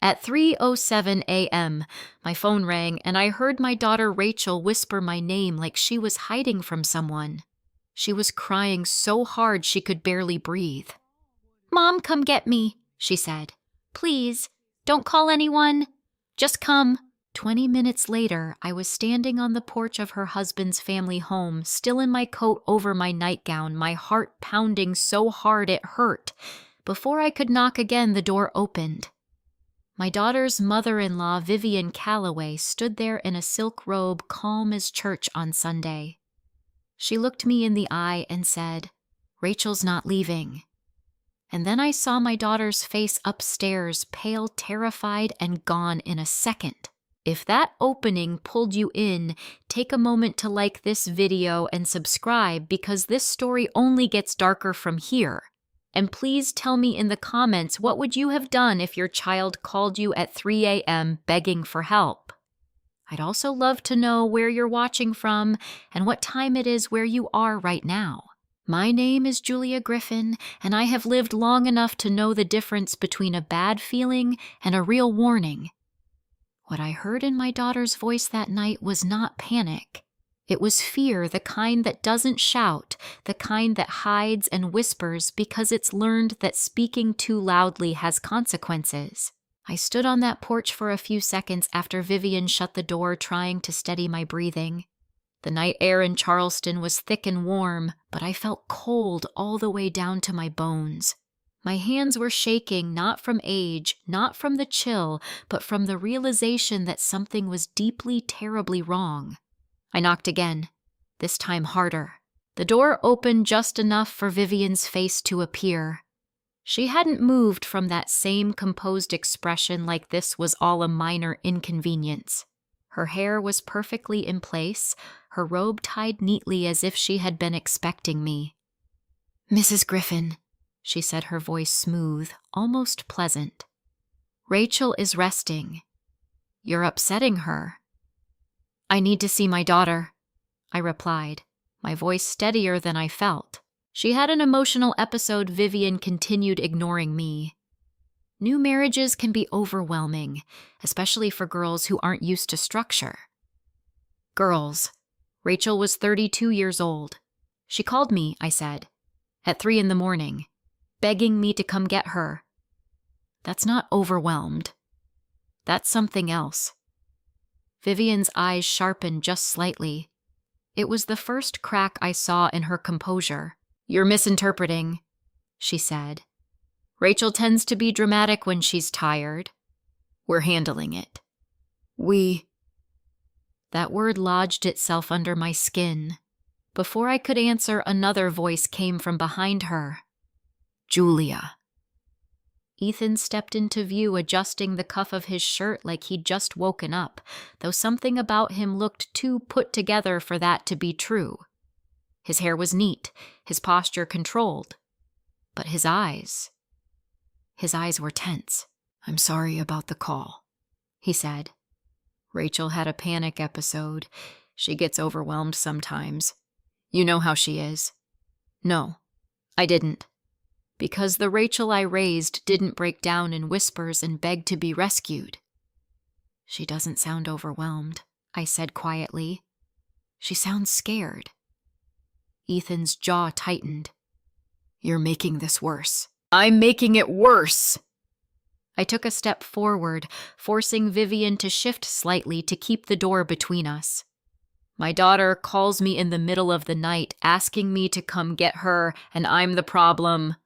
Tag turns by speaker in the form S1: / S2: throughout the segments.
S1: At 3:07 a.m., my phone rang and I heard my daughter Rachel whisper my name like she was hiding from someone. She was crying so hard she could barely breathe. "Mom, come get me," she said. "Please, don't call anyone. Just come." 20 minutes later, I was standing on the porch of her husband's family home, still in my coat over my nightgown, my heart pounding so hard it hurt. Before I could knock again, the door opened. My daughter's mother-in-law, Vivian Calloway, stood there in a silk robe, calm as church on Sunday. She looked me in the eye and said, "Rachel's not leaving." And then I saw my daughter's face upstairs, pale, terrified, and gone in a second. If that opening pulled you in, take a moment to like this video and subscribe because this story only gets darker from here. And please tell me in the comments, what would you have done if your child called you at 3 a.m. begging for help? I'd also love to know where you're watching from and what time it is where you are right now. My name is Julia Griffin, and I have lived long enough to know the difference between a bad feeling and a real warning. What I heard in my daughter's voice that night was not panic. It was fear, the kind that doesn't shout, the kind that hides and whispers because it's learned that speaking too loudly has consequences. I stood on that porch for a few seconds after Vivian shut the door, trying to steady my breathing. The night air in Charleston was thick and warm, but I felt cold all the way down to my bones. My hands were shaking, not from age, not from the chill, but from the realization that something was deeply, terribly wrong. I knocked again, this time harder. The door opened just enough for Vivian's face to appear. She hadn't moved from that same composed expression like this was all a minor inconvenience. Her hair was perfectly in place, her robe tied neatly as if she had been expecting me. "Mrs. Griffin," she said, her voice smooth, almost pleasant. "Rachel is resting. You're upsetting her." "I need to see my daughter," I replied, my voice steadier than I felt. She had an emotional episode. Vivian continued ignoring me. New marriages can be overwhelming, especially for girls who aren't used to structure. Girls. Rachel was 32 years old. She called me, I said, at 3 a.m, begging me to come get her. That's not overwhelmed. That's something else. Vivian's eyes sharpened just slightly. It was the first crack I saw in her composure. "You're misinterpreting," she said. "Rachel tends to be dramatic when she's tired. We're handling it." That word lodged itself under my skin. Before I could answer, another voice came from behind her. "Julia." Ethan stepped into view, adjusting the cuff of his shirt like he'd just woken up, though something about him looked too put together for that to be true. His hair was neat, his posture controlled. But his eyes were tense. "I'm sorry about the call," he said. "Rachel had a panic episode. She gets overwhelmed sometimes. You know how she is." "No, I didn't. Because the Rachel I raised didn't break down in whispers and beg to be rescued." "She doesn't sound overwhelmed," I said quietly. "She sounds scared." Ethan's jaw tightened. "You're making this worse." "I'm making it worse!" I took a step forward, forcing Vivian to shift slightly to keep the door between us. "My daughter calls me in the middle of the night, asking me to come get her, and I'm the problem."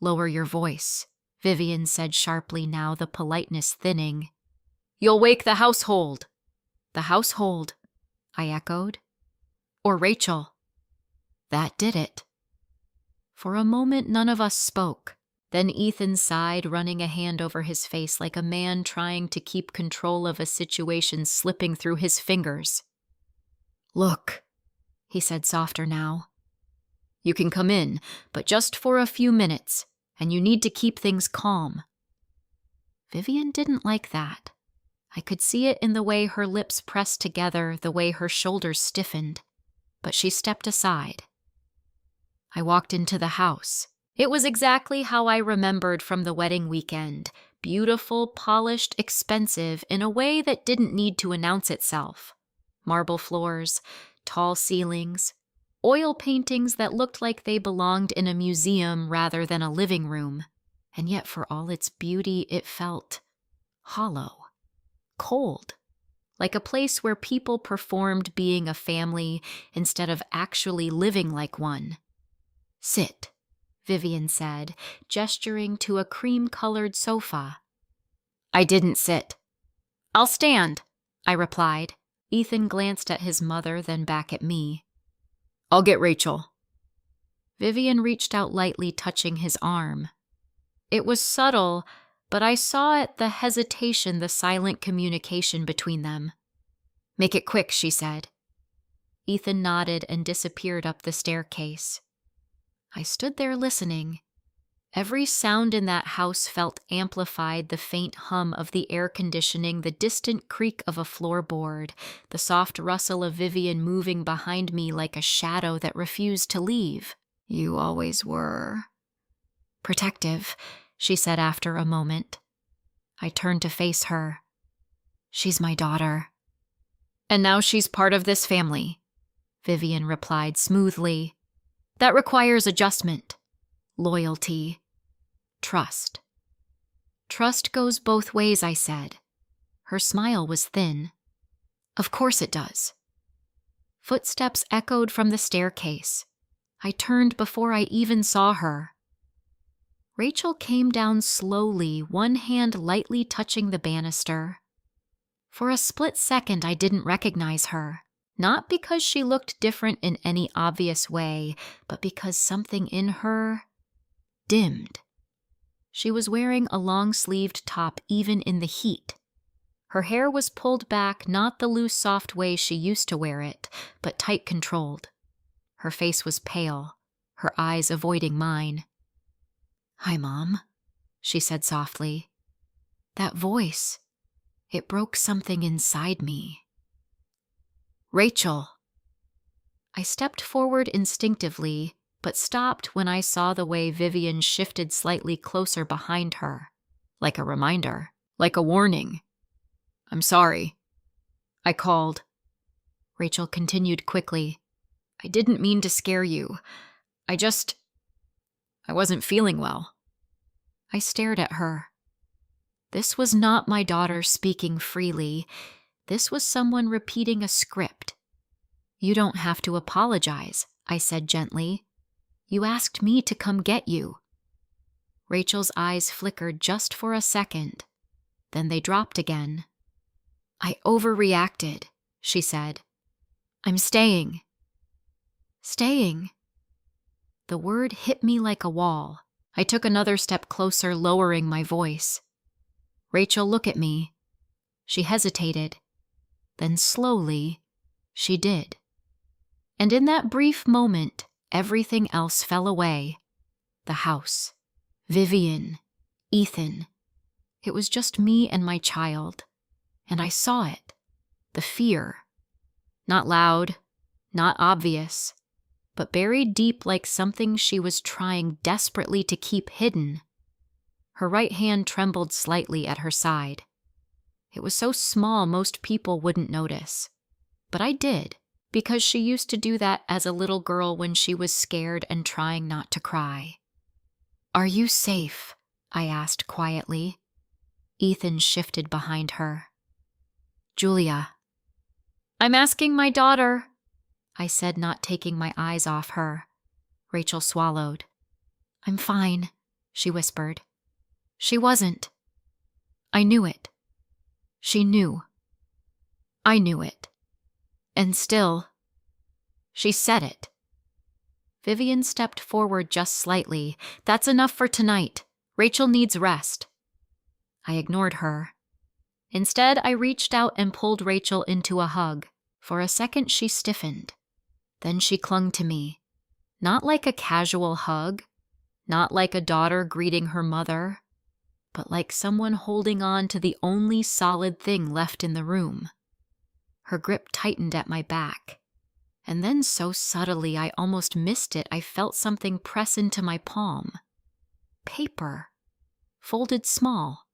S1: "Lower your voice," Vivian said sharply, now the politeness thinning. "You'll wake the household." "The household," I echoed. "Or Rachel." That did it. For a moment, none of us spoke. Then Ethan sighed, running a hand over his face like a man trying to keep control of a situation slipping through his fingers. "Look," he said softer now. "You can come in, but just for a few minutes, and you need to keep things calm." Vivian didn't like that. I could see it in the way her lips pressed together, the way her shoulders stiffened. But she stepped aside. I walked into the house. It was exactly how I remembered from the wedding weekend. Beautiful, polished, expensive in a way that didn't need to announce itself. Marble floors, tall ceilings, oil paintings that looked like they belonged in a museum rather than a living room. And yet for all its beauty, it felt hollow, cold, like a place where people performed being a family instead of actually living like one. "Sit," Vivian said, gesturing to a cream-colored sofa. I didn't sit. "I'll stand," I replied. Ethan glanced at his mother, then back at me. "I'll get Rachel." Vivian reached out lightly, touching his arm. It was subtle, but I saw it, the hesitation, the silent communication between them. "Make it quick," she said. Ethan nodded and disappeared up the staircase. I stood there listening. Every sound in that house felt amplified, the faint hum of the air conditioning, the distant creak of a floorboard, the soft rustle of Vivian moving behind me like a shadow that refused to leave. "You always were." "Protective," she said after a moment. I turned to face her. "She's my daughter." "And now she's part of this family," Vivian replied smoothly. "That requires adjustment, loyalty, trust." "Trust goes both ways," I said. Her smile was thin. "Of course it does." Footsteps echoed from the staircase. I turned before I even saw her. Rachel came down slowly, one hand lightly touching the banister. For a split second, I didn't recognize her. Not because she looked different in any obvious way, but because something in her dimmed. She was wearing a long-sleeved top even in the heat. Her hair was pulled back, not the loose, soft way she used to wear it, but tight controlled. Her face was pale, her eyes avoiding mine. "Hi, Mom," she said softly. That voice, it broke something inside me. "Rachel." I stepped forward instinctively, but stopped when I saw the way Vivian shifted slightly closer behind her. Like a reminder, like a warning. "I'm sorry," I called. Rachel continued quickly. "I didn't mean to scare you. I wasn't feeling well." I stared at her. This was not my daughter speaking freely. This was someone repeating a script. "You don't have to apologize," I said gently. "You asked me to come get you." Rachel's eyes flickered just for a second. Then they dropped again. "I overreacted," she said. "I'm staying." "Staying?" The word hit me like a wall. I took another step closer, lowering my voice. "Rachel, look at me." She hesitated. Then slowly, she did. And in that brief moment, everything else fell away. The house, Vivian, Ethan. It was just me and my child. And I saw it. The fear. Not loud, not obvious, but buried deep like something she was trying desperately to keep hidden. Her right hand trembled slightly at her side. It was so small most people wouldn't notice. But I did, because she used to do that as a little girl when she was scared and trying not to cry. "Are you safe?" I asked quietly. Ethan shifted behind her. "Julia." "I'm asking my daughter," I said, not taking my eyes off her. Rachel swallowed. "I'm fine," she whispered. "She wasn't." I knew it. She knew. I knew it. And still, she said it. Vivian stepped forward just slightly. "That's enough for tonight. Rachel needs rest." I ignored her. Instead, I reached out and pulled Rachel into a hug. For a second, she stiffened. Then she clung to me. Not like a casual hug, not like a daughter greeting her mother, but like someone holding on to the only solid thing left in the room. Her grip tightened at my back. And then so subtly I almost missed it, I felt something press into my palm. Paper. Folded small.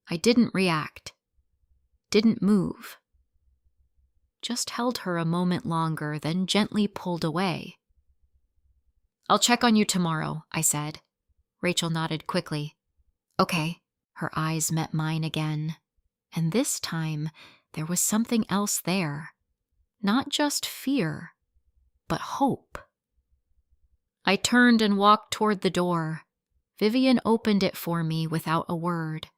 S1: I didn't react, didn't move. Just held her a moment longer, then gently pulled away. "I'll check on you tomorrow," I said. Rachel nodded quickly. "Okay." Her eyes met mine again. And this time, there was something else there. Not just fear, but hope. I turned and walked toward the door. Vivian opened it for me without a word.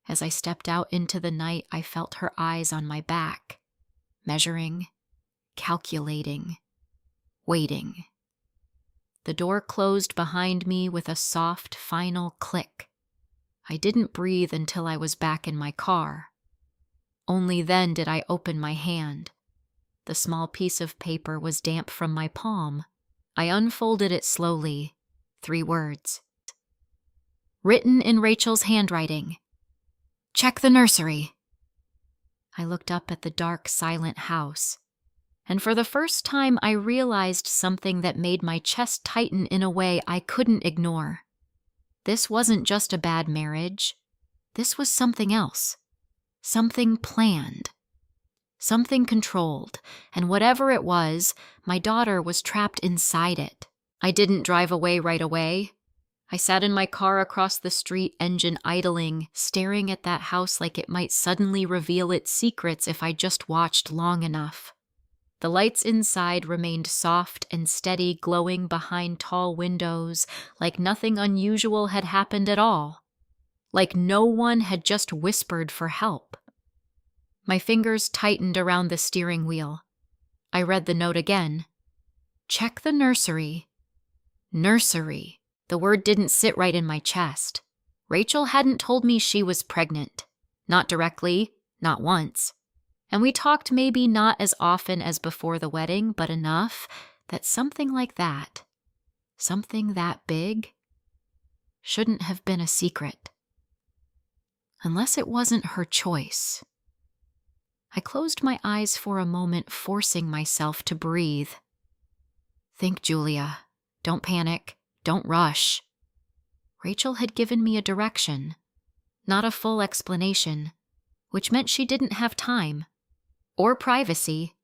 S1: As I stepped out into the night, I felt her eyes on my back, measuring, calculating, waiting. The door closed behind me with a soft, final click. I didn't breathe until I was back in my car. Only then did I open my hand. The small piece of paper was damp from my palm. I unfolded it slowly. 3 words. Written in Rachel's handwriting. "Check the nursery." I looked up at the dark, silent house, and for the first time I realized something that made my chest tighten in a way I couldn't ignore. This wasn't just a bad marriage. This was something else. Something planned. Something controlled, and whatever it was, my daughter was trapped inside it. I didn't drive away right away. I sat in my car across the street, engine idling, staring at that house like it might suddenly reveal its secrets if I just watched long enough. The lights inside remained soft and steady, glowing behind tall windows, like nothing unusual had happened at all. Like no one had just whispered for help. My fingers tightened around the steering wheel. I read the note again. Check the nursery. Nursery. The word didn't sit right in my chest. Rachel hadn't told me she was pregnant. Not directly, not once. And we talked maybe not as often as before the wedding, but enough that something like that, something that big, shouldn't have been a secret. Unless it wasn't her choice. I closed my eyes for a moment, forcing myself to breathe. Think, Julia. Don't panic. Don't rush. Rachel had given me a direction, not a full explanation, which meant she didn't have time, or privacy,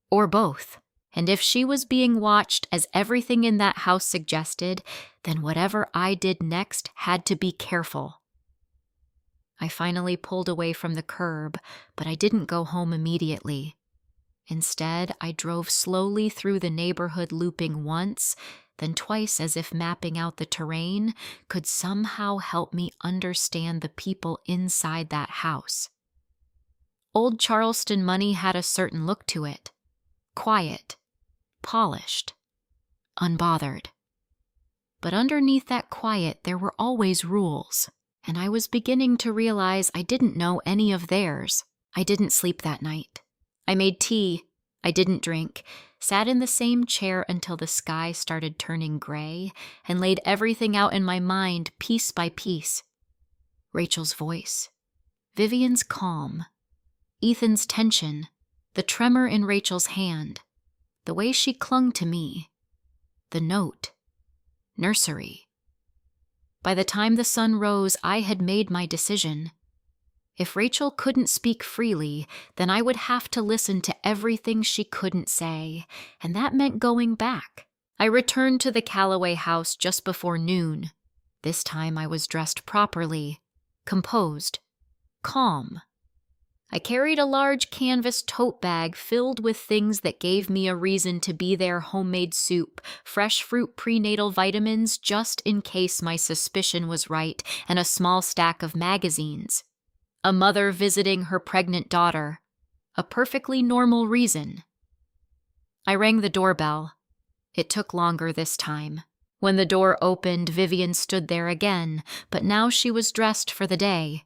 S1: or both. And if she was being watched, as everything in that house suggested, then whatever I did next had to be careful. I finally pulled away from the curb, but I didn't go home immediately. Instead, I drove slowly through the neighborhood, looping once, then twice, as if mapping out the terrain could somehow help me understand the people inside that house. Old Charleston money had a certain look to it. Quiet, polished, unbothered. But underneath that quiet, there were always rules, and I was beginning to realize I didn't know any of theirs. I didn't sleep that night. I made tea. I didn't drink, sat in the same chair until the sky started turning gray, and laid everything out in my mind piece by piece. Rachel's voice, Vivian's calm, Ethan's tension, the tremor in Rachel's hand, the way she clung to me, the note, nursery. By the time the sun rose, I had made my decision. If Rachel couldn't speak freely, then I would have to listen to everything she couldn't say, and that meant going back. I returned to the Calloway house just before noon. This time I was dressed properly, composed, calm. I carried a large canvas tote bag filled with things that gave me a reason to be there: homemade soup, fresh fruit, prenatal vitamins, just in case my suspicion was right, and a small stack of magazines. A mother visiting her pregnant daughter. A perfectly normal reason. I rang the doorbell. It took longer this time. When the door opened, Vivian stood there again, but now she was dressed for the day.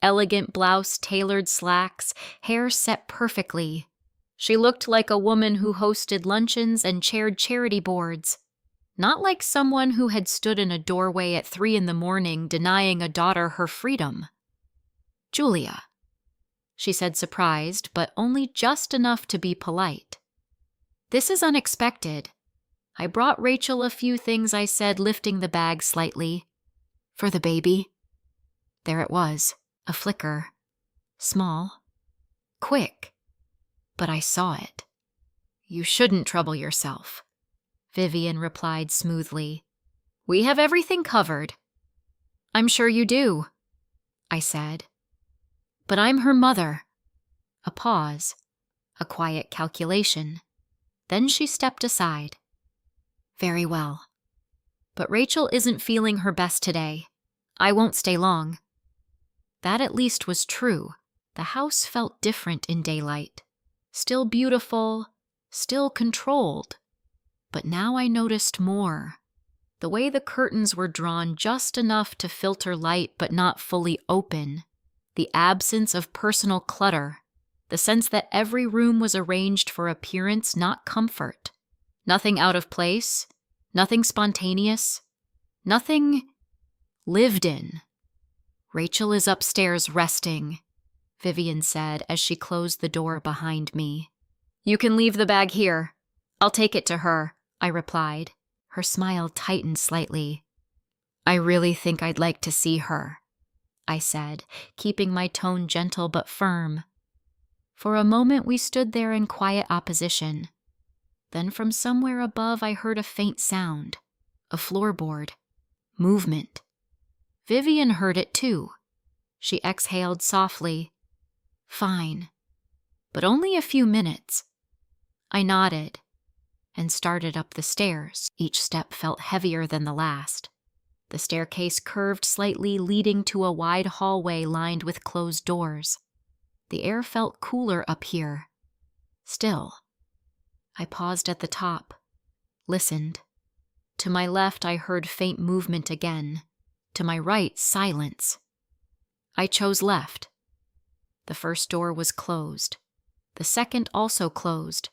S1: Elegant blouse, tailored slacks, hair set perfectly. She looked like a woman who hosted luncheons and chaired charity boards. Not like someone who had stood in a doorway at 3 a.m. denying a daughter her freedom. "Julia," she said, surprised, but only just enough to be polite. "This is unexpected. I brought Rachel a few things," I said, lifting the bag slightly. "For the baby." There it was, A flicker. Small. Quick. But I saw it. "You shouldn't trouble yourself," Vivian replied smoothly. "We have everything covered." "I'm sure you do," I said. "But I'm her mother." A pause. A quiet calculation. Then she stepped aside. "Very well. But Rachel isn't feeling her best today. I won't stay long." That at least was true. The house felt different in daylight. Still beautiful, still controlled. But now I noticed more. The way the curtains were drawn just enough to filter light but not fully open. The absence of personal clutter. The sense that every room was arranged for appearance, not comfort. Nothing out of place. Nothing spontaneous. Nothing lived in. "Rachel is upstairs resting," Vivian said as she closed the door behind me. "You can leave the bag here. I'll take it to her," I replied. Her smile tightened slightly. "I really think I'd like to see her," I said, keeping my tone gentle but firm. For a moment we stood there in quiet opposition. Then from somewhere above I heard a faint sound. A floorboard. Movement. Vivian heard it too. She exhaled softly. "Fine. But only a few minutes." I nodded and started up the stairs. Each step felt heavier than the last. The staircase curved slightly, leading to a wide hallway lined with closed doors. The air felt cooler up here. Still. I paused at the top, listened. To my left, I heard faint movement again. To my right, silence. I chose left. The first door was closed. The second also closed.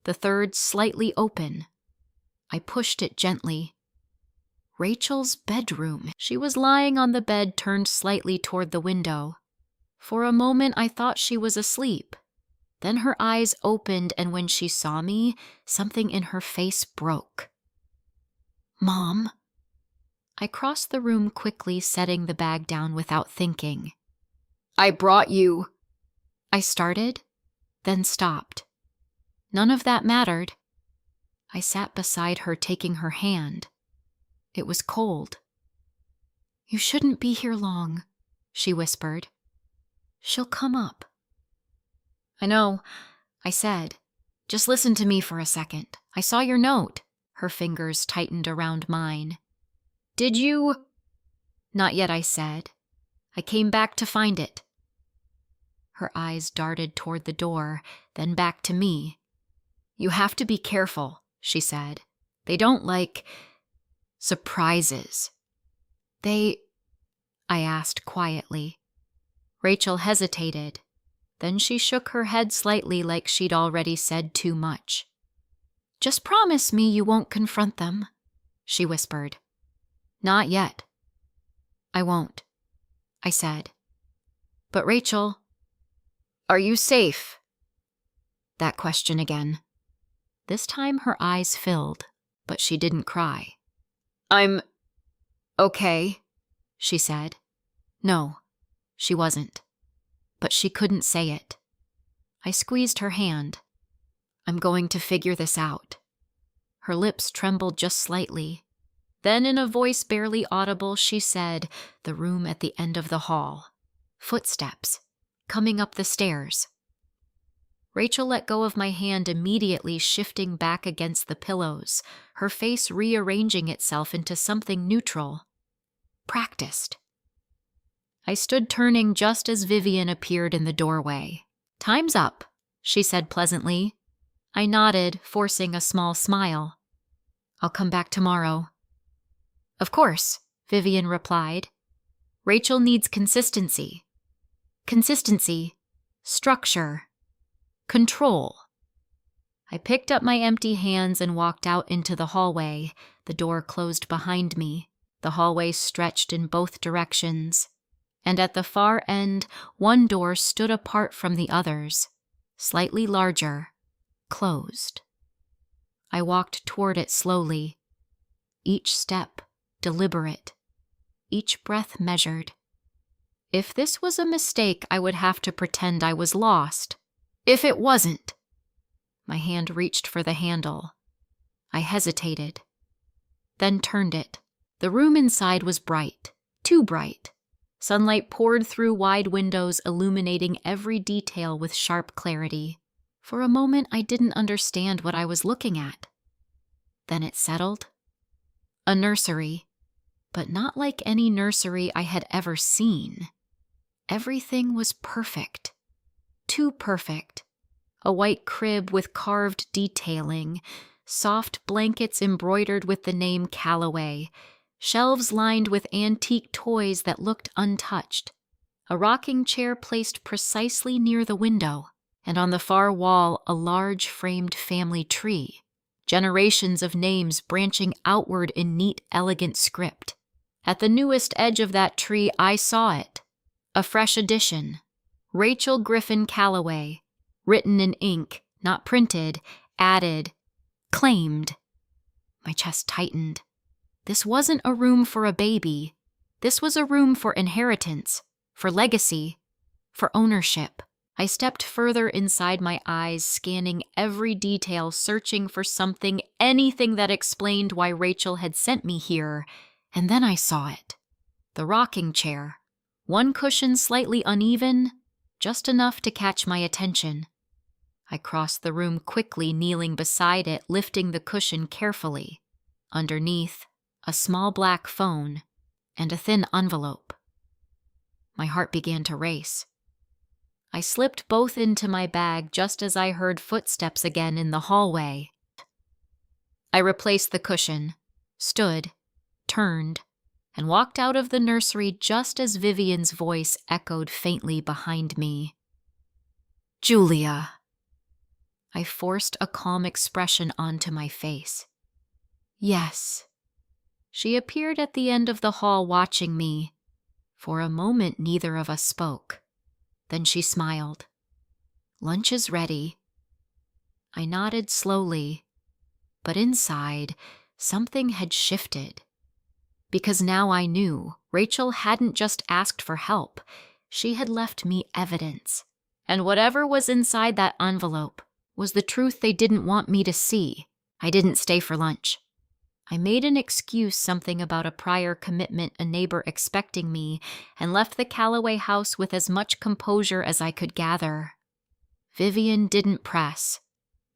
S1: The third slightly open. I pushed it gently. Rachel's bedroom. She was lying on the bed, turned slightly toward the window. For a moment, I thought she was asleep. Then her eyes opened, and when she saw me, something in her face broke. "Mom." I crossed the room quickly, setting the bag down without thinking. "I brought you," I started, then stopped. None of that mattered. I sat beside her, taking her hand. It was cold. "You shouldn't be here long," she whispered. "She'll come up." "I know," I said. "Just listen to me for a second. I saw your note." Her fingers tightened around mine. "Did you—" "Not yet," I said. "I came back to find it." Her eyes darted toward the door, then back to me. "You have to be careful," she said. "They don't like surprises." "They—" I asked quietly. Rachel hesitated. Then she shook her head slightly, like she'd already said too much. "Just promise me you won't confront them," she whispered. "Not yet." "I won't," I said. "But Rachel, are you safe?" That question again. This time her eyes filled, but she didn't cry. "I'm okay," she said. No, she wasn't. But she couldn't say it. I squeezed her hand. "I'm going to figure this out." Her lips trembled just slightly. Then in a voice barely audible, she said, "The room at the end of the hall. Footsteps. Coming up the stairs." Rachel let go of my hand immediately, shifting back against the pillows, her face rearranging itself into something neutral. Practiced. I stood turning just as Vivian appeared in the doorway. "Time's up," she said pleasantly. I nodded, forcing a small smile. "I'll come back tomorrow." "Of course," Vivian replied. "Rachel needs consistency." Consistency. Structure. Control. I picked up my empty hands and walked out into the hallway. The door closed behind me. The hallway stretched in both directions. And at the far end, one door stood apart from the others, slightly larger, closed. I walked toward it slowly, each step deliberate, each breath measured. If this was a mistake, I would have to pretend I was lost. If it wasn't. My hand reached for the handle. I hesitated, then turned it. The room inside was bright, too bright. Sunlight poured through wide windows, illuminating every detail with sharp clarity. For a moment, I didn't understand what I was looking at. Then it settled. A nursery, but not like any nursery I had ever seen. Everything was perfect. Too perfect. A white crib with carved detailing, soft blankets embroidered with the name Callaway, shelves lined with antique toys that looked untouched, a rocking chair placed precisely near the window, and on the far wall a large framed family tree, generations of names branching outward in neat, elegant script. At the newest edge of that tree I saw it, a fresh edition, Rachel Griffin Callaway, written in ink, not printed, added, claimed. My chest tightened. This wasn't a room for a baby. This was a room for inheritance, for legacy, for ownership. I stepped further inside my eyes, scanning every detail, searching for something, anything that explained why Rachel had sent me here, and then I saw it. The rocking chair. One cushion slightly uneven, just enough to catch my attention. I crossed the room quickly, kneeling beside it, lifting the cushion carefully. Underneath, a small black phone, and a thin envelope. My heart began to race. I slipped both into my bag just as I heard footsteps again in the hallway. I replaced the cushion, stood, turned, and walked out of the nursery just as Vivian's voice echoed faintly behind me. Julia. I forced a calm expression onto my face. Yes. She appeared at the end of the hall watching me. For a moment, neither of us spoke. Then she smiled. Lunch is ready. I nodded slowly, but inside, something had shifted. Because now I knew Rachel hadn't just asked for help. She had left me evidence. And whatever was inside that envelope was the truth they didn't want me to see. I didn't stay for lunch. I made an excuse, something about a prior commitment, a neighbor expecting me, and left the Callaway house with as much composure as I could gather. Vivian didn't press.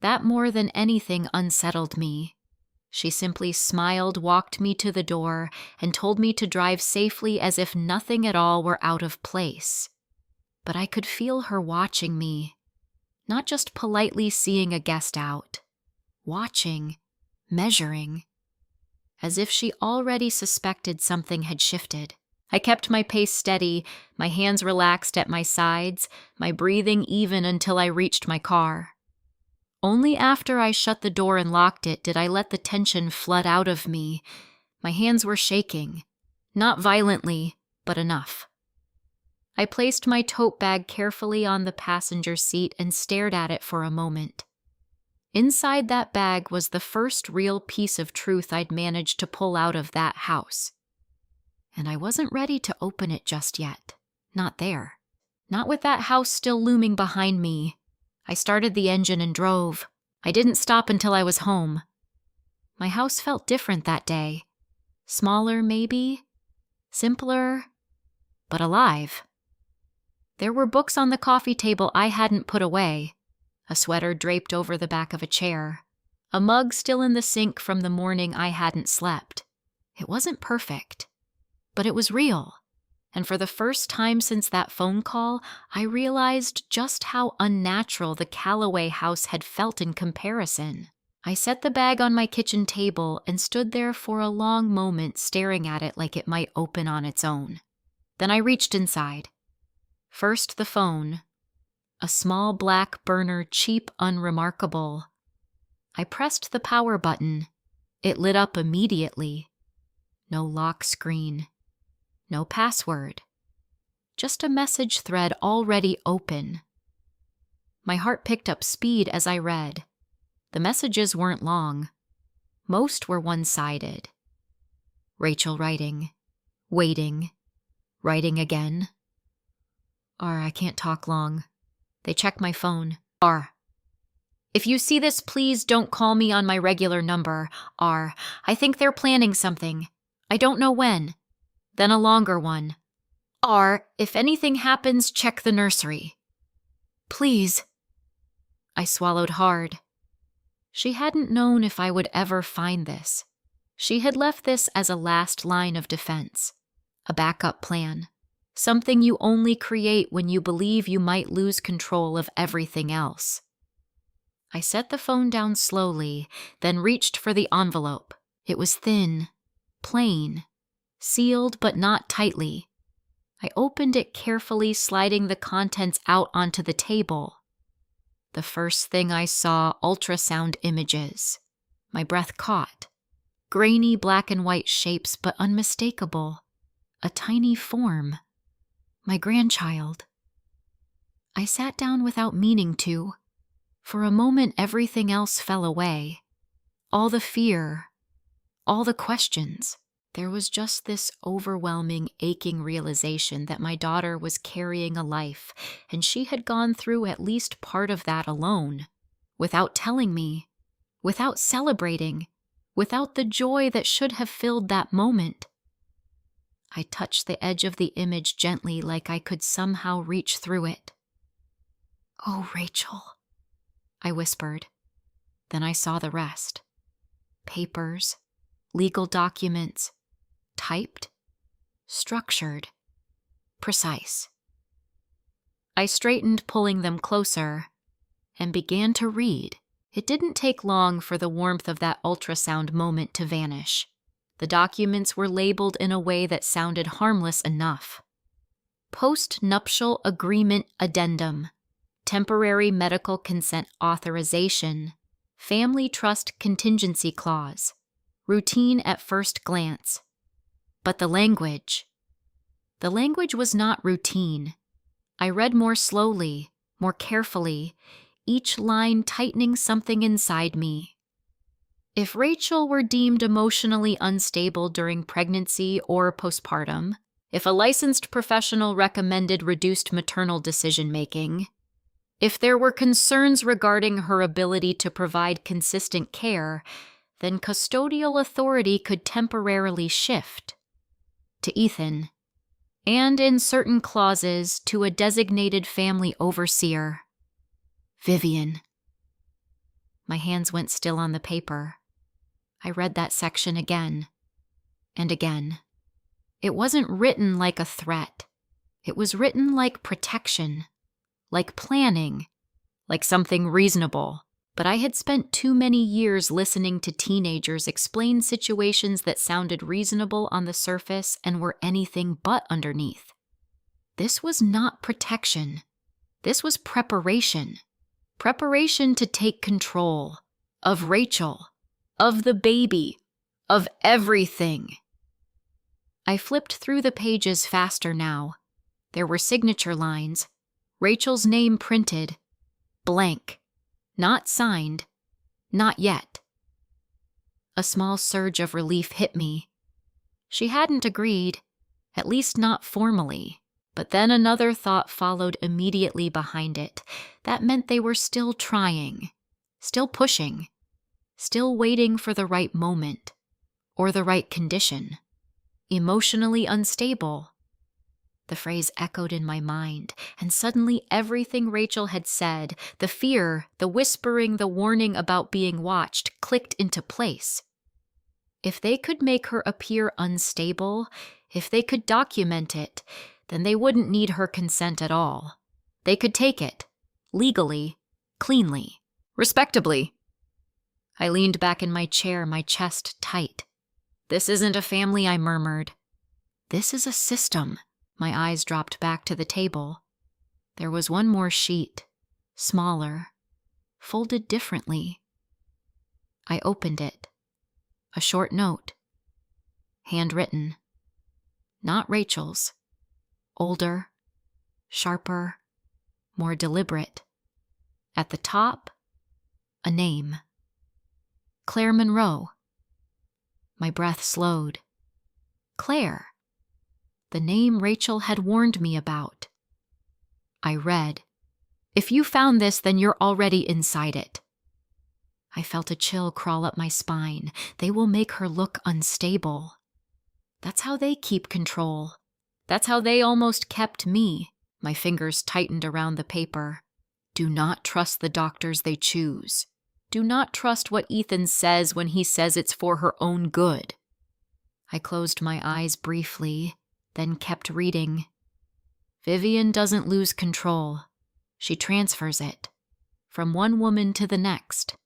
S1: That more than anything unsettled me. She simply smiled, walked me to the door, and told me to drive safely as if nothing at all were out of place. But I could feel her watching me, not just politely seeing a guest out. Watching, measuring, as if she already suspected something had shifted. I kept my pace steady, my hands relaxed at my sides, my breathing even until I reached my car. Only after I shut the door and locked it did I let the tension flood out of me. My hands were shaking, not violently, but enough. I placed my tote bag carefully on the passenger seat and stared at it for a moment. Inside that bag was the first real piece of truth I'd managed to pull out of that house. And I wasn't ready to open it just yet. Not there. Not with that house still looming behind me. I started the engine and drove. I didn't stop until I was home. My house felt different that day. Smaller, maybe. Simpler, but alive. There were books on the coffee table I hadn't put away. A sweater draped over the back of a chair. A mug still in the sink from the morning I hadn't slept. It wasn't perfect, but it was real. And for the first time since that phone call, I realized just how unnatural the Callaway house had felt in comparison. I set the bag on my kitchen table and stood there for a long moment, staring at it like it might open on its own. Then I reached inside. First the phone. A small black burner, cheap, unremarkable. I pressed the power button. It lit up immediately. No lock screen. No password. Just a message thread already open. My heart picked up speed as I read. The messages weren't long. Most were one-sided. Rachel writing. Waiting. Writing again. I can't talk long. They check my phone. If you see this, please don't call me on my regular number. I think they're planning something. I don't know when. Then a longer one. If anything happens, check the nursery. Please. I swallowed hard. She hadn't known if I would ever find this. She had left this as a last line of defense, a backup plan, something you only create when you believe you might lose control of everything else. I set the phone down slowly, then reached for the envelope. It was thin, plain, sealed but not tightly. I opened it carefully, sliding the contents out onto the table. The first thing I saw, ultrasound images. My breath caught. Grainy black and white shapes, but unmistakable. A tiny form. My grandchild. I sat down without meaning to. For a moment, everything else fell away. All the fear, all the questions. There was just this overwhelming, aching realization that my daughter was carrying a life, and she had gone through at least part of that alone, without telling me, without celebrating, without the joy that should have filled that moment. I touched the edge of the image gently, like I could somehow reach through it. "Oh, Rachel," I whispered. Then I saw the rest. Papers, legal documents, typed, structured, precise. I straightened, pulling them closer, and began to read. It didn't take long for the warmth of that ultrasound moment to vanish. The documents were labeled in a way that sounded harmless enough. Post-nuptial agreement addendum, temporary medical consent authorization, family trust contingency clause, routine at first glance. But the language was not routine. I read more slowly, more carefully, each line tightening something inside me. If Rachel were deemed emotionally unstable during pregnancy or postpartum, if a licensed professional recommended reduced maternal decision-making, if there were concerns regarding her ability to provide consistent care, then custodial authority could temporarily shift to Ethan, and in certain clauses to a designated family overseer, Vivian. My hands went still on the paper. I read that section again and again. It wasn't written like a threat. It was written like protection, like planning, like something reasonable. But I had spent too many years listening to teenagers explain situations that sounded reasonable on the surface and were anything but underneath. This was not protection. This was preparation. Preparation to take control of Rachel, of the baby, of everything. I flipped through the pages faster now. There were signature lines, Rachel's name printed, blank. Not signed. Not yet. A small surge of relief hit me. She hadn't agreed, at least not formally. But then another thought followed immediately behind it. That meant they were still trying, still pushing, still waiting for the right moment, or the right condition. Emotionally unstable. The phrase echoed in my mind, and suddenly everything Rachel had said, the fear, the whispering, the warning about being watched, clicked into place. If they could make her appear unstable, if they could document it, then they wouldn't need her consent at all. They could take it, legally, cleanly, respectably. I leaned back in my chair, my chest tight. "This isn't a family," I murmured. "This is a system." My eyes dropped back to the table. There was one more sheet, smaller, folded differently. I opened it. A short note. Handwritten. Not Rachel's. Older, sharper, more deliberate. At the top, a name. Claire Monroe. My breath slowed. Claire. The name Rachel had warned me about. I read, "If you found this, then you're already inside it." I felt a chill crawl up my spine. They will make her look unstable. That's how they keep control. That's how they almost kept me. My fingers tightened around the paper. Do not trust the doctors they choose. Do not trust what Ethan says when he says it's for her own good. I closed my eyes briefly, then kept reading. Vivian doesn't lose control. She transfers it, from one woman to the next.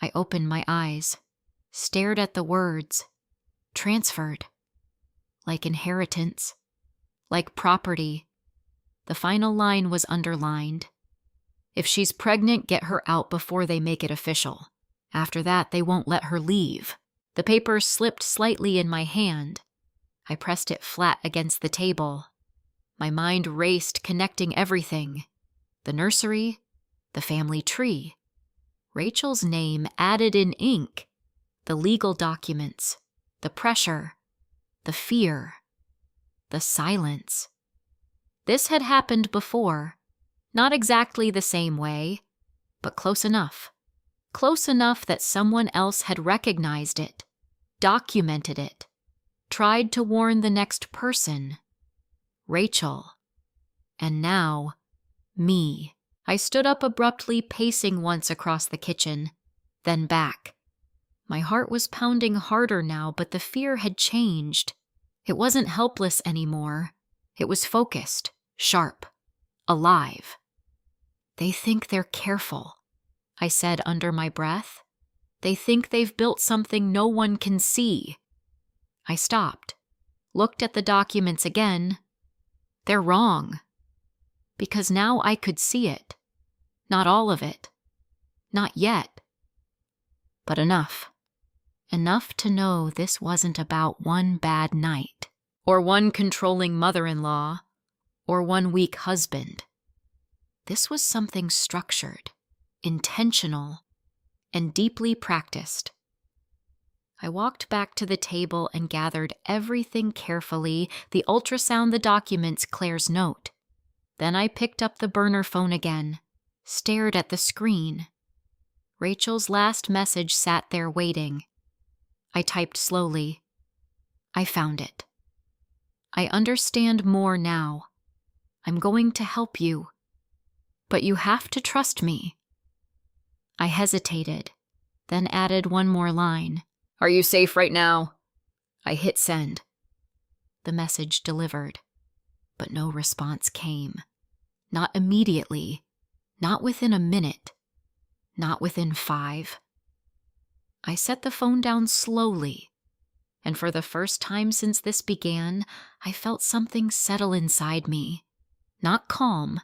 S1: I opened my eyes, stared at the words. Transferred. Like inheritance. Like property. The final line was underlined. If she's pregnant, get her out before they make it official. After that, they won't let her leave. The paper slipped slightly in my hand. I pressed it flat against the table. My mind raced, connecting everything. The nursery, the family tree, Rachel's name added in ink, the legal documents, the pressure, the fear, the silence. This had happened before, not exactly the same way, but close enough. Close enough that someone else had recognized it, documented it, tried to warn the next person. Rachel. And now, me. I stood up abruptly, pacing once across the kitchen, then back. My heart was pounding harder now, but the fear had changed. It wasn't helpless anymore. It was focused, sharp, alive. They think they're careful, I said under my breath. They think they've built something no one can see. I stopped, looked at the documents again. They're wrong. Because now I could see it. Not all of it. Not yet. But enough. Enough to know this wasn't about one bad night, or one controlling mother-in-law, or one weak husband. This was something structured, intentional, and deeply practiced. I walked back to the table and gathered everything carefully, the ultrasound, the documents, Claire's note. Then I picked up the burner phone again, stared at the screen. Rachel's last message sat there waiting. I typed slowly. I found it. I understand more now. I'm going to help you. But you have to trust me. I hesitated, then added one more line. Are you safe right now? I hit send. The message delivered, but no response came. Not immediately, not within a minute, not within 5. I set the phone down slowly, and for the first time since this began, I felt something settle inside me. Not calm,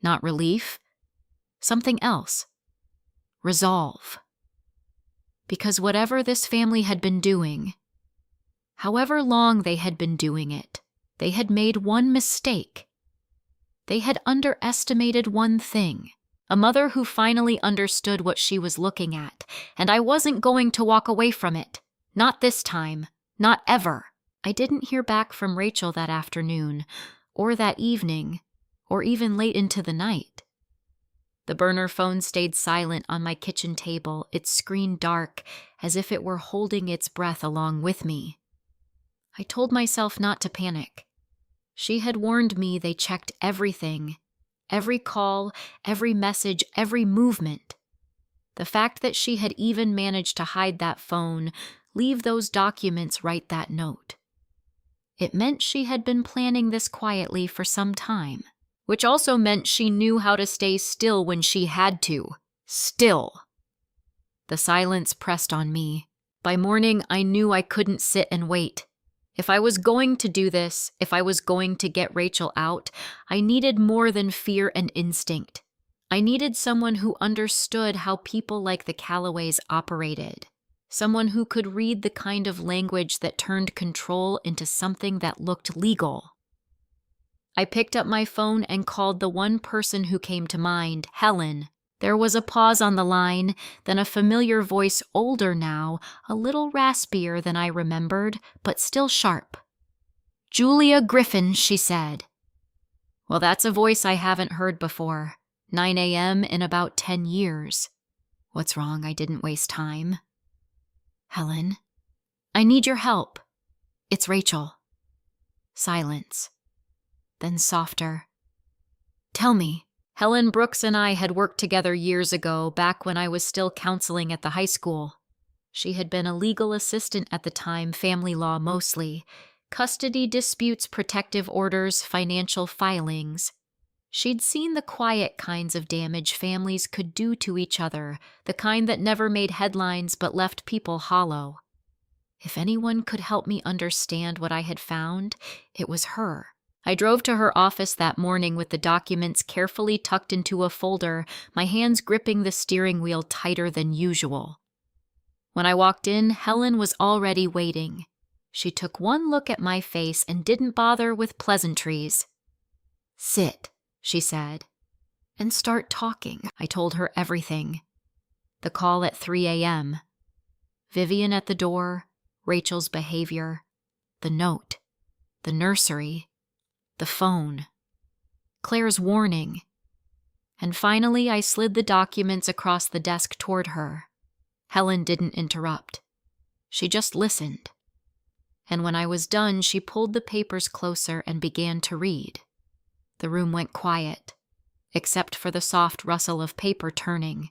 S1: not relief, something else. Resolve. Because whatever this family had been doing, however long they had been doing it, they had made one mistake. They had underestimated one thing, a mother who finally understood what she was looking at, and I wasn't going to walk away from it. Not this time. Not ever. I didn't hear back from Rachel that afternoon, or that evening, or even late into the night. The burner phone stayed silent on my kitchen table, its screen dark, as if it were holding its breath along with me. I told myself not to panic. She had warned me they checked everything, every call, every message, every movement. The fact that she had even managed to hide that phone, leave those documents, write that note. It meant she had been planning this quietly for some time, which also meant she knew how to stay still when she had to. Still. The silence pressed on me. By morning, I knew I couldn't sit and wait. If I was going to do this, if I was going to get Rachel out, I needed more than fear and instinct. I needed someone who understood how people like the Callaways operated. Someone who could read the kind of language that turned control into something that looked legal. I picked up my phone and called the one person who came to mind, Helen. There was a pause on the line, then a familiar voice, older now, a little raspier than I remembered, but still sharp. "Julia Griffin," she said. Well, that's a voice I haven't heard before. 9 a.m. in about 10 years. What's wrong? I didn't waste time. Helen, I need your help. It's Rachel. Silence. Then softer. Tell me. Helen Brooks and I had worked together years ago, back when I was still counseling at the high school. She had been a legal assistant at the time, family law mostly. Custody disputes, protective orders, financial filings. She'd seen the quiet kinds of damage families could do to each other, the kind that never made headlines but left people hollow. If anyone could help me understand what I had found, it was her. I drove to her office that morning with the documents carefully tucked into a folder, my hands gripping the steering wheel tighter than usual. When I walked in, Helen was already waiting. She took one look at my face and didn't bother with pleasantries. Sit, she said, and start talking. I told her everything. The call at 3 a.m. Vivian at the door, Rachel's behavior, the note, the nursery, the phone, Claire's warning. And finally, I slid the documents across the desk toward her. Helen didn't interrupt. She just listened. And when I was done, she pulled the papers closer and began to read. The room went quiet, except for the soft rustle of paper turning.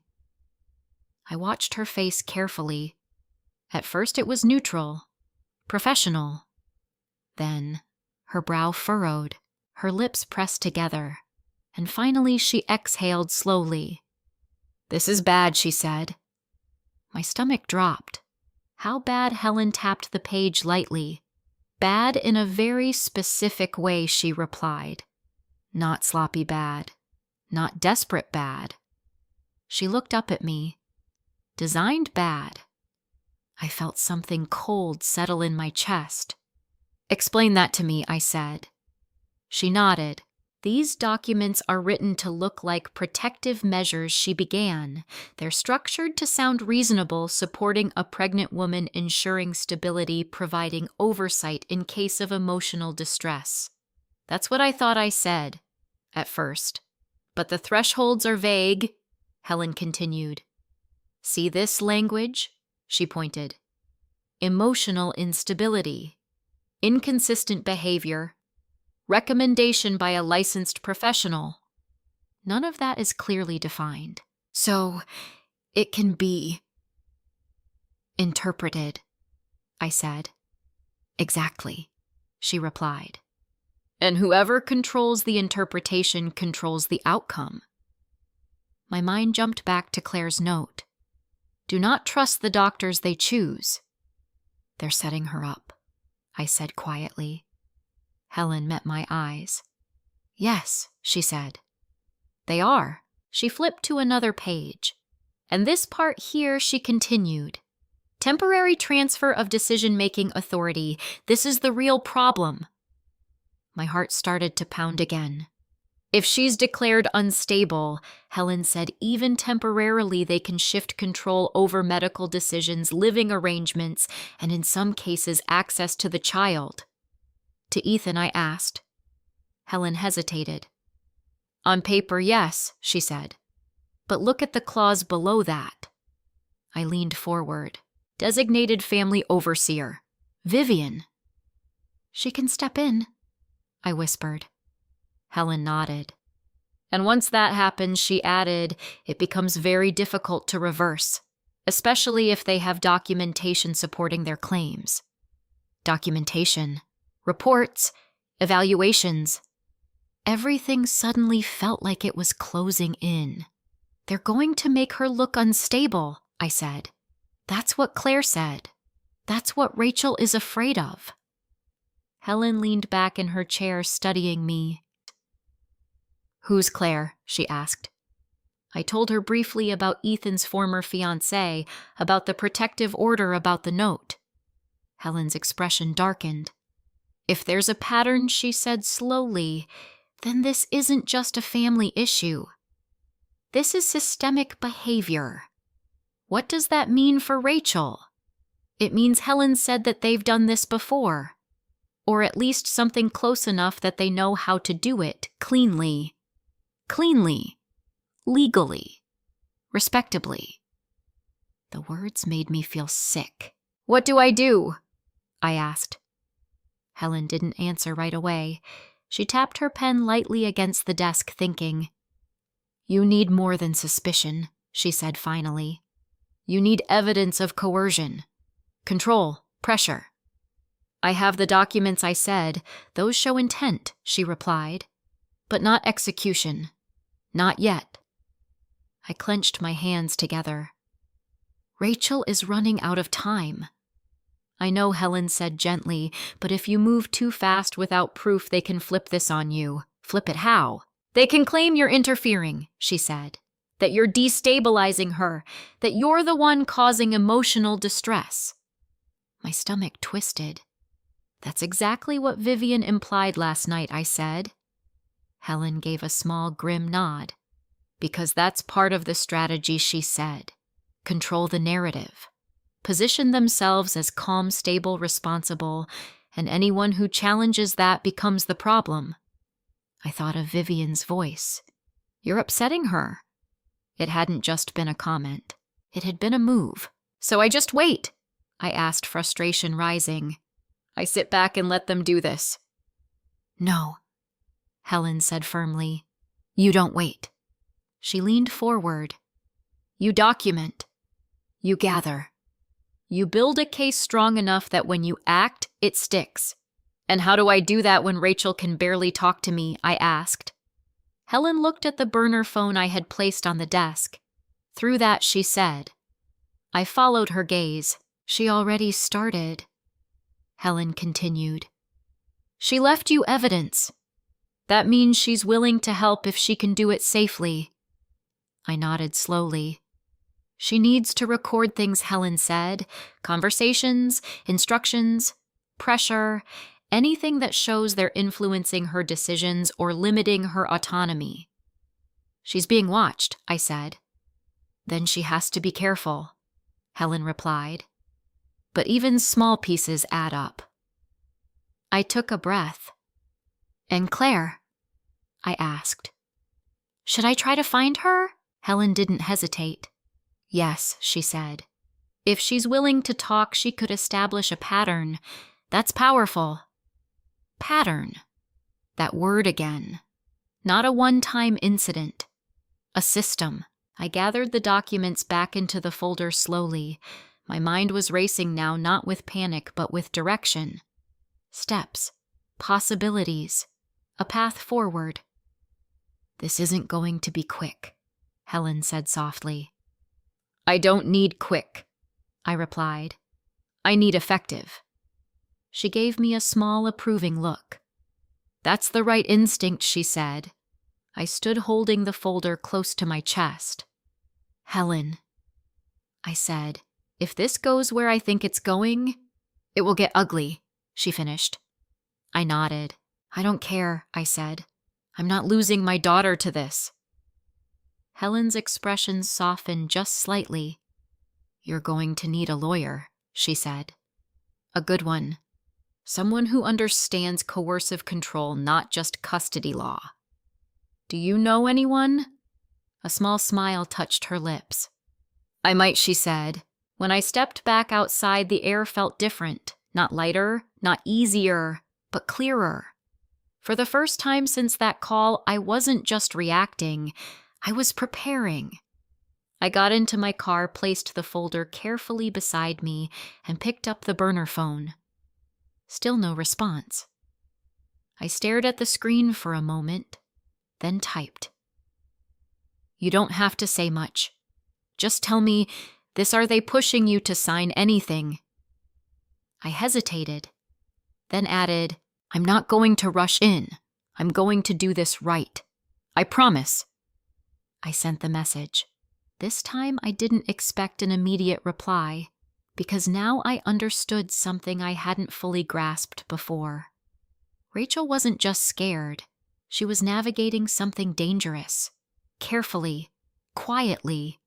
S1: I watched her face carefully. At first it was neutral, professional. Then her brow furrowed, her lips pressed together, and finally she exhaled slowly. This is bad, she said. My stomach dropped. How bad? Helen tapped the page lightly. Bad in a very specific way, she replied. Not sloppy bad. Not desperate bad. She looked up at me. Designed bad. I felt something cold settle in my chest. Explain that to me, I said. She nodded. These documents are written to look like protective measures, she began. They're structured to sound reasonable, supporting a pregnant woman, ensuring stability, providing oversight in case of emotional distress. That's what I thought I said, at first. But the thresholds are vague, Helen continued. See this language? She pointed. Emotional instability, inconsistent behavior, recommendation by a licensed professional. None of that is clearly defined. So, it can be interpreted, I said. Exactly, she replied. And whoever controls the interpretation controls the outcome. My mind jumped back to Claire's note. Do not trust the doctors they choose. They're setting her up, I said quietly. Helen met my eyes. Yes, she said. They are. She flipped to another page. And this part here, she continued. Temporary transfer of decision-making authority. This is the real problem. My heart started to pound again. If she's declared unstable, Helen said, even temporarily they can shift control over medical decisions, living arrangements, and in some cases access to the child. To Ethan, I asked. Helen hesitated. On paper, yes, she said. But look at the clause below that. I leaned forward. Designated family overseer. Vivian. She can step in, I whispered. Helen nodded. And once that happens, she added, it becomes very difficult to reverse, especially if they have documentation supporting their claims. Documentation, reports, evaluations. Everything suddenly felt like it was closing in. They're going to make her look unstable, I said. That's what Claire said. That's what Rachel is afraid of. Helen leaned back in her chair, studying me. Who's Claire? She asked. I told her briefly about Ethan's former fiancé, about the protective order, about the note. Helen's expression darkened. If there's a pattern, she said slowly, then this isn't just a family issue. This is systemic behavior. What does that mean for Rachel? It means Helen said that they've done this before. or at least something close enough that they know how to do it cleanly, legally, respectably. The words made me feel sick. "What do I do?" I asked. Helen didn't answer right away. She tapped her pen lightly against the desk, thinking. "You need more than suspicion," she said finally. "You need evidence of coercion, control, pressure." "I have the documents I said. Those show intent," she replied. "But not execution. Not yet." I clenched my hands together. Rachel is running out of time. "I know," Helen said gently, "but if you move too fast without proof, they can flip this on you." "Flip it how?" "They can claim you're interfering," she said. "That you're destabilizing her. That you're the one causing emotional distress." My stomach twisted. "That's exactly what Vivian implied last night," I said. Helen gave a small, grim nod. "Because that's part of the strategy," she said. "Control the narrative. Position themselves as calm, stable, responsible, and anyone who challenges that becomes the problem." I thought of Vivian's voice. "You're upsetting her." It hadn't just been a comment. It had been a move. "So I just wait?" I asked, frustration rising. "I sit back and let them do this." "No," Helen said firmly. "You don't wait." She leaned forward. "You document. You gather. You build a case strong enough that when you act, it sticks." "And how do I do that when Rachel can barely talk to me?" I asked. Helen looked at the burner phone I had placed on the desk. Through that, she said. I followed her gaze. "She already started," Helen continued. "She left you evidence. That means she's willing to help if she can do it safely." I nodded slowly. "She needs to record things," Helen said. "Conversations, instructions, pressure, anything that shows they're influencing her decisions or limiting her autonomy." "She's being watched," I said. "Then she has to be careful," Helen replied. "But even small pieces add up." I took a breath. "And Claire?" I asked. "Should I try to find her?" Helen didn't hesitate. "Yes," she said. "If she's willing to talk, she could establish a pattern. That's powerful." Pattern. That word again. Not a one-time incident. A system. I gathered the documents back into the folder slowly. My mind was racing now, not with panic, but with direction. Steps. Possibilities. A path forward. "This isn't going to be quick," Helen said softly. "I don't need quick," I replied. "I need effective." She gave me a small, approving look. "That's the right instinct," she said. I stood holding the folder close to my chest. "Helen," I said, "if this goes where I think it's going, it will get ugly," she finished. I nodded. "I don't care," I said. "I'm not losing my daughter to this." Helen's expression softened just slightly. "You're going to need a lawyer," she said. "A good one. Someone who understands coercive control, not just custody law." "Do you know anyone?" A small smile touched her lips. "I might," she said. When I stepped back outside, the air felt different. Not lighter, not easier, but clearer. For the first time since that call, I wasn't just reacting. I was preparing. I got into my car, placed the folder carefully beside me, and picked up the burner phone. Still no response. I stared at the screen for a moment, then typed. "You don't have to say much. Just tell me, are they pushing you to sign anything?" I hesitated, then added, "I'm not going to rush in. I'm going to do this right. I promise." I sent the message. This time I didn't expect an immediate reply, because now I understood something I hadn't fully grasped before. Rachel wasn't just scared. She was navigating something dangerous. Carefully, quietly.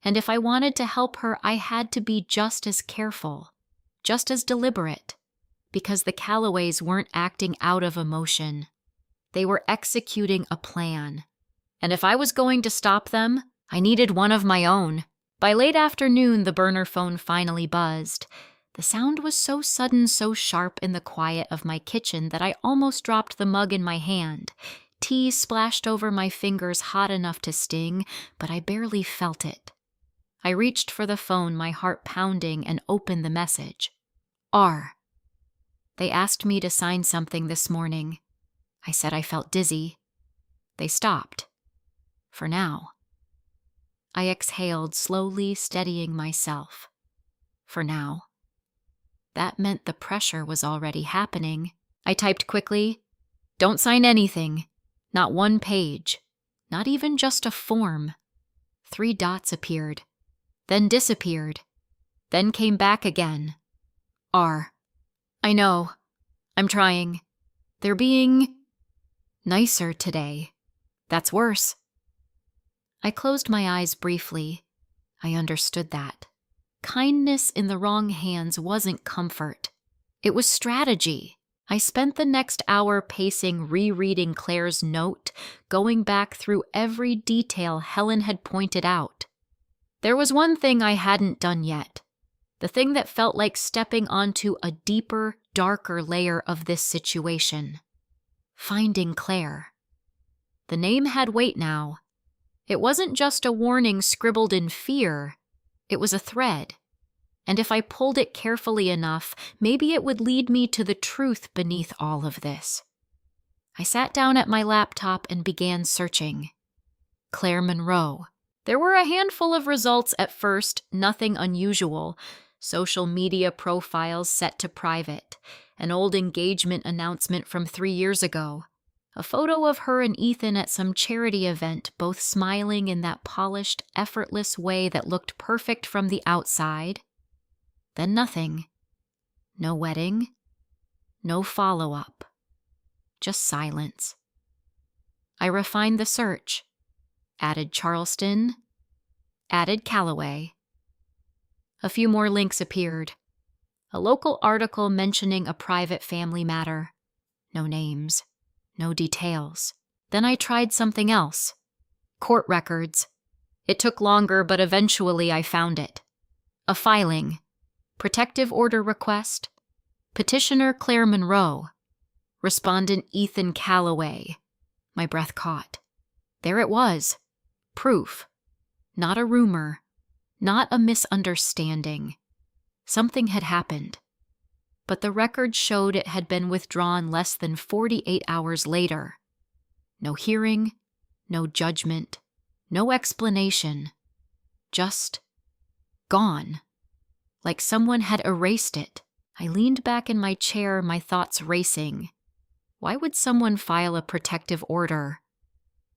S1: And if I wanted to help her, I had to be just as careful, just as deliberate. because the Callaways weren't acting out of emotion. They were executing a plan. And if I was going to stop them, I needed one of my own. By late afternoon, the burner phone finally buzzed. The sound was so sudden, so sharp in the quiet of my kitchen that I almost dropped the mug in my hand. Tea splashed over my fingers hot enough to sting, but I barely felt it. I reached for the phone, my heart pounding, and opened the message. R. They asked me to sign something this morning. I said I felt dizzy. They stopped. For now. I exhaled, slowly steadying myself. For now. That meant the pressure was already happening. I typed quickly, "Don't sign anything. Not one page. Not even just a form." 3 dots appeared, then disappeared, then came back again. R. I know. I'm trying. They're being nicer today. That's worse. I closed my eyes briefly. I understood that. Kindness in the wrong hands wasn't comfort. It was strategy. I spent the next hour pacing, rereading Claire's note, going back through every detail Helen had pointed out. There was one thing I hadn't done yet. The thing that felt like stepping onto a deeper, darker layer of this situation. Finding Claire. The name had weight now. It wasn't just a warning scribbled in fear. It was a thread. And if I pulled it carefully enough, maybe it would lead me to the truth beneath all of this. I sat down at my laptop and began searching. Claire Monroe. There were a handful of results at first, nothing unusual. Social media profiles set to private. An old engagement announcement from 3 years ago. A photo of her and Ethan at some charity event, both smiling in that polished, effortless way that looked perfect from the outside. Then nothing. No wedding. No follow-up. Just silence. I refined the search. Added Charleston. Added Callaway. A few more links appeared. A local article mentioning a private family matter. No names. No details. Then I tried something else. Court records. It took longer, but eventually I found it. A filing. Protective order request. Petitioner Claire Monroe. Respondent Ethan Callaway. My breath caught. There it was. Proof. Not a rumor. Not a misunderstanding. Something had happened. But the record showed it had been withdrawn less than 48 hours later. No hearing, no judgment, no explanation. Just gone. Like someone had erased it. I leaned back in my chair, my thoughts racing. Why would someone file a protective order?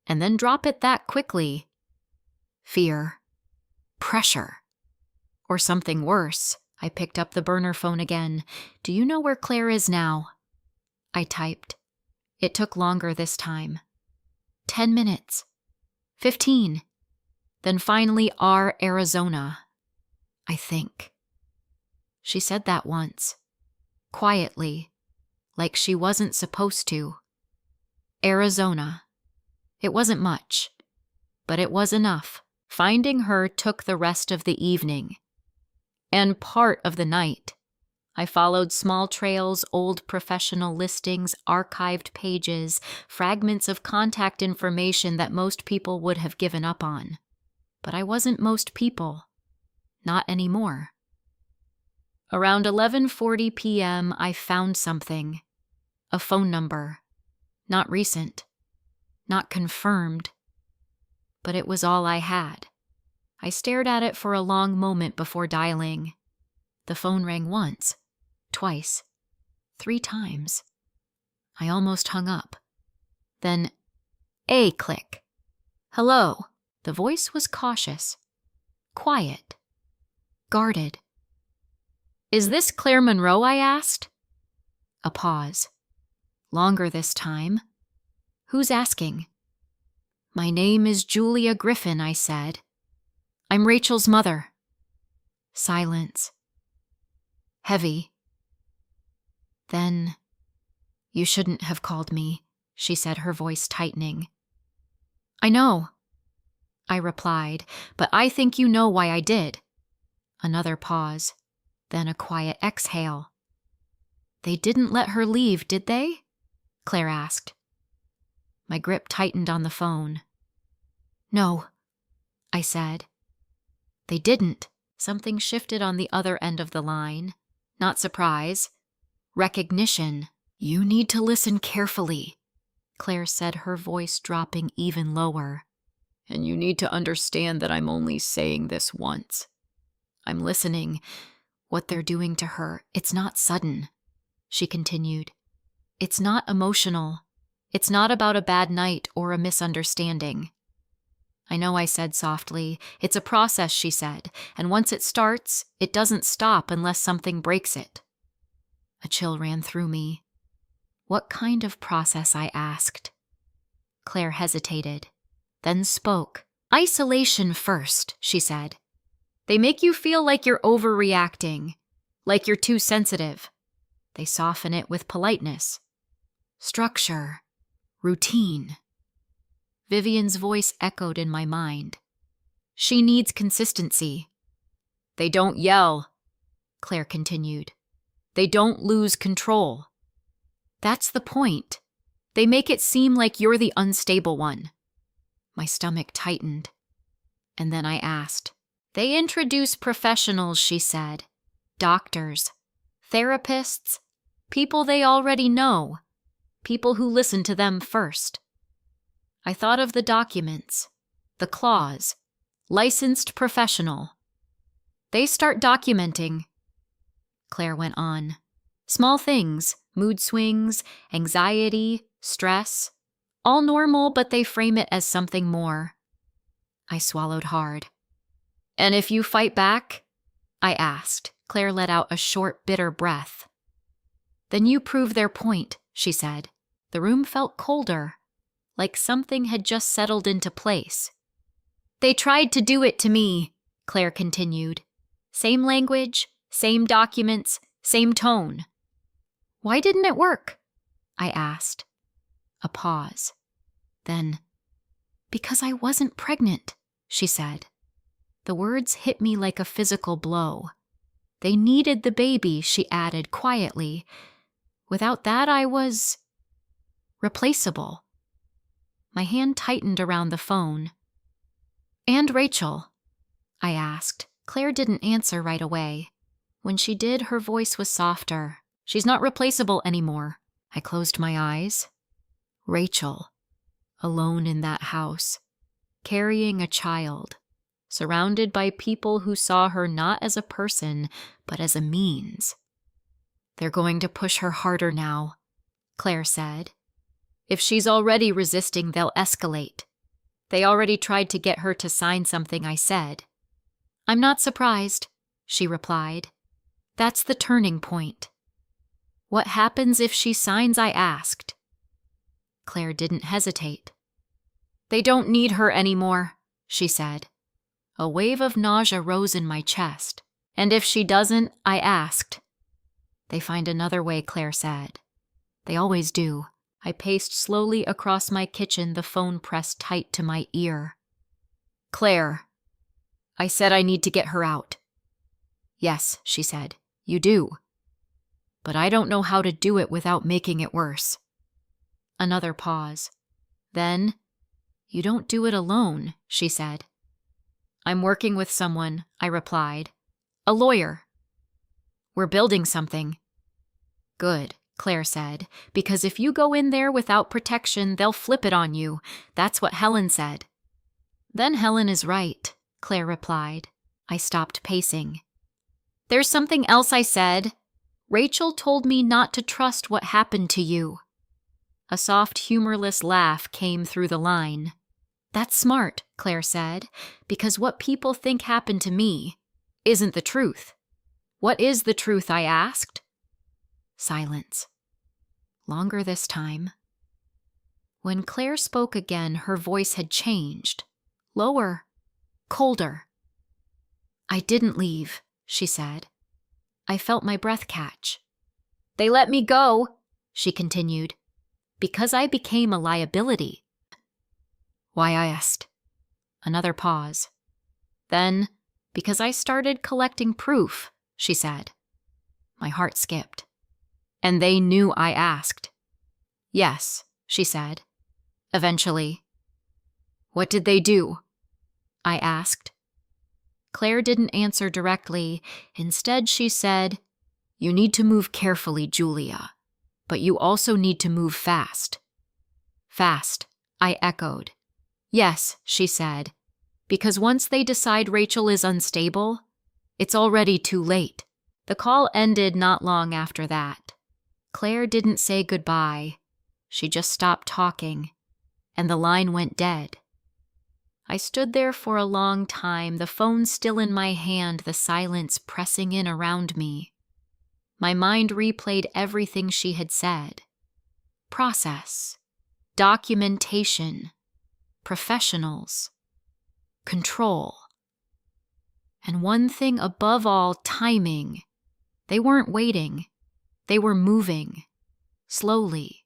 S1: And then drop it that quickly? Fear. Pressure. Or something worse. I picked up the burner phone again. Do you know where Claire is now? I typed. It took longer this time. 10 minutes. 15. Then finally R, Arizona. I think. She said that once. Quietly. Like she wasn't supposed to. Arizona. It wasn't much. But it was enough. Finding her took the rest of the evening. And part of the night. I followed small trails, old professional listings, archived pages, fragments of contact information that most people would have given up on. But I wasn't most people. Not anymore. Around 11:40 p.m., I found something. A phone number. Not recent. Not confirmed. But it was all I had. I stared at it for a long moment before dialing. The phone rang once, twice, 3 times. I almost hung up. Then, a click. Hello. The voice was cautious, quiet, guarded. Is this Claire Monroe? I asked. A pause. Longer this time. Who's asking? My name is Julia Griffin, I said. I'm Rachel's mother. Silence. Heavy. Then, you shouldn't have called me, she said, her voice tightening. I know, I replied, but I think you know why I did. Another pause, then a quiet exhale. They didn't let her leave, did they? Claire asked. My grip tightened on the phone. No, I said. They didn't. Something shifted on the other end of the line. Not surprise. Recognition. You need to listen carefully, Claire said, her voice dropping even lower. And you need to understand that I'm only saying this once. I'm listening. What they're doing to her, it's not sudden, she continued. It's not emotional. It's not about a bad night or a misunderstanding. I know, I said softly. It's a process, she said, and once it starts, it doesn't stop unless something breaks it. A chill ran through me. What kind of process? I asked. Claire hesitated, then spoke. Isolation first, she said. They make you feel like you're overreacting, like you're too sensitive. They soften it with politeness. Structure. Routine. Vivian's voice echoed in my mind. She needs consistency. They don't yell, Claire continued. They don't lose control. That's the point. They make it seem like you're the unstable one. My stomach tightened. And then I asked. They introduce professionals, she said. Doctors, therapists, people they already know, people who listen to them first. I thought of the documents, the clause, licensed professional. They start documenting, Claire went on. Small things, mood swings, anxiety, stress, all normal, but they frame it as something more. I swallowed hard. And if you fight back? I asked. Claire let out a short, bitter breath. Then you prove their point, she said. The room felt colder, like something had just settled into place. They tried to do it to me, Claire continued. Same language, same documents, same tone. Why didn't it work? I asked. A pause. Then, because I wasn't pregnant, she said. The words hit me like a physical blow. They needed the baby, she added quietly. Without that, I was replaceable. My hand tightened around the phone. And Rachel? I asked. Claire didn't answer right away. When she did, her voice was softer. She's not replaceable anymore. I closed my eyes. Rachel, alone in that house, carrying a child, surrounded by people who saw her not as a person, but as a means. They're going to push her harder now, Claire said. If she's already resisting, they'll escalate. They already tried to get her to sign something I said. I'm not surprised, she replied. That's the turning point. What happens if she signs? I asked. Claire didn't hesitate. They don't need her anymore, she said. A wave of nausea rose in my chest. And if she doesn't? I asked. They find another way, Claire said. They always do. I paced slowly across my kitchen, the phone pressed tight to my ear. Claire, I said I need to get her out. Yes, she said, you do. But I don't know how to do it without making it worse. Another pause. Then, you don't do it alone, she said. I'm working with someone, I replied. A lawyer. We're building something. Good, Claire said, because if you go in there without protection, they'll flip it on you. That's what Helen said. Then Helen is right, Claire replied. I stopped pacing. There's something else, I said. Rachel told me not to trust what happened to you. A soft, humorless laugh came through the line. That's smart, Claire said, because what people think happened to me isn't the truth. What is the truth? I asked. Silence. Longer this time. When Claire spoke again, her voice had changed. Lower. Colder. I didn't leave, she said. I felt my breath catch. They let me go, she continued, because I became a liability. Why, I asked. Another pause. Then, because I started collecting proof, she said. My heart skipped. And they knew I asked. Yes, she said. Eventually. What did they do? I asked. Claire didn't answer directly. Instead, she said, You need to move carefully, Julia. But you also need to move fast. Fast, I echoed. Yes, she said. Because once they decide Rachel is unstable, it's already too late. The call ended not long after that. Claire didn't say goodbye. She just stopped talking, and the line went dead. I stood there for a long time, the phone still in my hand, the silence pressing in around me. My mind replayed everything she had said. Process, documentation, professionals, control. And one thing above all, timing. They weren't waiting. They were moving, slowly,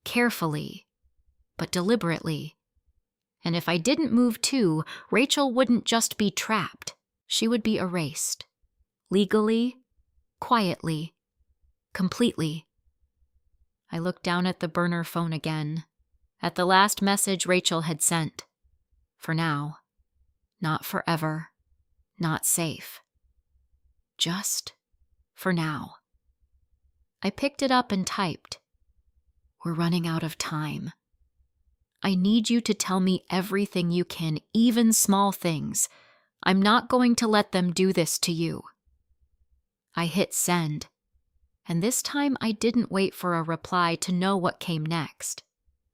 S1: carefully, but deliberately. And if I didn't move too, Rachel wouldn't just be trapped. She would be erased. Legally, quietly, completely. I looked down at the burner phone again, at the last message Rachel had sent. For now. Not forever. Not safe. Just for now. I picked it up and typed. We're running out of time. I need you to tell me everything you can, even small things. I'm not going to let them do this to you. I hit send, and this time I didn't wait for a reply to know what came next,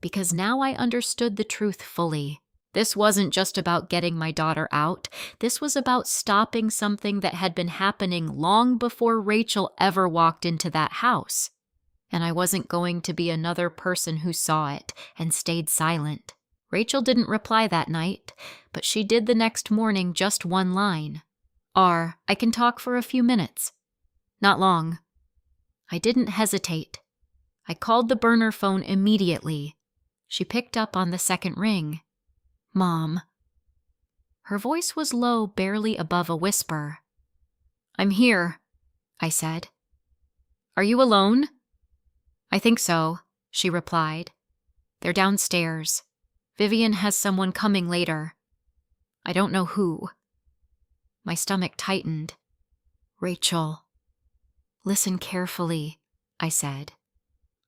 S1: because now I understood the truth fully. This wasn't just about getting my daughter out. This was about stopping something that had been happening long before Rachel ever walked into that house. And I wasn't going to be another person who saw it and stayed silent. Rachel didn't reply that night, but she did the next morning, just one line. I can talk for a few minutes. Not long. I didn't hesitate. I called the burner phone immediately. She picked up on the second ring. Mom. Her voice was low, barely above a whisper. I'm here, I said. Are you alone? I think so, she replied. They're downstairs. Vivian has someone coming later. I don't know who. My stomach tightened. Rachel. Listen carefully, I said.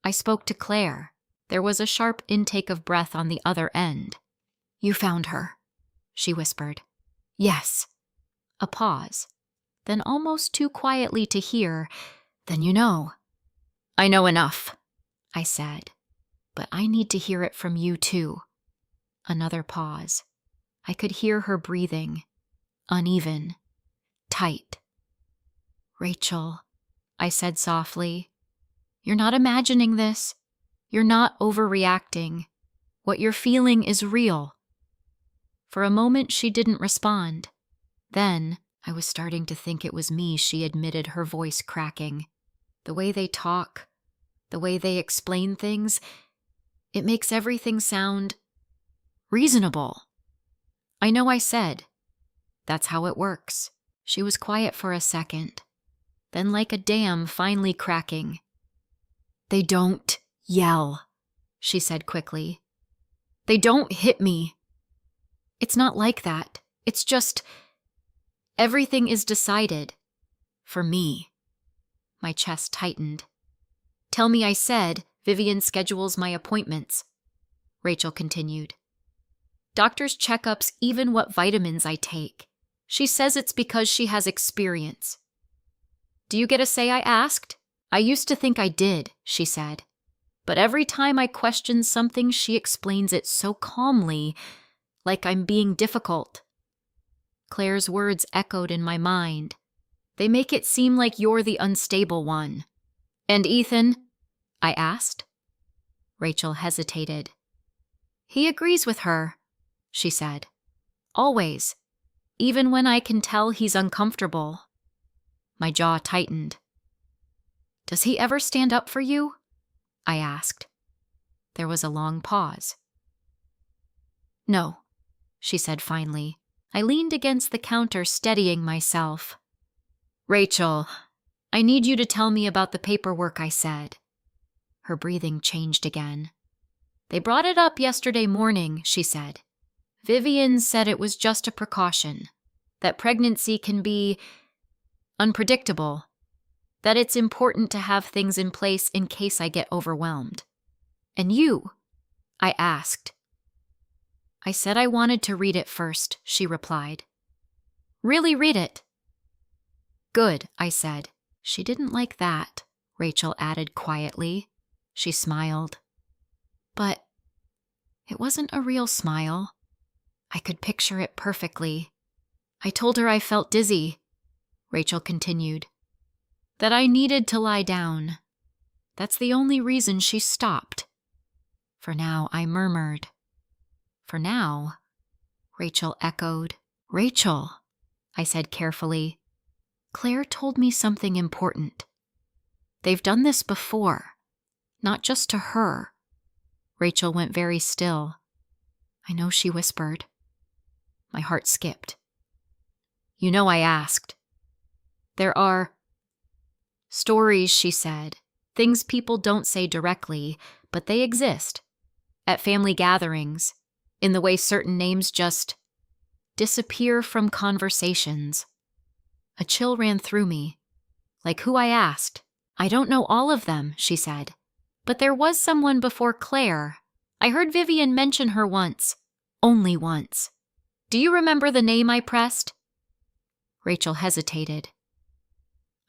S1: I spoke to Claire. There was a sharp intake of breath on the other end. You found her, she whispered. Yes. A pause. Then almost too quietly to hear. Then you know. I know enough, I said. But I need to hear it from you too. Another pause. I could hear her breathing. Uneven. Tight. Rachel, I said softly. You're not imagining this. You're not overreacting. What you're feeling is real. For a moment, she didn't respond. Then, I was starting to think it was me, she admitted, her voice cracking. The way they talk, the way they explain things, it makes everything sound reasonable. I know I said. That's how it works. She was quiet for a second. Then, like a dam finally cracking. They don't yell, she said quickly. They don't hit me. It's not like that. It's just, everything is decided. For me. My chest tightened. Tell me I said, Vivian schedules my appointments. Rachel continued. Doctors' checkups, even what vitamins I take. She says it's because she has experience. Do you get a say, I asked? I used to think I did, she said. But every time I question something, she explains it so calmly, like I'm being difficult. Claire's words echoed in my mind. They make it seem like you're the unstable one. And Ethan? I asked. Rachel hesitated. He agrees with her, she said. Always. Even when I can tell he's uncomfortable. My jaw tightened. Does he ever stand up for you? I asked. There was a long pause. No, she said finally. I leaned against the counter, steadying myself. Rachel, I need you to tell me about the paperwork, I said. Her breathing changed again. They brought it up yesterday morning, she said. Vivian said it was just a precaution, that pregnancy can be unpredictable, that it's important to have things in place in case I get overwhelmed. And you? I asked. I said I wanted to read it first, she replied. Really read it? Good, I said. She didn't like that, Rachel added quietly. She smiled. But it wasn't a real smile. I could picture it perfectly. I told her I felt dizzy, Rachel continued, that I needed to lie down. That's the only reason she stopped. For now, I murmured. For now, Rachel echoed. Rachel, I said carefully. Claire told me something important. They've done this before, not just to her. Rachel went very still. I know, she whispered. My heart skipped. You know, I asked. There are stories, she said, things people don't say directly, but they exist. At family gatherings, in the way certain names just disappear from conversations. A chill ran through me. Like who, I asked. I don't know all of them, she said. But there was someone before Claire. I heard Vivian mention her once. Only once. Do you remember the name I pressed? Rachel hesitated.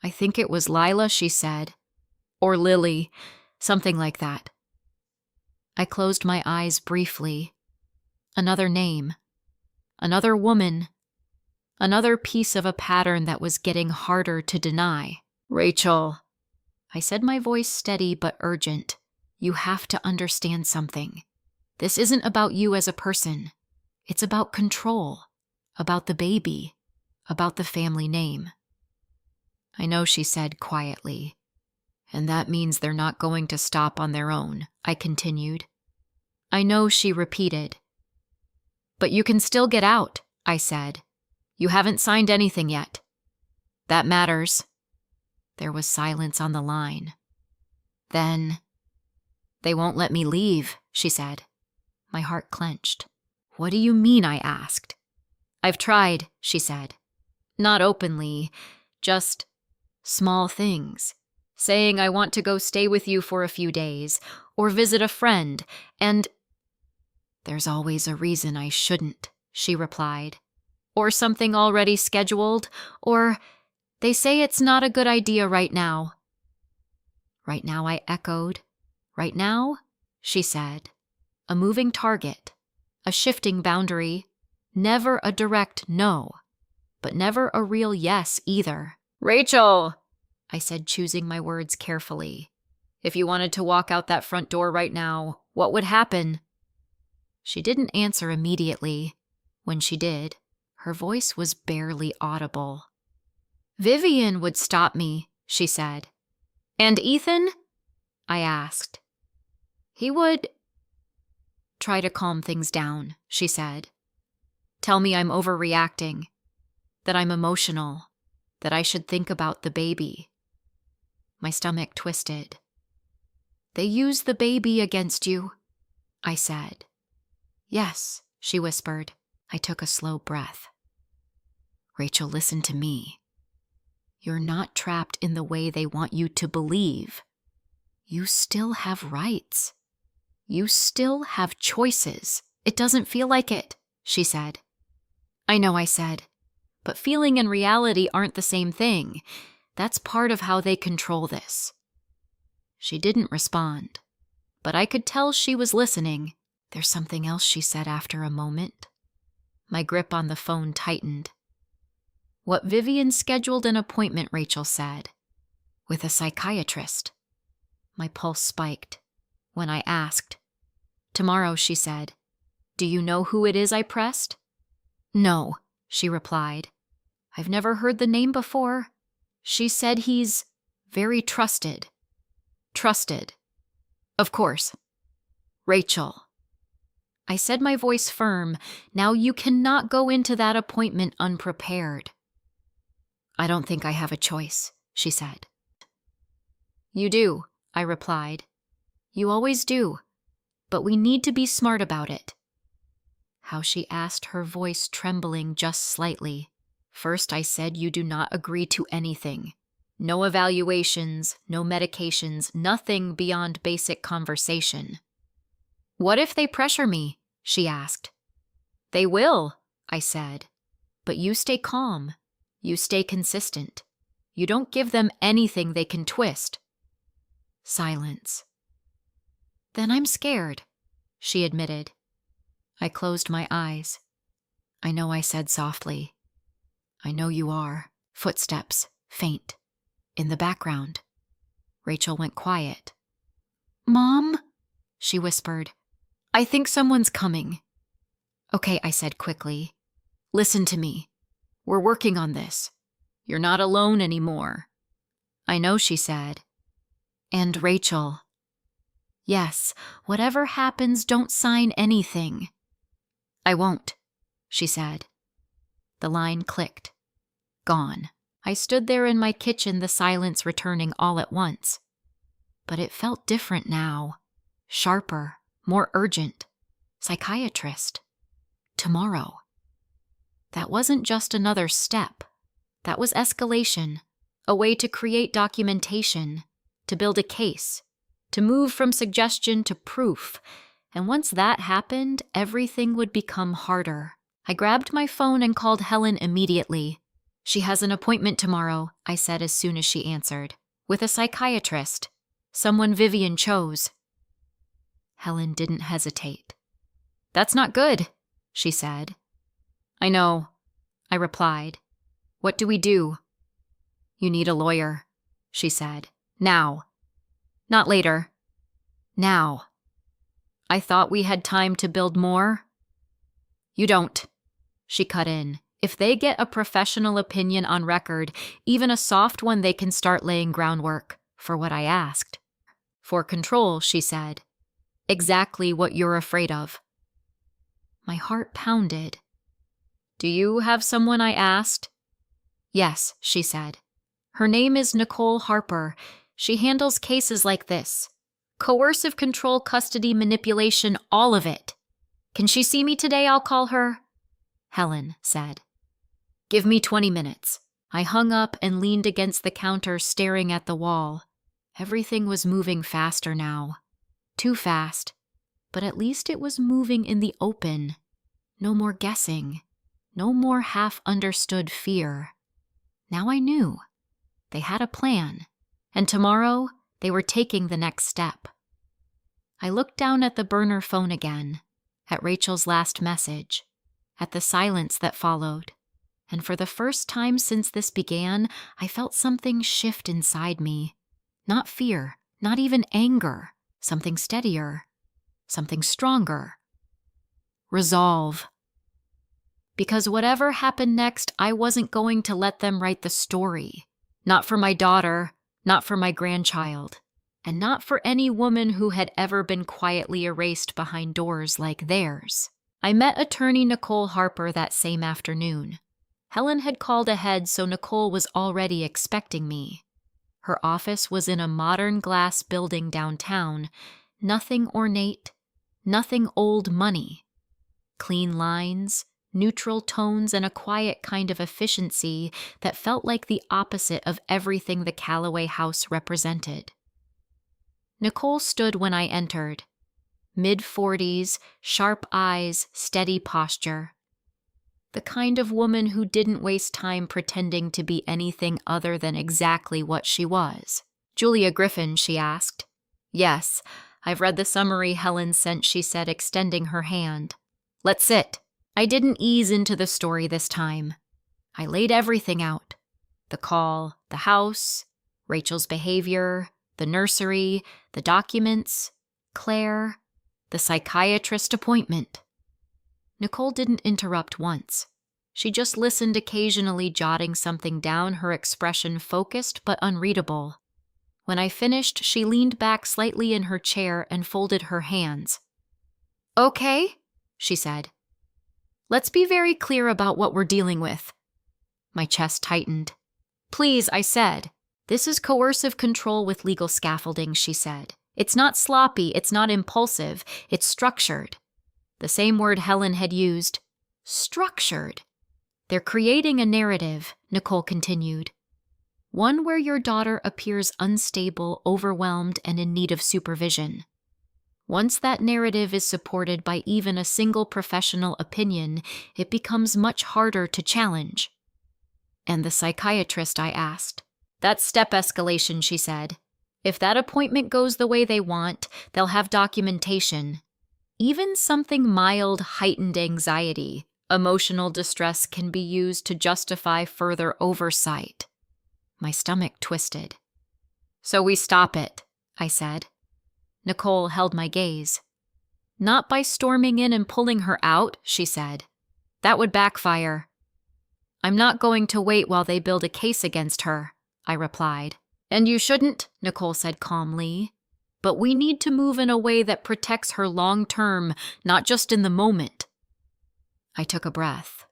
S1: I think it was Lila, she said. Or Lily. Something like that. I closed my eyes briefly. Another name. Another woman. Another piece of a pattern that was getting harder to deny. Rachel, I said, my voice steady but urgent. You have to understand something. This isn't about you as a person. It's about control. About the baby. About the family name. I know, she said quietly. And that means they're not going to stop on their own, I continued. I know, she repeated. But you can still get out, I said. You haven't signed anything yet. That matters. There was silence on the line. Then, they won't let me leave, she said. My heart clenched. What do you mean, I asked. I've tried, she said. Not openly, just small things. Saying I want to go stay with you for a few days, or visit a friend, and there's always a reason I shouldn't, she replied. Or something already scheduled, or they say it's not a good idea right now. Right now, I echoed. Right now, she said. A moving target, a shifting boundary, never a direct no, but never a real yes either. Rachel, I said, choosing my words carefully. If you wanted to walk out that front door right now, what would happen? She didn't answer immediately. When she did, her voice was barely audible. Vivian would stop me, she said. And Ethan? I asked. He would try to calm things down, she said. Tell me I'm overreacting, that I'm emotional, that I should think about the baby. My stomach twisted. They use the baby against you, I said. Yes, she whispered. I took a slow breath. Rachel, listen to me. You're not trapped in the way they want you to believe. You still have rights. You still have choices. It doesn't feel like it, she said. I know, I said, but feeling and reality aren't the same thing. That's part of how they control this. She didn't respond, but I could tell she was listening. There's something else, she said after a moment. My grip on the phone tightened. What Vivian scheduled an appointment, Rachel said, with a psychiatrist. My pulse spiked. When I asked, tomorrow, she said. Do you know who it is I pressed? No, she replied. I've never heard the name before. She said he's very trusted. Trusted. Of course. Rachel. I said, my voice firm. Now you cannot go into that appointment unprepared. I don't think I have a choice, she said. You do, I replied. You always do. But we need to be smart about it. How she asked, her voice trembling just slightly. First I said, you do not agree to anything. No evaluations, no medications, nothing beyond basic conversation. What if they pressure me? She asked. They will, I said. But you stay calm. You stay consistent. You don't give them anything they can twist. Silence. Then I'm scared, she admitted. I closed my eyes. I know, I said softly. I know you are. Footsteps, faint. In the background. Rachel went quiet. Mom? She whispered. I think someone's coming. Okay, I said quickly. Listen to me. We're working on this. You're not alone anymore. I know, she said. And Rachel. Yes, whatever happens, don't sign anything. I won't, she said. The line clicked. Gone. I stood there in my kitchen, the silence returning all at once. But it felt different now. Sharper, more urgent. Psychiatrist. Tomorrow. That wasn't just another step. That was escalation. A way to create documentation. To build a case. To move from suggestion to proof. And once that happened, everything would become harder. I grabbed my phone and called Helen immediately. She has an appointment tomorrow, I said as soon as she answered. With a psychiatrist. Someone Vivian chose. Helen didn't hesitate. That's not good, she said. I know, I replied. What do we do? You need a lawyer, she said. Now. Not later. Now. I thought we had time to build more. You don't, she cut in. If they get a professional opinion on record, even a soft one, they can start laying groundwork for what I asked. For control, she said. Exactly what you're afraid of. My heart pounded. Do you have someone, I asked? Yes, she said. Her name is Nicole Harper. She handles cases like this. Coercive control, custody, manipulation, all of it. Can she see me today? I'll call her. Helen said. Give me 20 minutes. I hung up and leaned against the counter, staring at the wall. Everything was moving faster now. Too fast. But at least it was moving in the open. No more guessing. No more half-understood fear. Now I knew. They had a plan. And tomorrow, they were taking the next step. I looked down at the burner phone again. At Rachel's last message. At the silence that followed. And for the first time since this began, I felt something shift inside me. Not fear, not even anger. Something steadier. Something stronger. Resolve. Because whatever happened next, I wasn't going to let them write the story. Not for my daughter, not for my grandchild, and not for any woman who had ever been quietly erased behind doors like theirs. I met attorney Nicole Harper that same afternoon. Helen had called ahead, so Nicole was already expecting me. Her office was in a modern glass building downtown. Nothing ornate, nothing old money. Clean lines, neutral tones, and a quiet kind of efficiency that felt like the opposite of everything the Calloway house represented. Nicole stood when I entered. Mid-40s, sharp eyes, steady posture. The kind of woman who didn't waste time pretending to be anything other than exactly what she was. Julia Griffin, she asked. Yes, I've read the summary Helen sent, she said, extending her hand. Let's sit. I didn't ease into the story this time. I laid everything out. The call, the house, Rachel's behavior, the nursery, the documents, Claire, the psychiatrist appointment. Nicole didn't interrupt once. She just listened, occasionally jotting something down, her expression focused but unreadable. When I finished, she leaned back slightly in her chair and folded her hands. "Okay," she said. "Let's be very clear about what we're dealing with." My chest tightened. "Please," I said. "This is coercive control with legal scaffolding," she said. "It's not sloppy, it's not impulsive, it's structured." The same word Helen had used. Structured. "They're creating a narrative," Nicole continued. "One where your daughter appears unstable, overwhelmed, and in need of supervision. Once that narrative is supported by even a single professional opinion, it becomes much harder to challenge." "And the psychiatrist?" I asked. "That's step escalation," she said. "If that appointment goes the way they want, they'll have documentation. Even something mild heightened anxiety, emotional distress can be used to justify further oversight." My stomach twisted. "So we stop it," I said. Nicole held my gaze. "Not by storming in and pulling her out," she said. "That would backfire." "I'm not going to wait while they build a case against her," I replied. "And you shouldn't," Nicole said calmly. "But we need to move in a way that protects her long term, not just in the moment." I took a breath.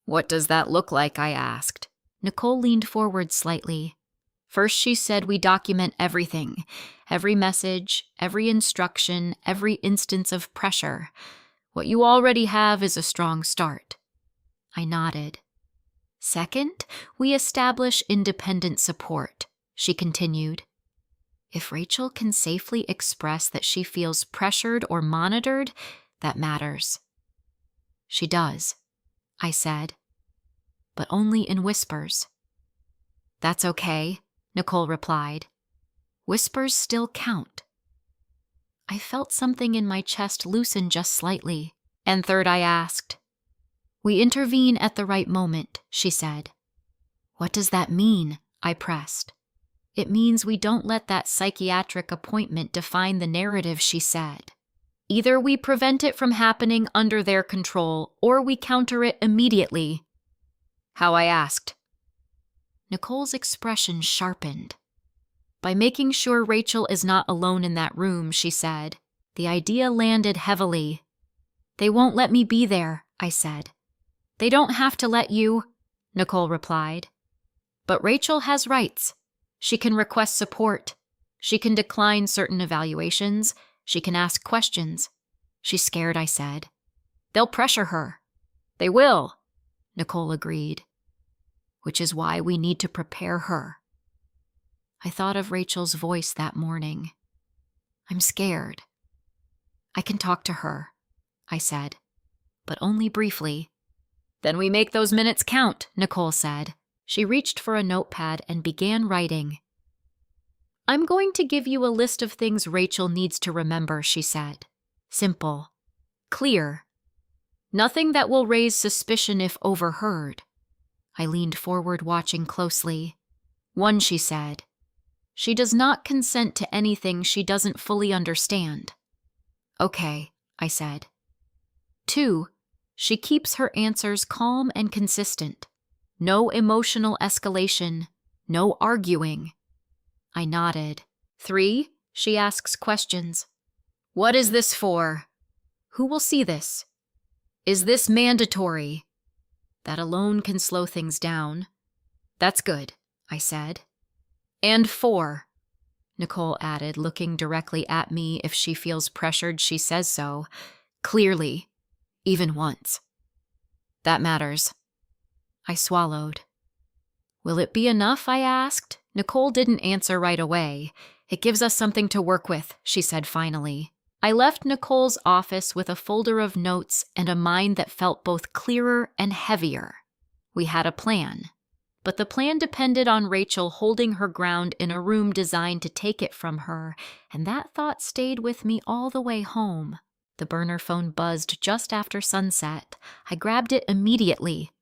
S1: "What does that look like?" I asked. Nicole leaned forward slightly. First, she said we document everything, every message, every instruction, every instance of pressure. What you already have is a strong start. I nodded. "Second, we establish independent support," she continued. "If Rachel can safely express that she feels pressured or monitored, that matters." "She does," I said, "but only in whispers." "That's okay," Nicole replied. "Whispers still count." I felt something in my chest loosen just slightly. "And third," I asked. "We intervene at the right moment," she said. "What does that mean?" I pressed. "It means we don't let that psychiatric appointment define the narrative," she said. "Either we prevent it from happening under their control, or we counter it immediately." "How?" I asked. Nicole's expression sharpened. "By making sure Rachel is not alone in that room," she said. The idea landed heavily. "They won't let me be there," I said. "They don't have to let you," Nicole replied. "But Rachel has rights. She can request support. She can decline certain evaluations. She can ask questions." "She's scared," I said. "They'll pressure her." "They will," Nicole agreed. "Which is why we need to prepare her." I thought of Rachel's voice that morning. "I'm scared." "I can talk to her," I said, "but only briefly." "Then we make those minutes count," Nicole said. She reached for a notepad and began writing. "I'm going to give you a list of things Rachel needs to remember," she said. "Simple. Clear. Nothing that will raise suspicion if overheard." I leaned forward, watching closely. "1," she said. "She does not consent to anything she doesn't fully understand." "Okay," I said. 2, she keeps her answers calm and consistent. No emotional escalation, no arguing." I nodded. 3, she asks questions. "What is this for? Who will see this? Is this mandatory?" That alone can slow things down. "That's good," I said. "And 4, Nicole added, looking directly at me. "If she feels pressured, she says so. Clearly. Even once." "That matters." I swallowed. "Will it be enough?" I asked. Nicole didn't answer right away. "It gives us something to work with," she said finally. I left Nicole's office with a folder of notes and a mind that felt both clearer and heavier. We had a plan. But the plan depended on Rachel holding her ground in a room designed to take it from her, and that thought stayed with me all the way home. The burner phone buzzed just after sunset. I grabbed it immediately.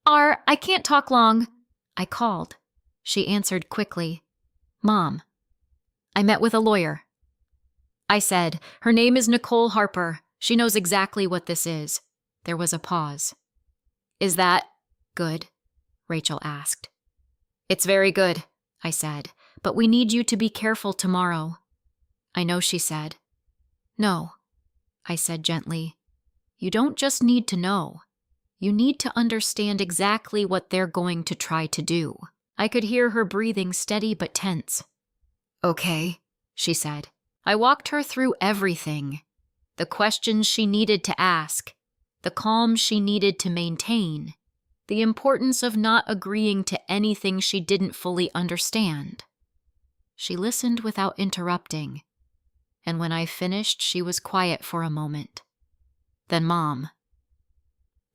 S1: I can't talk long," I called. She answered quickly. "Mom, I met with a lawyer." I said, "Her name is Nicole Harper. She knows exactly what this is." There was a pause. "Is that good?" Rachel asked. "It's very good," I said, but we need you to be careful tomorrow." "I know," she said. "No," I said gently. "You don't just need to know. You need to understand exactly what they're going to try to do." I could hear her breathing steady but tense. "Okay," she said. I walked her through everything. The questions she needed to ask, the calm she needed to maintain, the importance of not agreeing to anything she didn't fully understand. She listened without interrupting, and when I finished, she was quiet for a moment. Then Mom.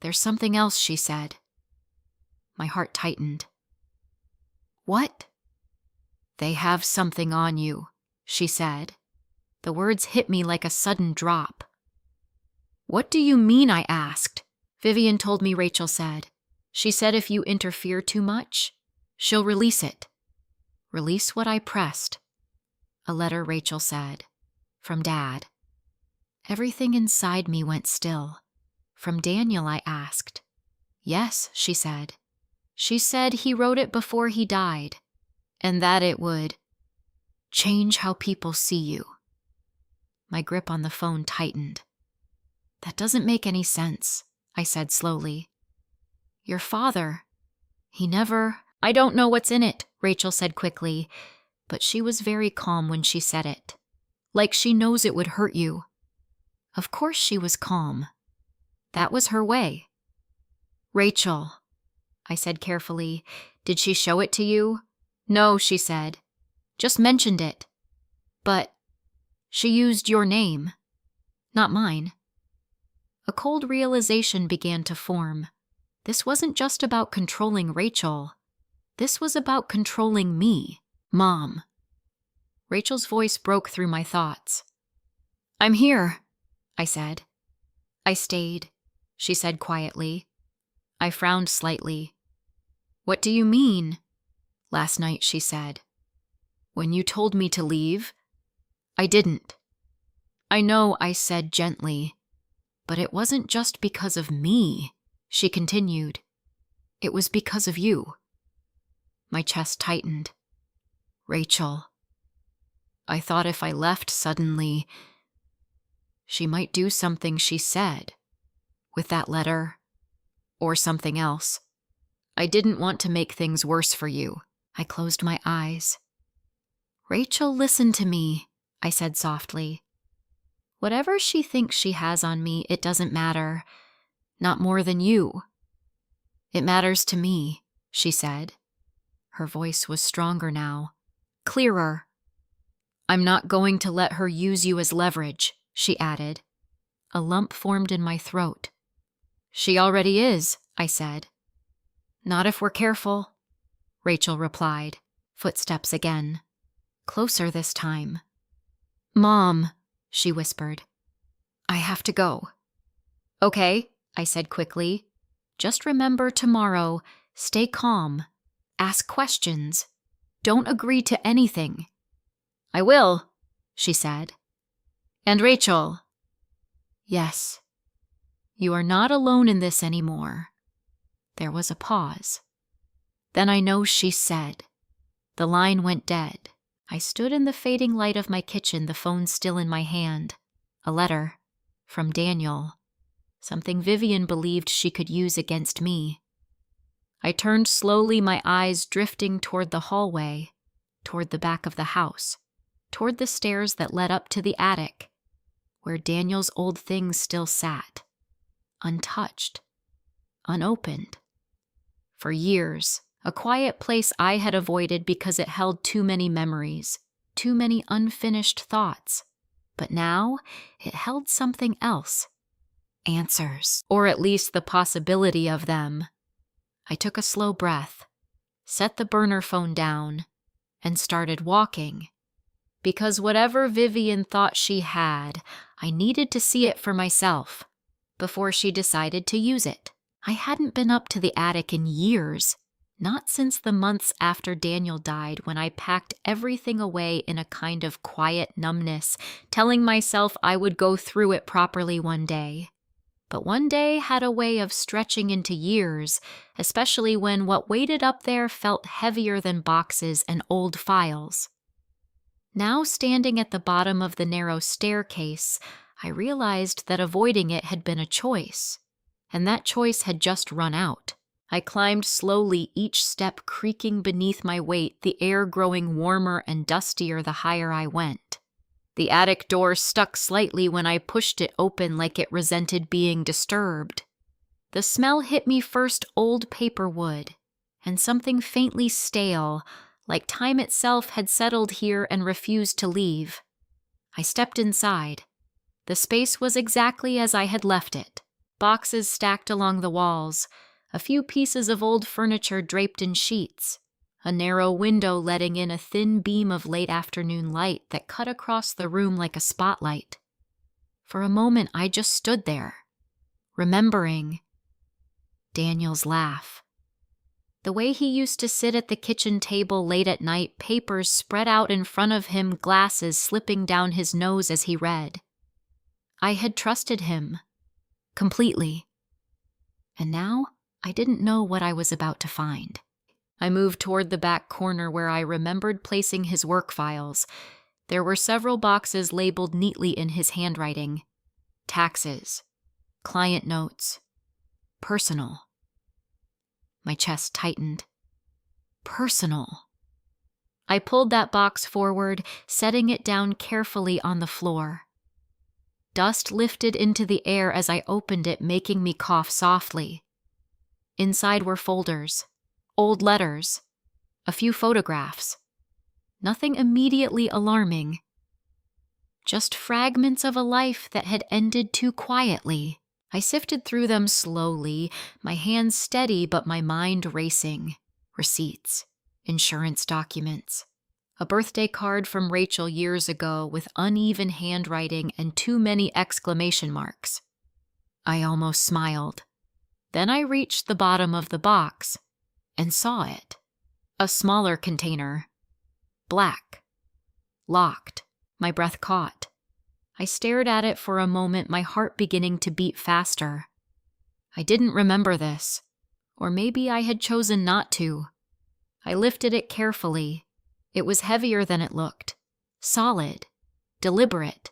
S1: "There's something else," she said. My heart tightened. "What?" "They have something on you," she said. The words hit me like a sudden drop. "What do you mean?" I asked. "Vivian told me," Rachel said. "She said if you interfere too much, she'll release it." "Release what?" I pressed. "A letter," Rachel said. "From Dad." Everything inside me went still. "From Daniel?" I asked. "Yes," she said. "She said he wrote it before he died, and that it would change how people see you." My grip on the phone tightened. "That doesn't make any sense," I said slowly. "Your father, he never—" "I don't know what's in it," Rachel said quickly, but she was very calm when she said it. Like she knows it would hurt you. Of course she was calm. That was her way. "Rachel," I said carefully, "did she show it to you?" "No," she said. "Just mentioned it. But she used your name, not mine." A cold realization began to form. This wasn't just about controlling Rachel. This was about controlling me, Mom. Rachel's voice broke through my thoughts. "I'm here," I said. "I stayed," she said quietly. I frowned slightly. "What do you mean?" "Last night," she said. "When you told me to leave, I didn't." "I know," I said gently. "But it wasn't just because of me," she continued. "It was because of you." My chest tightened. "Rachel, I thought if I left suddenly, she might do something she said, with that letter, or something else. I didn't want to make things worse for you." I closed my eyes. "Rachel, listen to me," I said softly. "Whatever she thinks she has on me, it doesn't matter. Not more than you." "It matters to me," she said. Her voice was stronger now, clearer. "I'm not going to let her use you as leverage," she added. A lump formed in my throat. "She already is," I said. "Not if we're careful," Rachel replied. Footsteps again. Closer this time. "Mom," she whispered. "I have to go." "Okay," I said quickly. "Just remember tomorrow, stay calm. Ask questions. Don't agree to anything." "I will," she said. "And Rachel." "Yes. You are not alone in this anymore." There was a pause. Then I know she said. The line went dead. I stood in the fading light of my kitchen, the phone still in my hand. A letter. From Daniel. Something Vivian believed she could use against me. I turned slowly, my eyes drifting toward the hallway, toward the back of the house, toward the stairs that led up to the attic, where Daniel's old things still sat, untouched, unopened. For years, a quiet place I had avoided because it held too many memories, too many unfinished thoughts. But now, it held something else. Answers, or at least the possibility of them. I took a slow breath, set the burner phone down, and started walking. Because whatever Vivian thought she had, I needed to see it for myself before she decided to use it. I hadn't been up to the attic in years, not since the months after Daniel died, when I packed everything away in a kind of quiet numbness, telling myself I would go through it properly one day. but one day had a way of stretching into years, especially when what waited up there felt heavier than boxes and old files. Now standing at the bottom of the narrow staircase, I realized that avoiding it had been a choice, and that choice had just run out. I climbed slowly, each step creaking beneath my weight, the air growing warmer and dustier the higher I went. The attic door stuck slightly when I pushed it open like it resented being disturbed. The smell hit me first old paper wood, and something faintly stale, like time itself had settled here and refused to leave. I stepped inside. The space was exactly as I had left it. Boxes stacked along the walls, a few pieces of old furniture draped in sheets, a narrow window letting in a thin beam of late afternoon light that cut across the room like a spotlight. For a moment, I just stood there, remembering Daniel's laugh. The way he used to sit at the kitchen table late at night, papers spread out in front of him, glasses slipping down his nose as he read. I had trusted him completely. And now I didn't know what I was about to find. I moved toward the back corner where I remembered placing his work files. There were several boxes labeled neatly in his handwriting. Taxes, client notes, personal. My chest tightened. Personal. I pulled that box forward, setting it down carefully on the floor. Dust lifted into the air as I opened it, making me cough softly. Inside were folders, old letters, a few photographs. Nothing immediately alarming. Just fragments of a life that had ended too quietly. I sifted through them slowly, my hands steady but my mind racing. Receipts, insurance documents, a birthday card from Rachel years ago with uneven handwriting and too many exclamation marks. I almost smiled. Then I reached the bottom of the box and saw it. A smaller container. Black. Locked. My breath caught. I stared at it for a moment, my heart beginning to beat faster. I didn't remember this. Or maybe I had chosen not to. I lifted it carefully. It was heavier than it looked. Solid. Deliberate.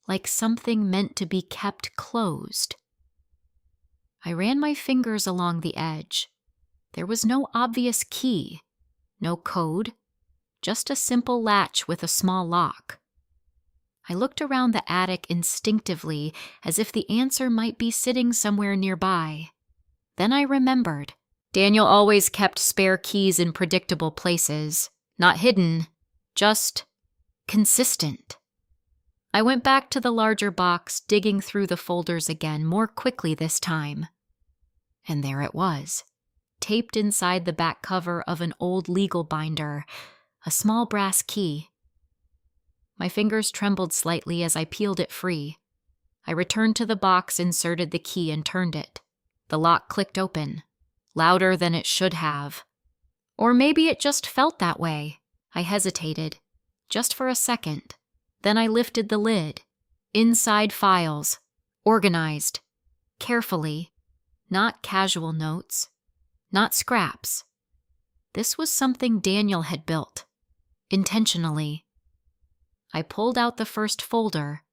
S1: Like something meant to be kept closed. I ran my fingers along the edge. There was no obvious key. No code. Just a simple latch with a small lock. I looked around the attic instinctively, as if the answer might be sitting somewhere nearby. Then I remembered. Daniel always kept spare keys in predictable places. Not hidden, just consistent. I went back to the larger box, digging through the folders again, more quickly this time. And there it was, taped inside the back cover of an old legal binder, a small brass key. My fingers trembled slightly as I peeled it free. I returned to the box, inserted the key, and turned it. The lock clicked open, louder than it should have. Or maybe it just felt that way. I hesitated, just for a second. Then I lifted the lid. Inside files, organized, carefully, not casual notes, not scraps. This was something Daniel had built, intentionally. I pulled out the first folder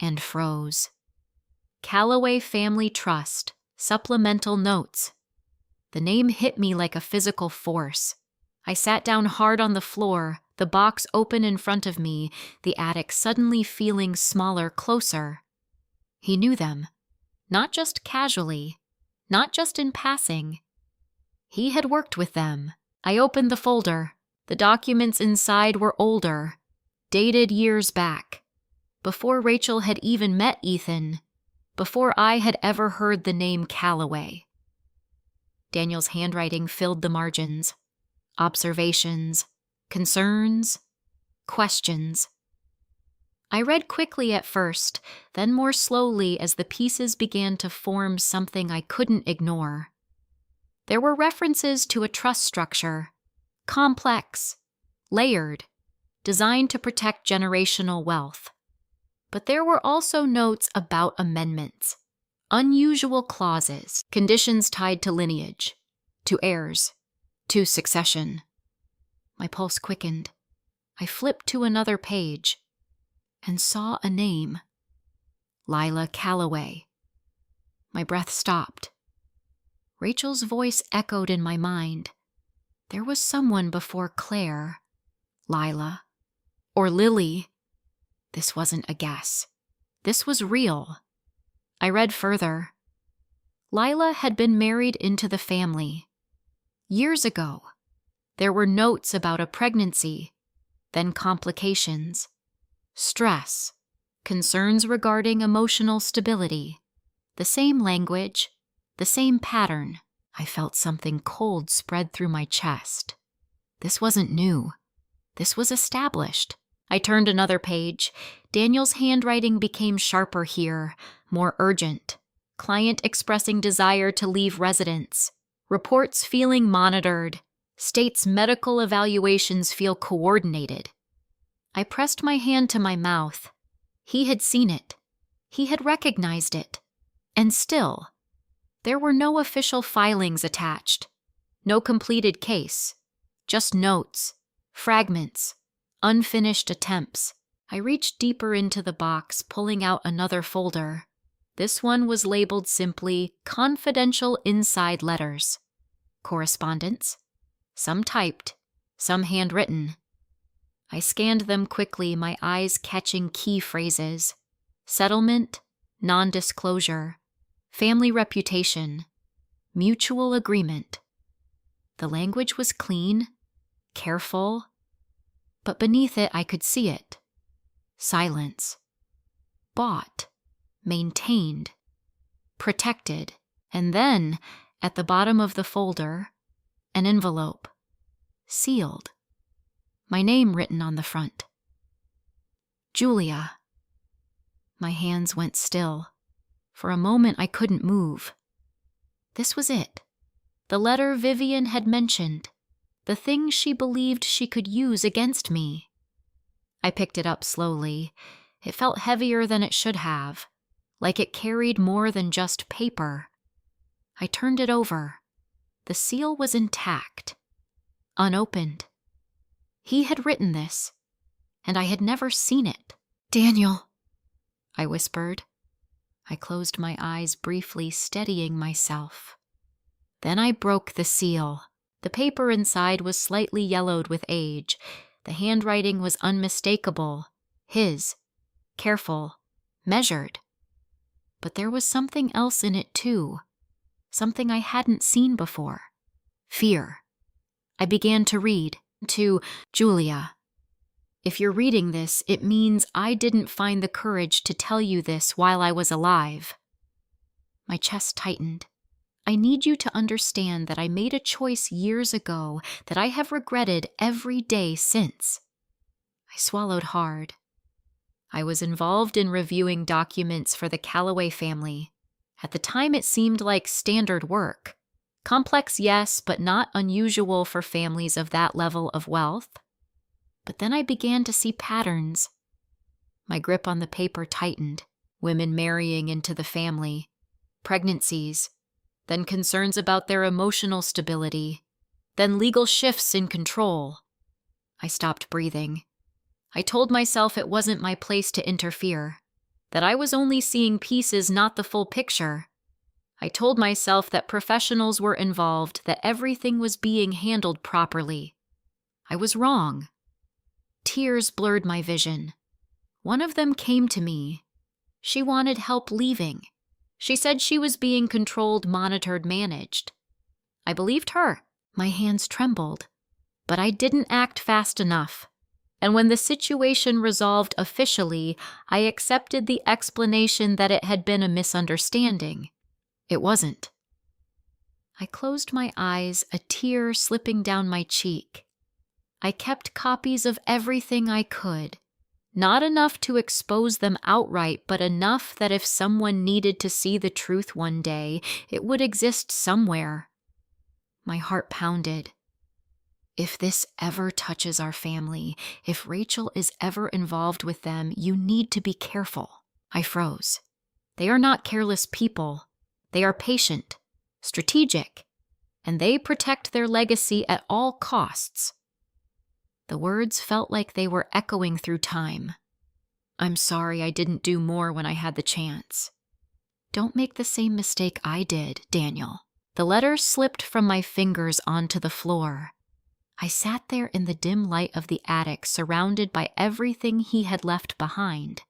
S1: and froze. Callaway Family Trust, supplemental notes. The name hit me like a physical force. I sat down hard on the floor, the box open in front of me, the attic suddenly feeling smaller, closer. He knew them. Not just casually, not just in passing. He had worked with them. I opened the folder. The documents inside were older, dated years back, before Rachel had even met Ethan, before I had ever heard the name Callaway. Daniel's handwriting filled the margins. Observations, concerns, questions. I read quickly at first, then more slowly as the pieces began to form something I couldn't ignore. There were references to a trust structure, complex, layered, designed to protect generational wealth. But there were also notes about amendments, Unusual clauses, conditions tied to lineage, to heirs, to succession. My pulse quickened. I flipped to another page and saw a name. Lila Calloway. My breath stopped. Rachel's voice echoed in my mind. There was someone before Claire, Lila, or Lily. This wasn't a guess. This was real. I read further. Lila had been married into the family. Years ago, there were notes about a pregnancy, then complications, stress, concerns regarding emotional stability. The same language, the same pattern. I felt something cold spread through my chest. This wasn't new. This was established. I turned another page. Daniel's handwriting became sharper here, more urgent. Client expressing desire to leave residence. Reports feeling monitored. State's medical evaluations feel coordinated. I pressed my hand to my mouth. He had seen it. He had recognized it. And still, there were no official filings attached. No completed case. Just notes, fragments, unfinished attempts. I reached deeper into the box, pulling out another folder. This one was labeled simply Confidential Inside Letters. Correspondence. Some typed, some handwritten. I scanned them quickly, my eyes catching key phrases. Settlement, non-disclosure, family reputation, mutual agreement. The language was clean, careful, but beneath it I could see it. Silence. Bought, maintained, protected, and then, at the bottom of the folder, an envelope, sealed. My name written on the front. Julia. My hands went still. For a moment I couldn't move. This was it. The letter Vivian had mentioned. The thing she believed she could use against me. I picked it up slowly. It felt heavier than it should have, like it carried more than just paper. I turned it over. The seal was intact, unopened. He had written this, and I had never seen it. "Daniel," I whispered. I closed my eyes briefly, steadying myself. Then I broke the seal. The paper inside was slightly yellowed with age. The handwriting was unmistakable. His. Careful. Measured. But there was something else in it too. Something I hadn't seen before. Fear. I began to read. To Julia. If you're reading this, it means I didn't find the courage to tell you this while I was alive. My chest tightened. I need you to understand that I made a choice years ago that I have regretted every day since. I swallowed hard. I was involved in reviewing documents for the Calloway family. At the time, it seemed like standard work. Complex, yes, but not unusual for families of that level of wealth. But then I began to see patterns. My grip on the paper tightened. Women marrying into the family. Pregnancies. Then concerns about their emotional stability. Then legal shifts in control. I stopped breathing. I told myself it wasn't my place to interfere. That I was only seeing pieces, not the full picture. I told myself that professionals were involved, that everything was being handled properly. I was wrong. Tears blurred my vision. One of them came to me. She wanted help leaving. She said she was being controlled, monitored, managed. I believed her. My hands trembled. But I didn't act fast enough. And when the situation resolved officially, I accepted the explanation that it had been a misunderstanding. It wasn't. I closed my eyes, a tear slipping down my cheek. I kept copies of everything I could. Not enough to expose them outright, but enough that if someone needed to see the truth one day, it would exist somewhere. My heart pounded. If this ever touches our family, if Rachel is ever involved with them, you need to be careful. I froze. They are not careless people. They are patient, strategic, and they protect their legacy at all costs. The words felt like they were echoing through time. I'm sorry I didn't do more when I had the chance. Don't make the same mistake I did, Daniel. The letter slipped from my fingers onto the floor. I sat there in the dim light of the attic, surrounded by everything he had left behind,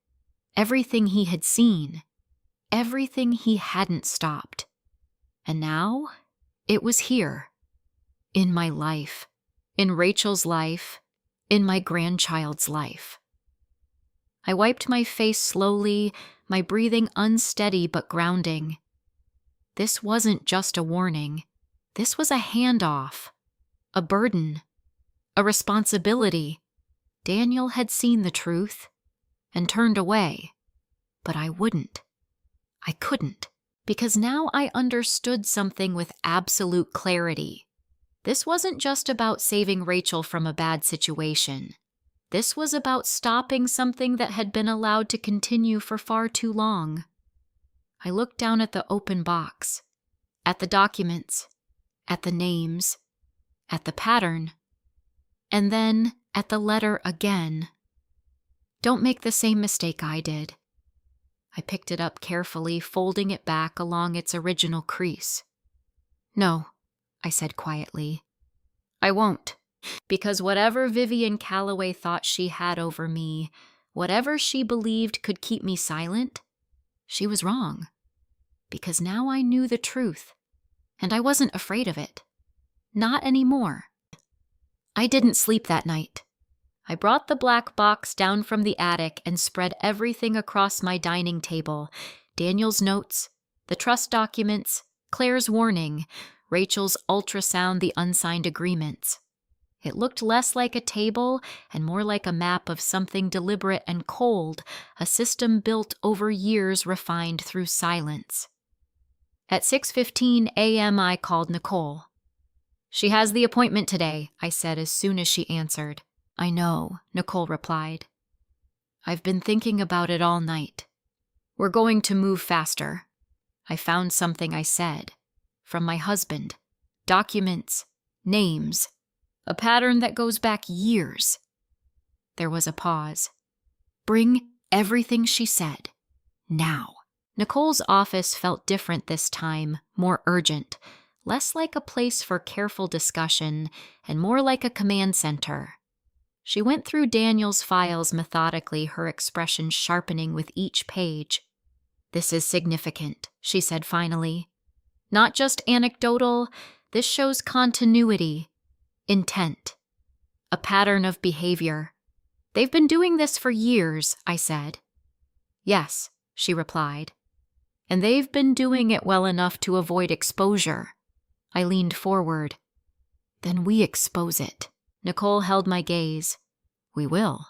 S1: everything he had seen, everything he hadn't stopped. And now, it was here, in my life, in Rachel's life, in my grandchild's life. I wiped my face slowly, my breathing unsteady but grounding. This wasn't just a warning. This was a handoff, a burden, a responsibility. Daniel had seen the truth and turned away, but I wouldn't. I couldn't, because now I understood something with absolute clarity. This wasn't just about saving Rachel from a bad situation. This was about stopping something that had been allowed to continue for far too long. I looked down at the open box, at the documents, at the names, at the pattern, and then at the letter again. Don't make the same mistake I did. I picked it up carefully, folding it back along its original crease. No, I said quietly. I won't, because whatever Vivian Calloway thought she had over me, whatever she believed could keep me silent, she was wrong. Because now I knew the truth, and I wasn't afraid of it. Not anymore. I didn't sleep that night. I brought the black box down from the attic and spread everything across my dining table. Daniel's notes, the trust documents, Claire's warning, Rachel's ultrasound, the unsigned agreements. It looked less like a table and more like a map of something deliberate and cold, a system built over years refined through silence. At 6:15 a.m. I called Nicole. She has the appointment today, I said as soon as she answered. I know, Nicole replied. I've been thinking about it all night. We're going to move faster. I found something I said. From my husband. Documents. Names. A pattern that goes back years. There was a pause. Bring everything she said. Now. Nicole's office felt different this time, more urgent, less like a place for careful discussion, and more like a command center. She went through Daniel's files methodically, her expression sharpening with each page. This is significant, she said finally. Not just anecdotal, this shows continuity, intent, a pattern of behavior. They've been doing this for years, I said. Yes, she replied. And they've been doing it well enough to avoid exposure. I leaned forward. Then we expose it. Nicole held my gaze. We will.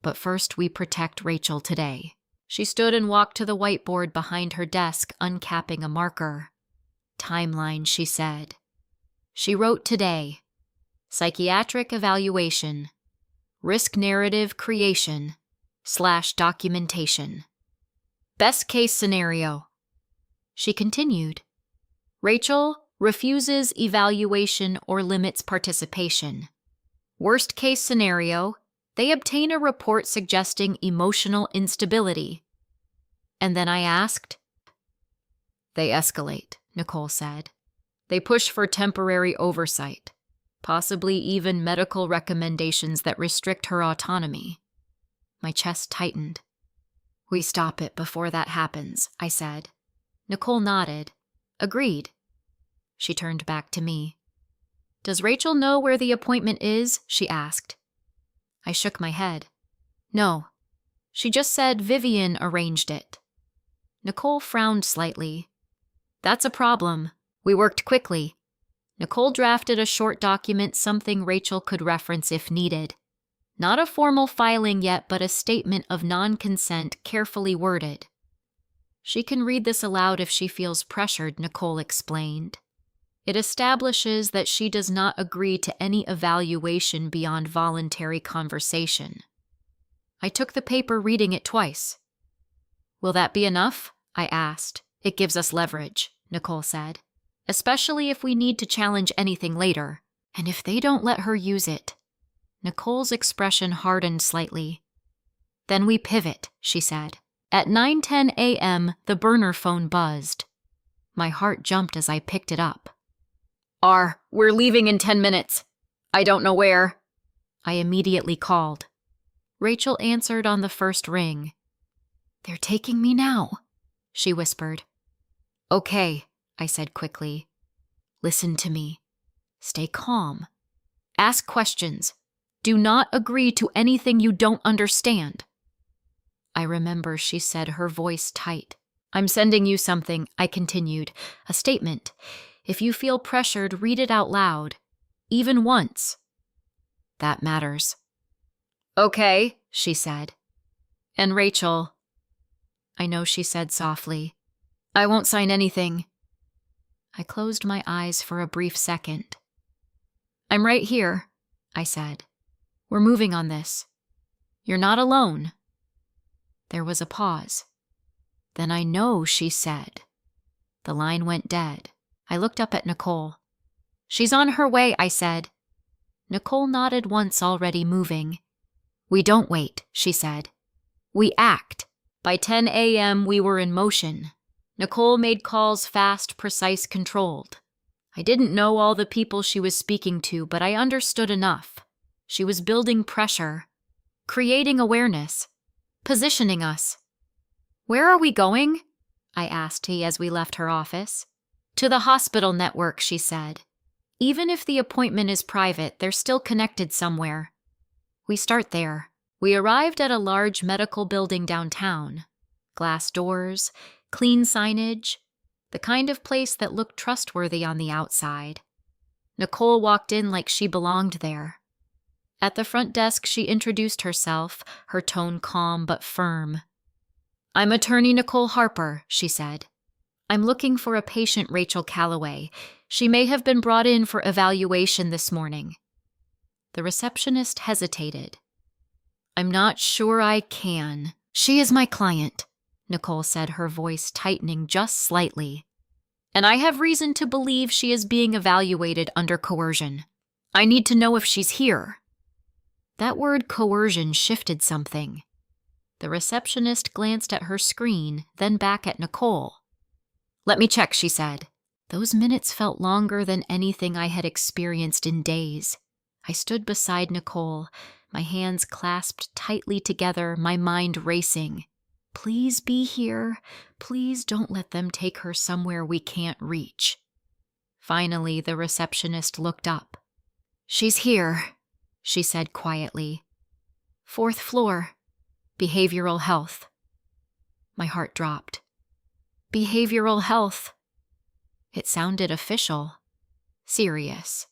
S1: But first we protect Rachel today. She stood and walked to the whiteboard behind her desk, uncapping a marker. Timeline, she said. She wrote today. Psychiatric evaluation. Risk narrative creation / documentation. Best case scenario. She continued. Rachel refuses evaluation or limits participation. Worst case scenario, they obtain a report suggesting emotional instability. And then I asked. They escalate, Nicole said. They push for temporary oversight, possibly even medical recommendations that restrict her autonomy. My chest tightened. We stop it before that happens, I said. Nicole nodded. Agreed. She turned back to me. Does Rachel know where the appointment is? She asked. I shook my head. No. She just said Vivian arranged it. Nicole frowned slightly. That's a problem. We worked quickly. Nicole drafted a short document, something Rachel could reference if needed. Not a formal filing yet, but a statement of non-consent, carefully worded. She can read this aloud if she feels pressured, Nicole explained. It establishes that she does not agree to any evaluation beyond voluntary conversation. I took the paper, reading it twice. Will that be enough? I asked. It gives us leverage, Nicole said. Especially if we need to challenge anything later. And if they don't let her use it. Nicole's expression hardened slightly. Then we pivot, she said. At 9:10 a.m., the burner phone buzzed. My heart jumped as I picked it up. We're leaving in 10 minutes. I don't know where. I immediately called. Rachel answered on the first ring. They're taking me now, she whispered. Okay, I said quickly. Listen to me. Stay calm. Ask questions. Do not agree to anything you don't understand. I remember she said, her voice tight. I'm sending you something, I continued. A statement. If you feel pressured, read it out loud. Even once. That matters. Okay, she said. And Rachel, I know she said softly, I won't sign anything. I closed my eyes for a brief second. I'm right here, I said. We're moving on this. You're not alone. There was a pause. Then I know, she said. The line went dead. I looked up at Nicole. She's on her way, I said. Nicole nodded once, already moving. We don't wait, she said. We act. By 10 a.m. we were in motion. Nicole made calls fast, precise, controlled. I didn't know all the people she was speaking to, but I understood enough. She was building pressure, creating awareness, positioning us. Where are we going? I asked as we left her office. To the hospital network, she said. Even if the appointment is private, they're still connected somewhere. We start there. We arrived at a large medical building downtown. Glass doors, clean signage, the kind of place that looked trustworthy on the outside. Nicole walked in like she belonged there. At the front desk, she introduced herself, her tone calm but firm. I'm attorney Nicole Harper, she said. I'm looking for a patient, Rachel Calloway. She may have been brought in for evaluation this morning. The receptionist hesitated. I'm not sure I can. She is my client, Nicole said, her voice tightening just slightly. And I have reason to believe she is being evaluated under coercion. I need to know if she's here. That word coercion shifted something. The receptionist glanced at her screen, then back at Nicole. Let me check, she said. Those minutes felt longer than anything I had experienced in days. I stood beside Nicole, my hands clasped tightly together, my mind racing. Please be here. Please don't let them take her somewhere we can't reach. Finally, the receptionist looked up. She's here, she said quietly. 4th floor. Behavioral health. My heart dropped. Behavioral health. It sounded official. Serious.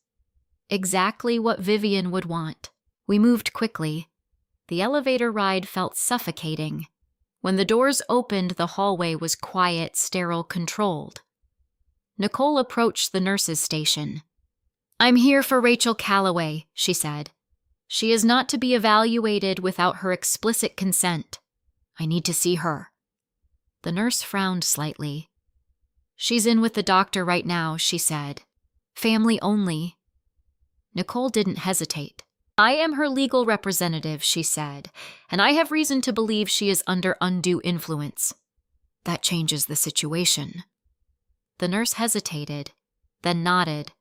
S1: Exactly what Vivian would want. We moved quickly. The elevator ride felt suffocating. When the doors opened, the hallway was quiet, sterile, controlled. Nicole approached the nurse's station. I'm here for Rachel Calloway, she said. She is not to be evaluated without her explicit consent. I need to see her. The nurse frowned slightly. She's in with the doctor right now, she said. Family only. Nicole didn't hesitate. I am her legal representative, she said, and I have reason to believe she is under undue influence. That changes the situation. The nurse hesitated, then nodded.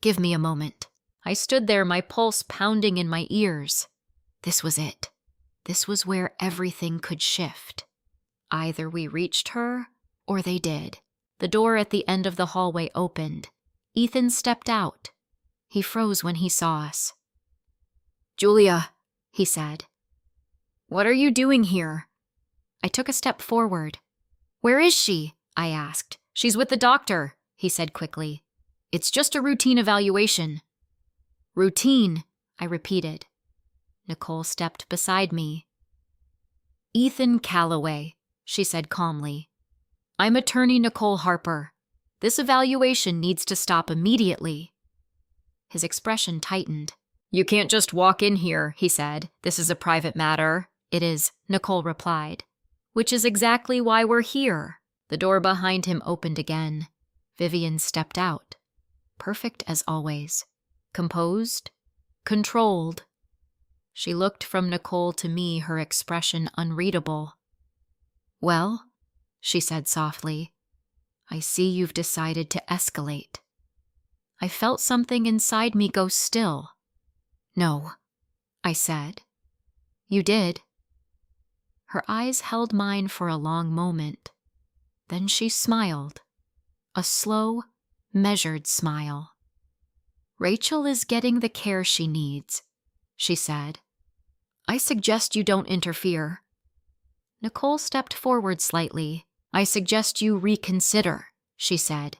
S1: Give me a moment. I stood there, my pulse pounding in my ears. This was it. This was where everything could shift. Either we reached her, or they did. The door at the end of the hallway opened. Ethan stepped out. He froze when he saw us. Julia, he said. What are you doing here? I took a step forward. Where is she? I asked. She's with the doctor, he said quickly. It's just a routine evaluation. Routine, I repeated. Nicole stepped beside me. Ethan Calloway, she said calmly. I'm attorney Nicole Harper. This evaluation needs to stop immediately. His expression tightened. You can't just walk in here, he said. This is a private matter. It is, Nicole replied. Which is exactly why we're here. The door behind him opened again. Vivian stepped out. Perfect as always. Composed. Controlled. She looked from Nicole to me, her expression unreadable. "Well," she said softly, "I see you've decided to escalate." I felt something inside me go still. "No," I said. "You did." Her eyes held mine for a long moment. Then she smiled. A slow, measured smile. "Rachel is getting the care she needs," she said. "I suggest you don't interfere." Nicole stepped forward slightly. "I suggest you reconsider," she said.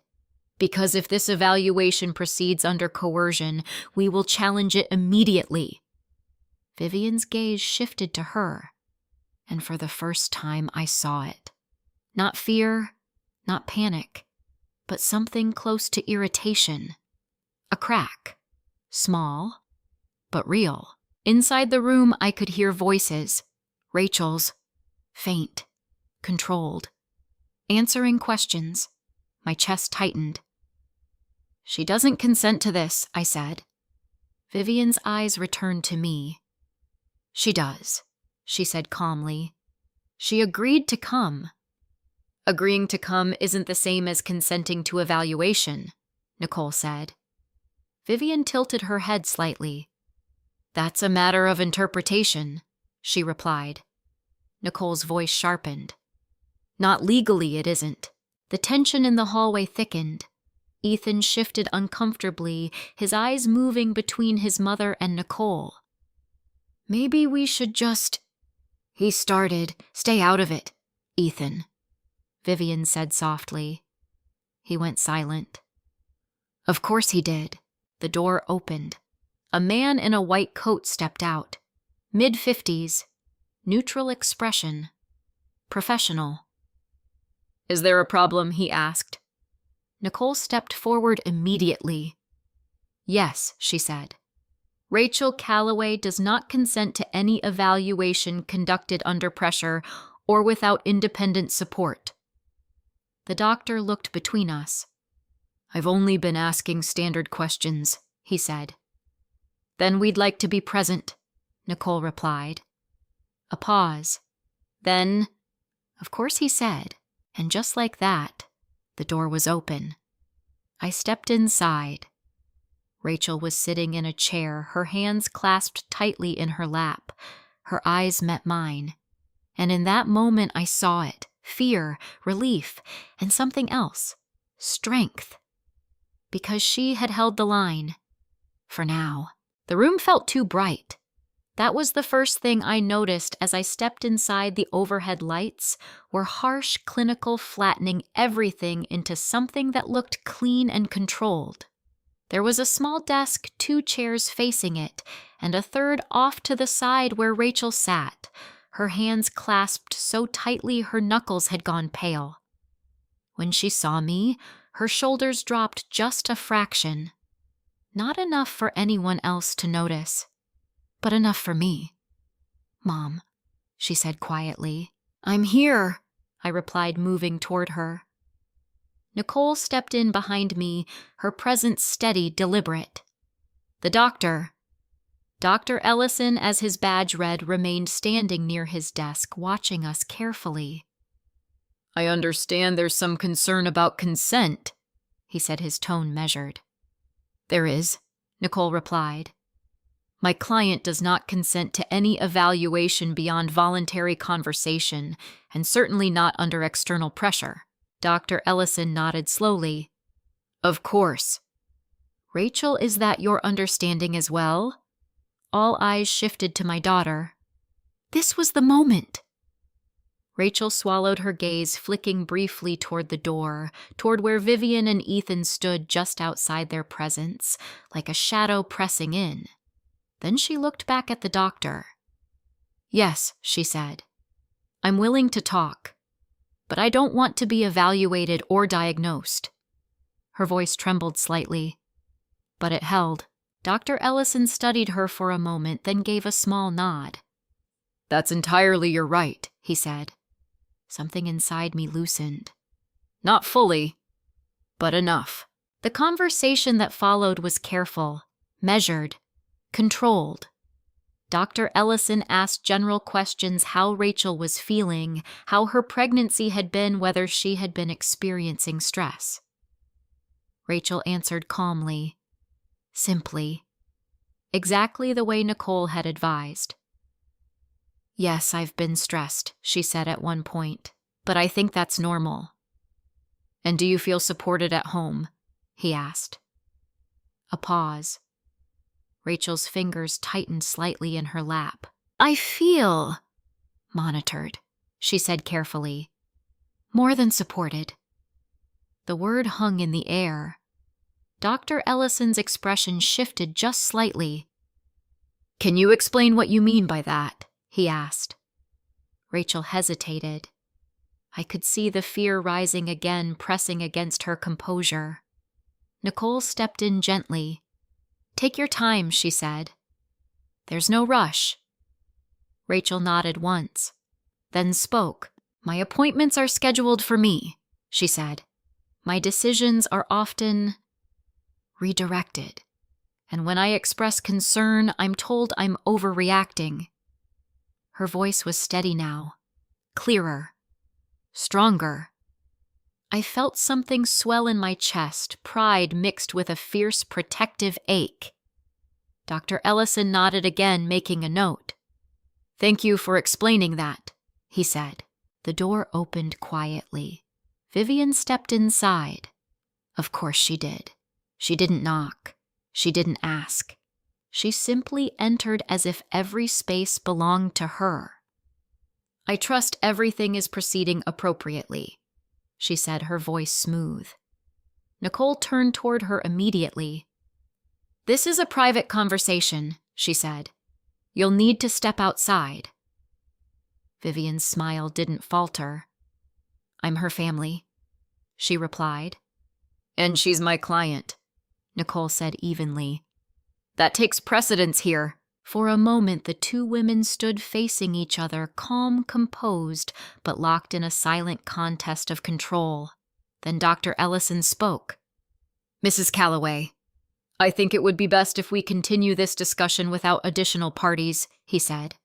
S1: "Because if this evaluation proceeds under coercion, we will challenge it immediately." Vivian's gaze shifted to her, and for the first time I saw it. Not fear, not panic, but something close to irritation. A crack. Small, but real. Inside the room, I could hear voices. Rachel's. Faint. Controlled. Answering questions. My chest tightened. "She doesn't consent to this," I said. Vivian's eyes returned to me. "She does," she said calmly. "She agreed to come." "Agreeing to come isn't the same as consenting to evaluation," Nicole said. Vivian tilted her head slightly. "That's a matter of interpretation," she replied. Nicole's voice sharpened. "Not legally, it isn't." The tension in the hallway thickened. Ethan shifted uncomfortably, his eyes moving between his mother and Nicole. "Maybe we should just—" "He started. Stay out of it, Ethan," Vivian said softly. He went silent. Of course he did. The door opened. A man in a white coat stepped out. Mid-50s. Neutral expression. Professional. "Is there a problem?" he asked. Nicole stepped forward immediately. "Yes," she said. "Rachel Calloway does not consent to any evaluation conducted under pressure or without independent support." The doctor looked between us. "I've only been asking standard questions," he said. "Then we'd like to be present," Nicole replied. A pause. Then, "Of course," he said, and just like that, the door was open. I stepped inside. Rachel was sitting in a chair, her hands clasped tightly in her lap. Her eyes met mine. And in that moment I saw it. Fear, relief, and something else. Strength. Because she had held the line. For now. The room felt too bright. That was the first thing I noticed as I stepped inside. The overhead lights were harsh, clinical, flattening everything into something that looked clean and controlled. There was a small desk, 2 chairs facing it, and a third off to the side where Rachel sat, her hands clasped so tightly her knuckles had gone pale. When she saw me, her shoulders dropped just a fraction. Not enough for anyone else to notice, but enough for me. "Mom," she said quietly. "I'm here," I replied, moving toward her. Nicole stepped in behind me, her presence steady, deliberate. "The doctor." Dr. Ellison, as his badge read, remained standing near his desk, watching us carefully. "I understand there's some concern about consent," he said, his tone measured. "There is," Nicole replied. "My client does not consent to any evaluation beyond voluntary conversation, and certainly not under external pressure." Dr. Ellison nodded slowly. "Of course." "Rachel, is that your understanding as well?" All eyes shifted to my daughter. This was the moment. Rachel swallowed her gaze, flicking briefly toward the door, toward where Vivian and Ethan stood just outside their presence, like a shadow pressing in. Then she looked back at the doctor. "Yes," she said. "I'm willing to talk. But I don't want to be evaluated or diagnosed." Her voice trembled slightly, but it held. Dr. Ellison studied her for a moment, then gave a small nod. "That's entirely your right," he said. Something inside me loosened. Not fully, but enough. The conversation that followed was careful, measured, controlled. Dr. Ellison asked general questions: how Rachel was feeling, how her pregnancy had been, whether she had been experiencing stress. Rachel answered calmly, simply, exactly the way Nicole had advised. "Yes, I've been stressed," she said at one point, "but I think that's normal." "And do you feel supported at home?" he asked. A pause. Rachel's fingers tightened slightly in her lap. "I feel monitored," she said carefully. "More than supported." The word hung in the air. Dr. Ellison's expression shifted just slightly. "Can you explain what you mean by that?" he asked. Rachel hesitated. I could see the fear rising again, pressing against her composure. Nicole stepped in gently. "Take your time," she said. "There's no rush." Rachel nodded once, then spoke. "My appointments are scheduled for me," she said. "My decisions are often redirected, and when I express concern, I'm told I'm overreacting." Her voice was steady now, clearer, stronger. I felt something swell in my chest, pride mixed with a fierce protective ache. Dr. Ellison nodded again, making a note. "Thank you for explaining that," he said. The door opened quietly. Vivian stepped inside. Of course she did. She didn't knock. She didn't ask. She simply entered as if every space belonged to her. "I trust everything is proceeding appropriately," she said, her voice smooth. Nicole turned toward her immediately. "This is a private conversation," she said. "You'll need to step outside." Vivian's smile didn't falter. "I'm her family," she replied. "And she's my client," Nicole said evenly. "That takes precedence here." For a moment, the two women stood facing each other, calm, composed, but locked in a silent contest of control. Then Dr. Ellison spoke. "Mrs. Calloway, I think it would be best if we continue this discussion without additional parties," he said.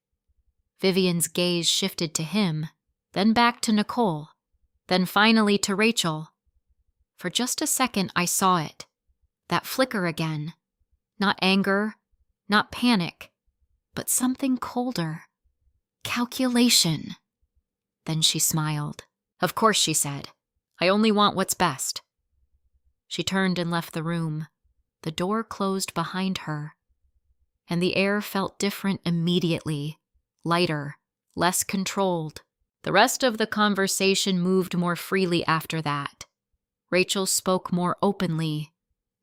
S1: Vivian's gaze shifted to him, then back to Nicole, then finally to Rachel. For just a second, I saw it. That flicker again. Not anger, not panic, but something colder. Calculation. Then she smiled. "Of course," she said. "I only want what's best." She turned and left the room. The door closed behind her, and the air felt different immediately, lighter, less controlled. The rest of the conversation moved more freely after that. Rachel spoke more openly.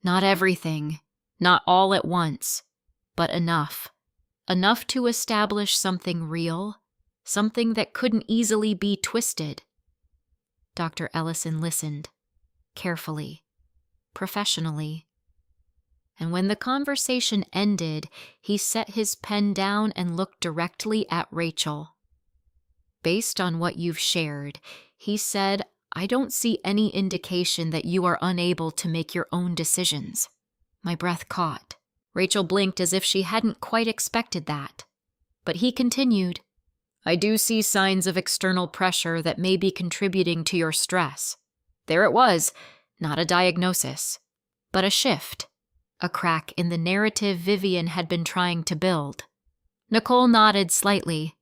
S1: Not everything, not all at once, but enough. Enough to establish something real, something that couldn't easily be twisted. Dr. Ellison listened, carefully, professionally. And when the conversation ended, he set his pen down and looked directly at Rachel. "Based on what you've shared," he said, "I don't see any indication that you are unable to make your own decisions." My breath caught. Rachel blinked as if she hadn't quite expected that. But he continued, "I do see signs of external pressure that may be contributing to your stress." There it was, not a diagnosis, but a shift, a crack in the narrative Vivian had been trying to build. Nicole nodded slightly.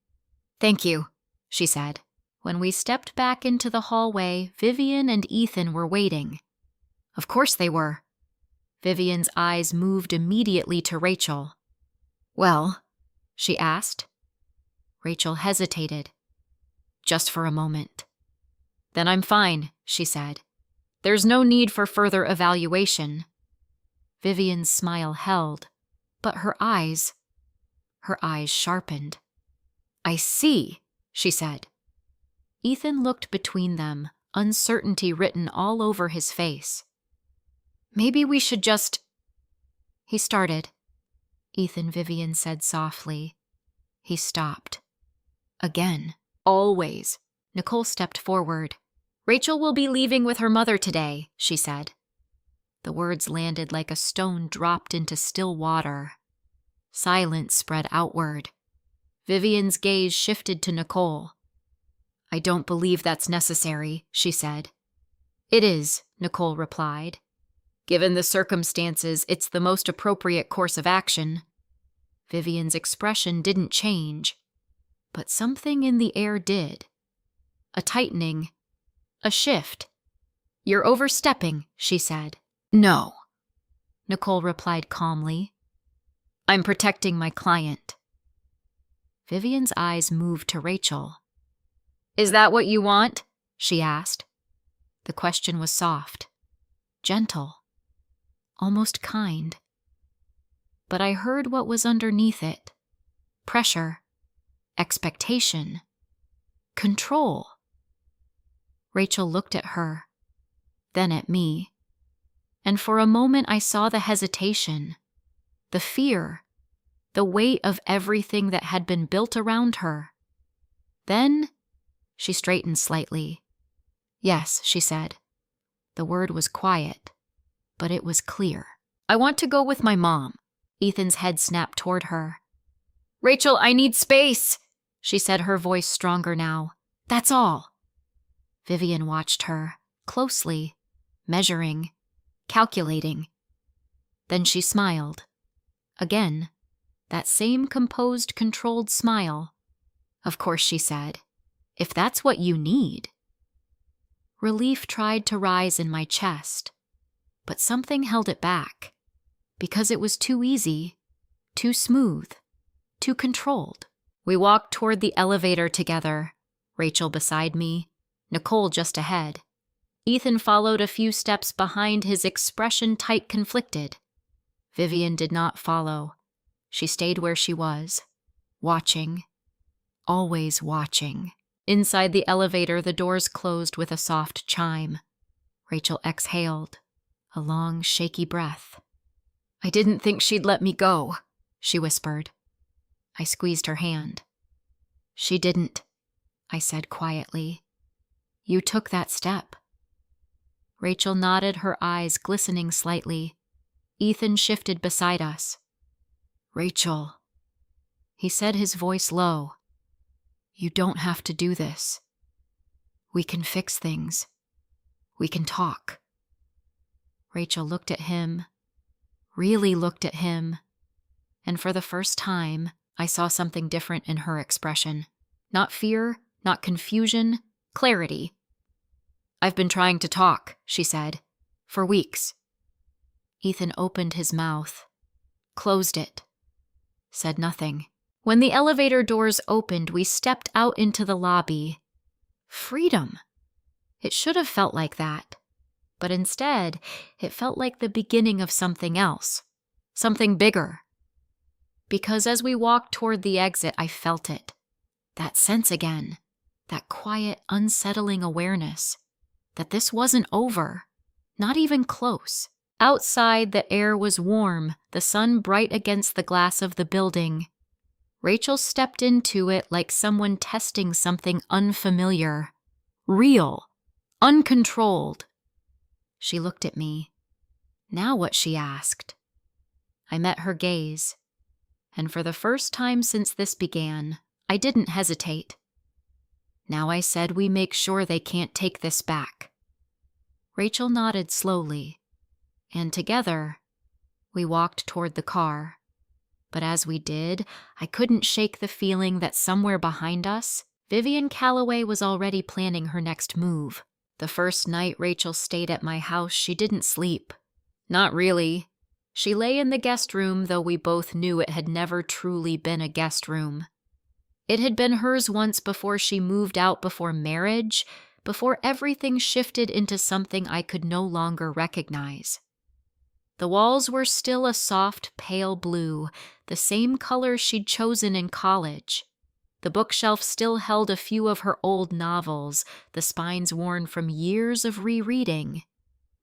S1: "Thank you," she said. When we stepped back into the hallway, Vivian and Ethan were waiting. Of course they were. Vivian's eyes moved immediately to Rachel. "Well?" she asked. Rachel hesitated. Just for a moment. "Then I'm fine," she said. "There's no need for further evaluation." Vivian's smile held, but her eyes sharpened. "I see," she said. Ethan looked between them, uncertainty written all over his face. "Maybe we should just—" He started. "Ethan," Vivian said softly. He stopped. Again. "Always," Nicole stepped forward. "Rachel will be leaving with her mother today," she said. The words landed like a stone dropped into still water. Silence spread outward. Vivian's gaze shifted to Nicole. "I don't believe that's necessary," she said. "It is," Nicole replied. "Given the circumstances, it's the most appropriate course of action." Vivian's expression didn't change, but something in the air did. A tightening, a shift. "You're overstepping," she said. "No," Nicole replied calmly. "I'm protecting my client." Vivian's eyes moved to Rachel. "Is that what you want?" she asked. The question was soft, gentle, almost kind. But I heard what was underneath it. Pressure, expectation, control. Rachel looked at her, then at me, and for a moment I saw the hesitation, the fear, the weight of everything that had been built around her. Then she straightened slightly. "Yes," she said. The word was quiet, but it was clear. "I want to go with my mom." Ethan's head snapped toward her. "Rachel, I need space," she said, her voice stronger now. "That's all." Vivian watched her, closely, measuring, calculating. Then she smiled. Again, that same composed, controlled smile. "Of course," she said, "if that's what you need." Relief tried to rise in my chest, but something held it back, because it was too easy, too smooth, too controlled. We walked toward the elevator together, Rachel beside me, Nicole just ahead. Ethan followed a few steps behind, his expression tight conflicted. Vivian did not follow. She stayed where she was, watching, always watching. Inside the elevator, the doors closed with a soft chime. Rachel exhaled, a long, shaky breath. "I didn't think she'd let me go," she whispered. I squeezed her hand. "She didn't," I said quietly. "You took that step." Rachel nodded, her eyes glistening slightly. Ethan shifted beside us. "Rachel," he said, his voice low, "you don't have to do this. We can fix things. We can talk." Rachel looked at him, really looked at him, and for the first time, I saw something different in her expression. Not fear, not confusion, clarity. "I've been trying to talk," she said, "for weeks." Ethan opened his mouth, closed it, said nothing. When the elevator doors opened, we stepped out into the lobby. Freedom! It should have felt like that. But instead, it felt like the beginning of something else, something bigger. Because as we walked toward the exit, I felt it. That sense again, that quiet, unsettling awareness that this wasn't over, not even close. Outside, the air was warm, the sun bright against the glass of the building. Rachel stepped into it like someone testing something unfamiliar, real, uncontrolled. She looked at me. Now what, she asked. I met her gaze, and for the first time since this began, I didn't hesitate. "Now," I said, "we make sure they can't take this back." Rachel nodded slowly, and together, we walked toward the car. But as we did, I couldn't shake the feeling that somewhere behind us, Vivian Calloway was already planning her next move. The first night Rachel stayed at my house, she didn't sleep. Not really. She lay in the guest room, though we both knew it had never truly been a guest room. It had been hers once before she moved out, before marriage, before everything shifted into something I could no longer recognize. The walls were still a soft, pale blue, the same color she'd chosen in college. The bookshelf still held a few of her old novels, the spines worn from years of rereading.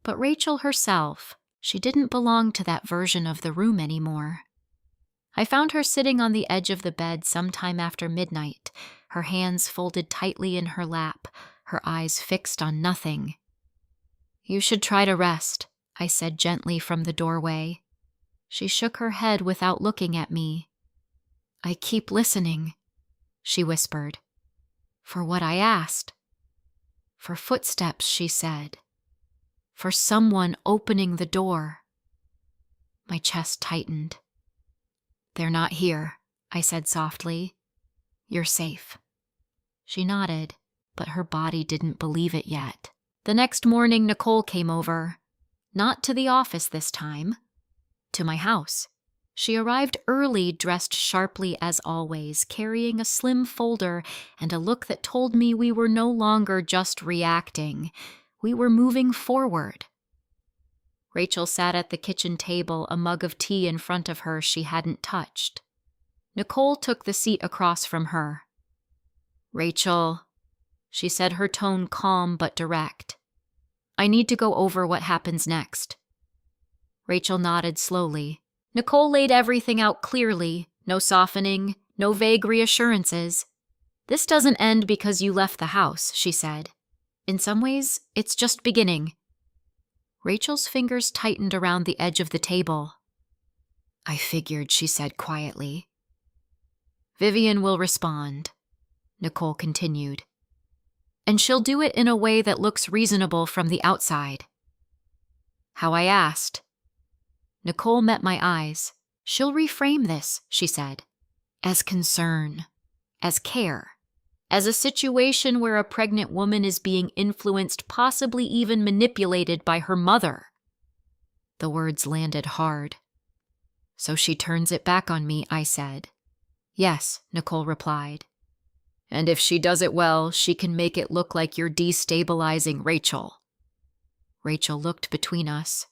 S1: But Rachel herself, she didn't belong to that version of the room anymore. I found her sitting on the edge of the bed sometime after midnight, her hands folded tightly in her lap, her eyes fixed on nothing. "You should try to rest," I said gently from the doorway. She shook her head without looking at me. "I keep listening," she whispered. "For what I asked." "For footsteps," she said. "For someone opening the door." My chest tightened. "They're not here," I said softly. "You're safe." She nodded, but her body didn't believe it yet. The next morning, Nicole came over. Not to the office this time. To my house. She arrived early, dressed sharply as always, carrying a slim folder and a look that told me we were no longer just reacting. We were moving forward. Rachel sat at the kitchen table, a mug of tea in front of her she hadn't touched. Nicole took the seat across from her. "Rachel," she said, her tone calm but direct. "I need to go over what happens next." Rachel nodded slowly. Nicole laid everything out clearly, no softening, no vague reassurances. "This doesn't end because you left the house," she said. "In some ways, it's just beginning." Rachel's fingers tightened around the edge of the table. "I figured," she said quietly. "Vivian will respond," Nicole continued. "And she'll do it in a way that looks reasonable from the outside. How I asked." Nicole met my eyes. "She'll reframe this," she said, "as concern, as care, as a situation where a pregnant woman is being influenced, possibly even manipulated by her mother." The words landed hard. "So she turns it back on me," I said. "Yes," Nicole replied. "And if she does it well, she can make it look like you're destabilizing Rachel." Rachel looked between us.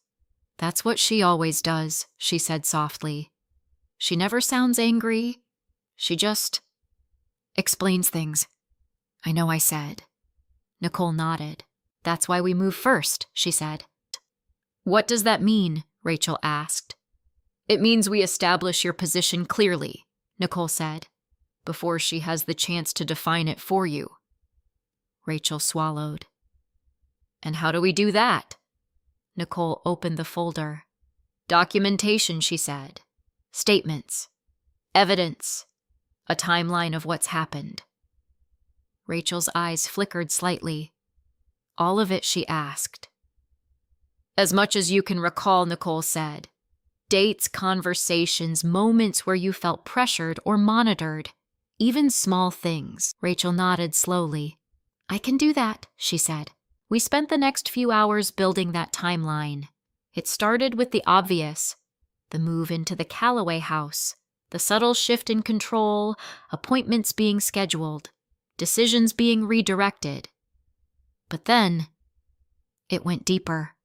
S1: "That's what she always does," she said softly. "She never sounds angry. She just explains things." "I know," I said. Nicole nodded. "That's why we move first," she said. "What does that mean?" Rachel asked. "It means we establish your position clearly," Nicole said, "before she has the chance to define it for you." Rachel swallowed. "And how do we do that?" Nicole opened the folder. "Documentation," she said. "Statements. Evidence. A timeline of what's happened." Rachel's eyes flickered slightly. "All of it?" she asked. "As much as you can recall," Nicole said. "Dates, conversations, moments where you felt pressured or monitored. Even small things." Rachel nodded slowly. "I can do that," she said. We spent the next few hours building that timeline. It started with the obvious: the move into the Calloway house, the subtle shift in control, appointments being scheduled, decisions being redirected. But then, it went deeper.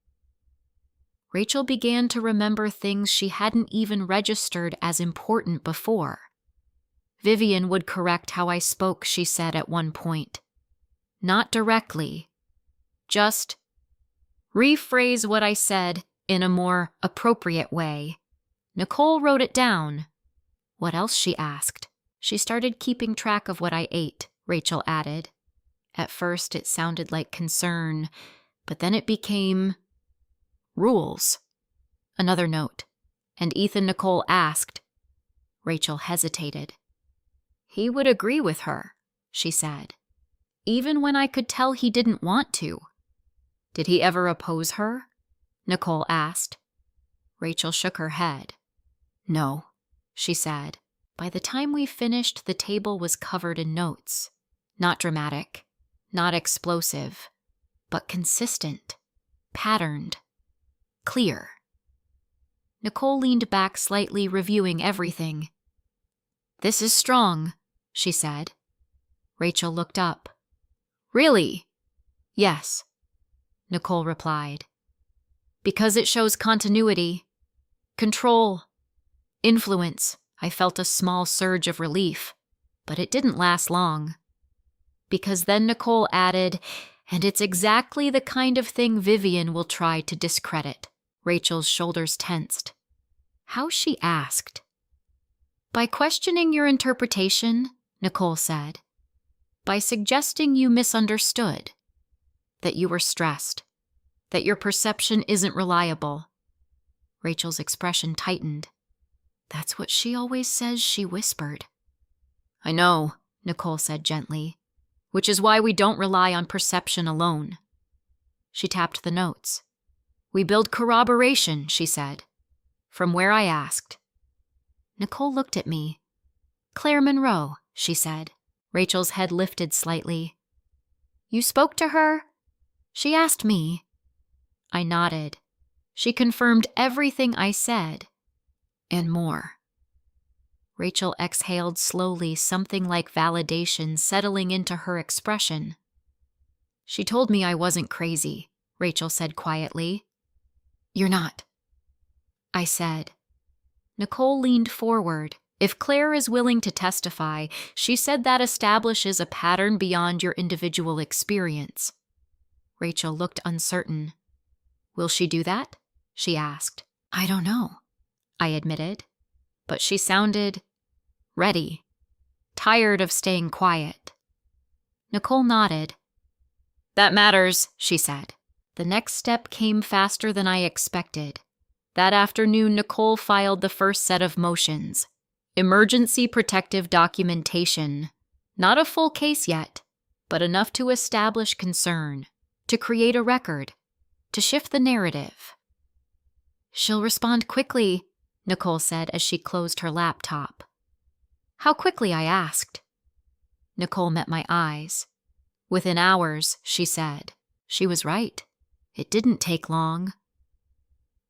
S1: Rachel began to remember things she hadn't even registered as important before. Vivian would correct how I spoke, she said at one point. Not directly. Just rephrase what I said in a more appropriate way. Nicole wrote it down. "What else?" she asked. "She started keeping track of what I ate," Rachel added. At first it sounded like concern, but then it became rules. Another note. "And Ethan," Nicole asked. Rachel hesitated. "He would agree with her," she said, "even when I could tell he didn't want to." "Did he ever oppose her?" Nicole asked. Rachel shook her head. "No," she said. By the time we finished, the table was covered in notes. Not dramatic, not explosive, but consistent, patterned, clear. Nicole leaned back slightly, reviewing everything. "This is strong," she said. Rachel looked up. "Really?" "Yes," Nicole replied. "Because it shows continuity, control, influence." I felt a small surge of relief, but it didn't last long. Because then Nicole added, "And it's exactly the kind of thing Vivian will try to discredit." Rachel's shoulders tensed. How, she asked. By questioning your interpretation, Nicole said. By suggesting you misunderstood. That you were stressed. That your perception isn't reliable. Rachel's expression tightened. That's what she always says, she whispered. I know, Nicole said gently, which is why we don't rely on perception alone. She tapped the notes. We build corroboration, she said, from where I asked. Nicole looked at me. Claire Monroe, she said. Rachel's head lifted slightly. You spoke to her? She asked me. I nodded. She confirmed everything I said, and more. Rachel exhaled slowly, something like validation settling into her expression. She told me I wasn't crazy, Rachel said quietly. You're not, I said. Nicole leaned forward. If Claire is willing to testify, she said that establishes a pattern beyond your individual experience. Rachel looked uncertain. Will she do that? She asked. I don't know, I admitted. But she sounded ready, tired of staying quiet. Nicole nodded. That matters, she said. The next step came faster than I expected. That afternoon, Nicole filed the first set of motions. Emergency protective documentation. Not a full case yet, but enough to establish concern, to create a record, to shift the narrative. She'll respond quickly, Nicole said as she closed her laptop. How quickly, I asked. Nicole met my eyes. Within hours, she said. She was right. It didn't take long.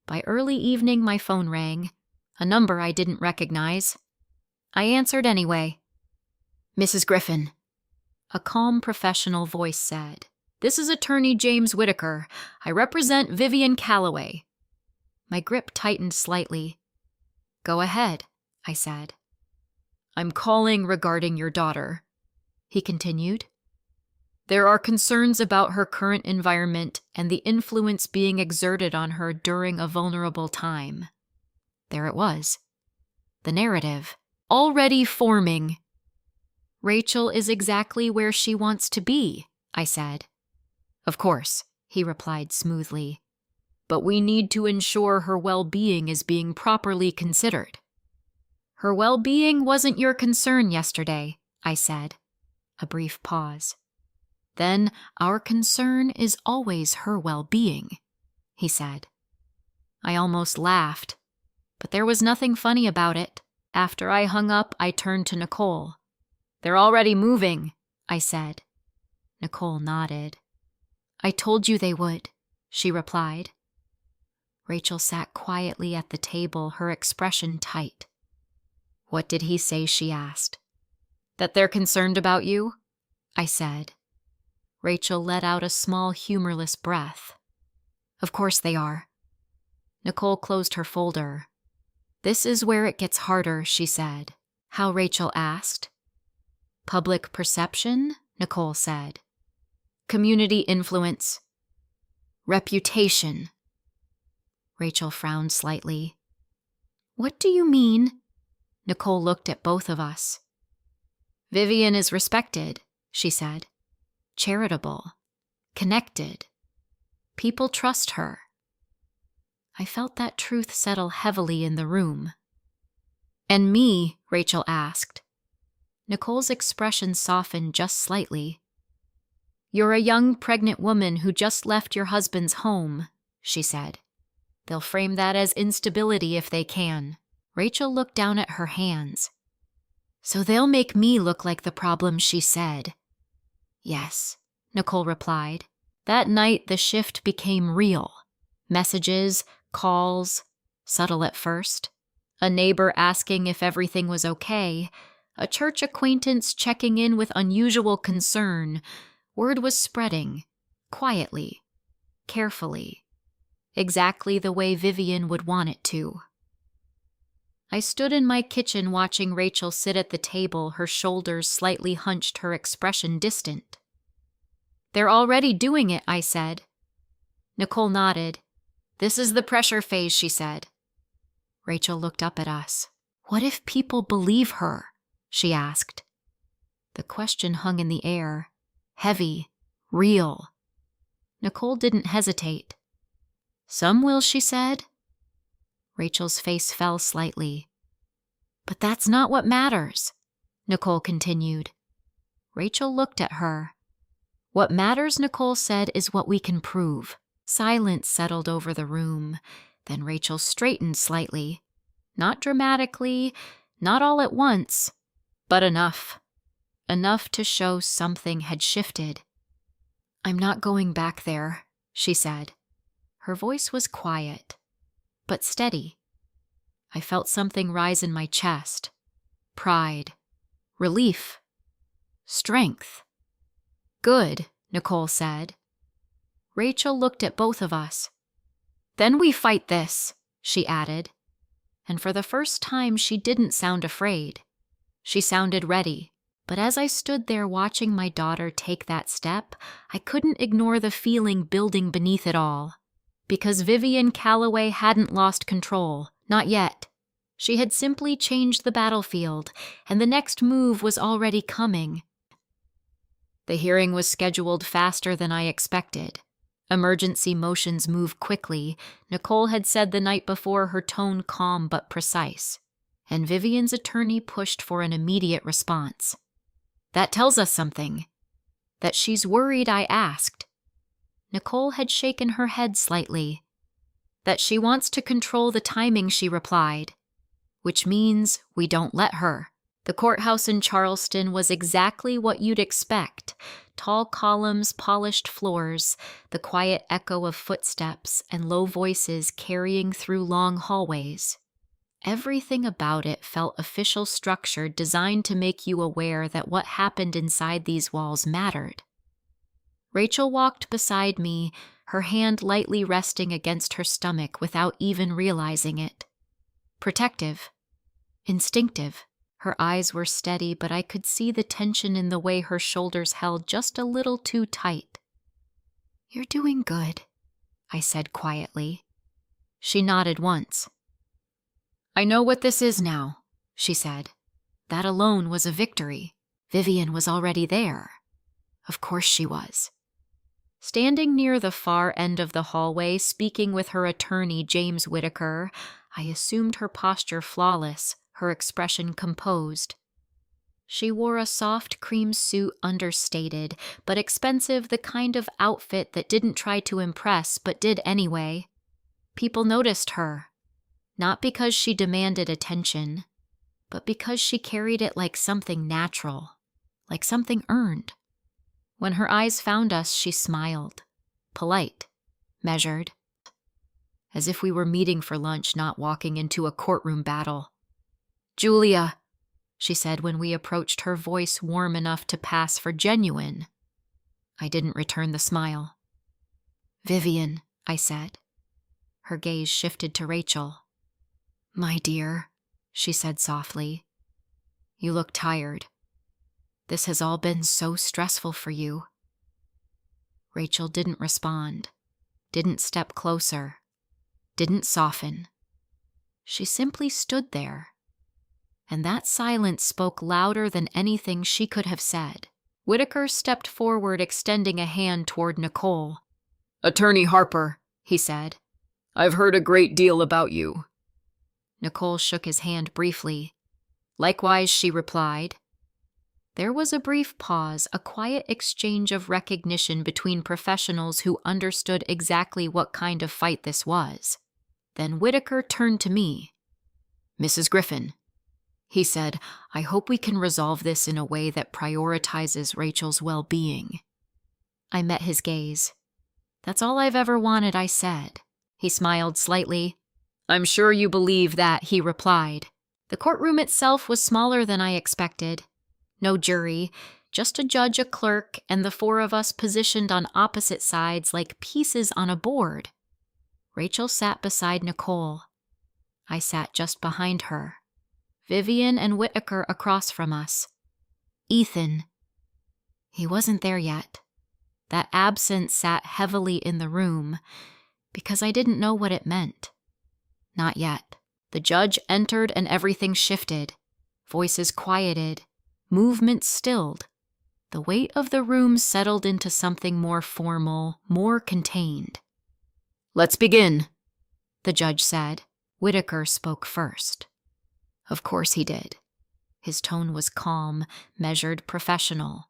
S1: By early evening, my phone rang, a number I didn't recognize. I answered anyway. Mrs. Griffin. A calm professional voice said. This is Attorney James Whitaker. I represent Vivian Calloway. My grip tightened slightly. Go ahead, I said. I'm calling regarding your daughter, he continued. There are concerns about her current environment and the influence being exerted on her during a vulnerable time. There it was. The narrative, already forming. Rachel is exactly where she wants to be, I said. Of course, he replied smoothly. But we need to ensure her well-being is being properly considered. Her well-being wasn't your concern yesterday, I said. A brief pause. Then our concern is always her well-being, he said. I almost laughed, but there was nothing funny about it. After I hung up, I turned to Nicole. They're already moving, I said. Nicole nodded. I told you they would, she replied. Rachel sat quietly at the table, her expression tight. What did he say, she asked. That they're concerned about you? I said. Rachel let out a small, humorless breath. Of course they are. Nicole closed her folder. This is where it gets harder, she said. How, Rachel asked. Public perception, Nicole said. Community influence. Reputation. Rachel frowned slightly. What do you mean? Nicole looked at both of us. Vivian is respected, she said. Charitable. Connected. People trust her. I felt that truth settle heavily in the room. And me? Rachel asked. Nicole's expression softened just slightly. You're a young pregnant woman who just left your husband's home, she said. They'll frame that as instability if they can. Rachel looked down at her hands. So they'll make me look like the problem, she said. Yes, Nicole replied. That night the shift became real. Messages, calls, subtle at first. A neighbor asking if everything was okay. A church acquaintance checking in with unusual concern. Word was spreading, quietly, carefully, exactly the way Vivian would want it to. I stood in my kitchen watching Rachel sit at the table, her shoulders slightly hunched, her expression distant. They're already doing it, I said. Nicole nodded. This is the pressure phase, she said. Rachel looked up at us. What if people believe her? She asked. The question hung in the air, heavy, real. Nicole didn't hesitate. Some will, she said. Rachel's face fell slightly. But that's not what matters, Nicole continued. Rachel looked at her. What matters, Nicole said, is what we can prove. Silence settled over the room. Then Rachel straightened slightly. Not dramatically, not all at once, but enough. Enough to show something had shifted. I'm not going back there, she said. Her voice was quiet, but steady. I felt something rise in my chest. Pride. Relief. Strength. Good, Nicole said. Rachel looked at both of us. Then we fight this, she added. And for the first time, she didn't sound afraid. She sounded ready. But as I stood there watching my daughter take that step, I couldn't ignore the feeling building beneath it all. Because Vivian Calloway hadn't lost control, not yet. She had simply changed the battlefield, and the next move was already coming. The hearing was scheduled faster than I expected. Emergency motions move quickly. Nicole had said the night before, her tone calm but precise. And Vivian's attorney pushed for an immediate response. That tells us something. That she's worried, I asked. Nicole had shaken her head slightly. That she wants to control the timing, she replied. Which means we don't let her. The courthouse in Charleston was exactly what you'd expect. Tall columns, polished floors, the quiet echo of footsteps and low voices carrying through long hallways. Everything about it felt official structure designed to make you aware that what happened inside these walls mattered. Rachel walked beside me, her hand lightly resting against her stomach without even realizing it. Protective. Instinctive. Her eyes were steady, but I could see the tension in the way her shoulders held just a little too tight. You're doing good, I said quietly. She nodded once. I know what this is now, she said. That alone was a victory. Vivian was already there. Of course she was. Standing near the far end of the hallway, speaking with her attorney, James Whitaker, I assumed her posture flawless, her expression composed. She wore a soft cream suit, understated, but expensive, the kind of outfit that didn't try to impress, but did anyway. People noticed her, not because she demanded attention, but because she carried it like something natural, like something earned. When her eyes found us, she smiled, polite, measured, as if we were meeting for lunch, not walking into a courtroom battle. Julia, she said when we approached, her voice warm enough to pass for genuine. I didn't return the smile. Vivian, I said. Her gaze shifted to Rachel. My dear, she said softly. You look tired. This has all been so stressful for you. Rachel didn't respond, didn't step closer, didn't soften. She simply stood there. And that silence spoke louder than anything she could have said. Whitaker stepped forward, extending a hand toward Nicole. Attorney Harper, he said. I've heard a great deal about you. Nicole shook his hand briefly. Likewise, she replied. There was a brief pause, a quiet exchange of recognition between professionals who understood exactly what kind of fight this was. Then Whitaker turned to me. Mrs. Griffin, he said, I hope we can resolve this in a way that prioritizes Rachel's well-being. I met his gaze. That's all I've ever wanted, I said. He smiled slightly. I'm sure you believe that, he replied. The courtroom itself was smaller than I expected. No jury, just a judge, a clerk, and the four of us positioned on opposite sides like pieces on a board. Rachel sat beside Nicole. I sat just behind her. Vivian and Whitaker across from us. Ethan. He wasn't there yet. That absence sat heavily in the room, because I didn't know what it meant. Not yet. The judge entered and everything shifted. Voices quieted. Movement stilled. The weight of the room settled into something more formal, more contained. "Let's begin," the judge said. Whitaker spoke first. Of course he did. His tone was calm, measured, professional.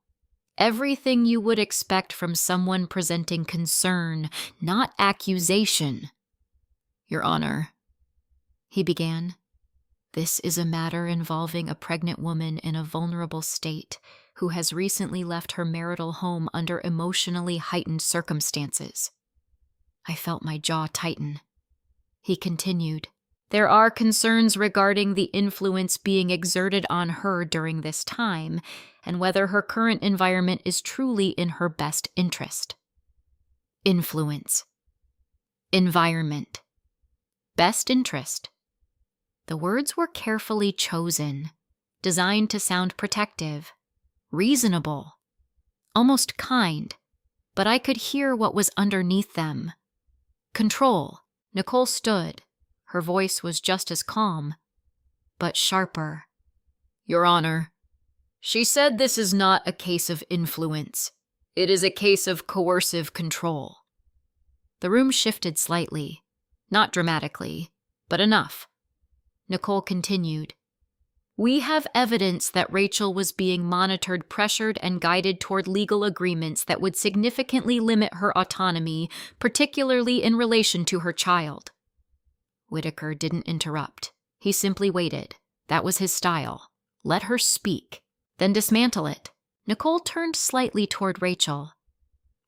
S1: Everything you would expect from someone presenting concern, not accusation. "Your Honor," he began, "this is a matter involving a pregnant woman in a vulnerable state who has recently left her marital home under emotionally heightened circumstances." I felt my jaw tighten. He continued, "There are concerns regarding the influence being exerted on her during this time and whether her current environment is truly in her best interest." Influence. Environment. Best interest. The words were carefully chosen, designed to sound protective, reasonable, almost kind, but I could hear what was underneath them. Control. Nicole stood. Her voice was just as calm, but sharper. "Your Honor, she said this is not a case of influence. It is a case of coercive control." The room shifted slightly, not dramatically, but enough. Nicole continued, "We have evidence that Rachel was being monitored, pressured, and guided toward legal agreements that would significantly limit her autonomy, particularly in relation to her child." Whitaker didn't interrupt. He simply waited. That was his style. Let her speak, then dismantle it. Nicole turned slightly toward Rachel.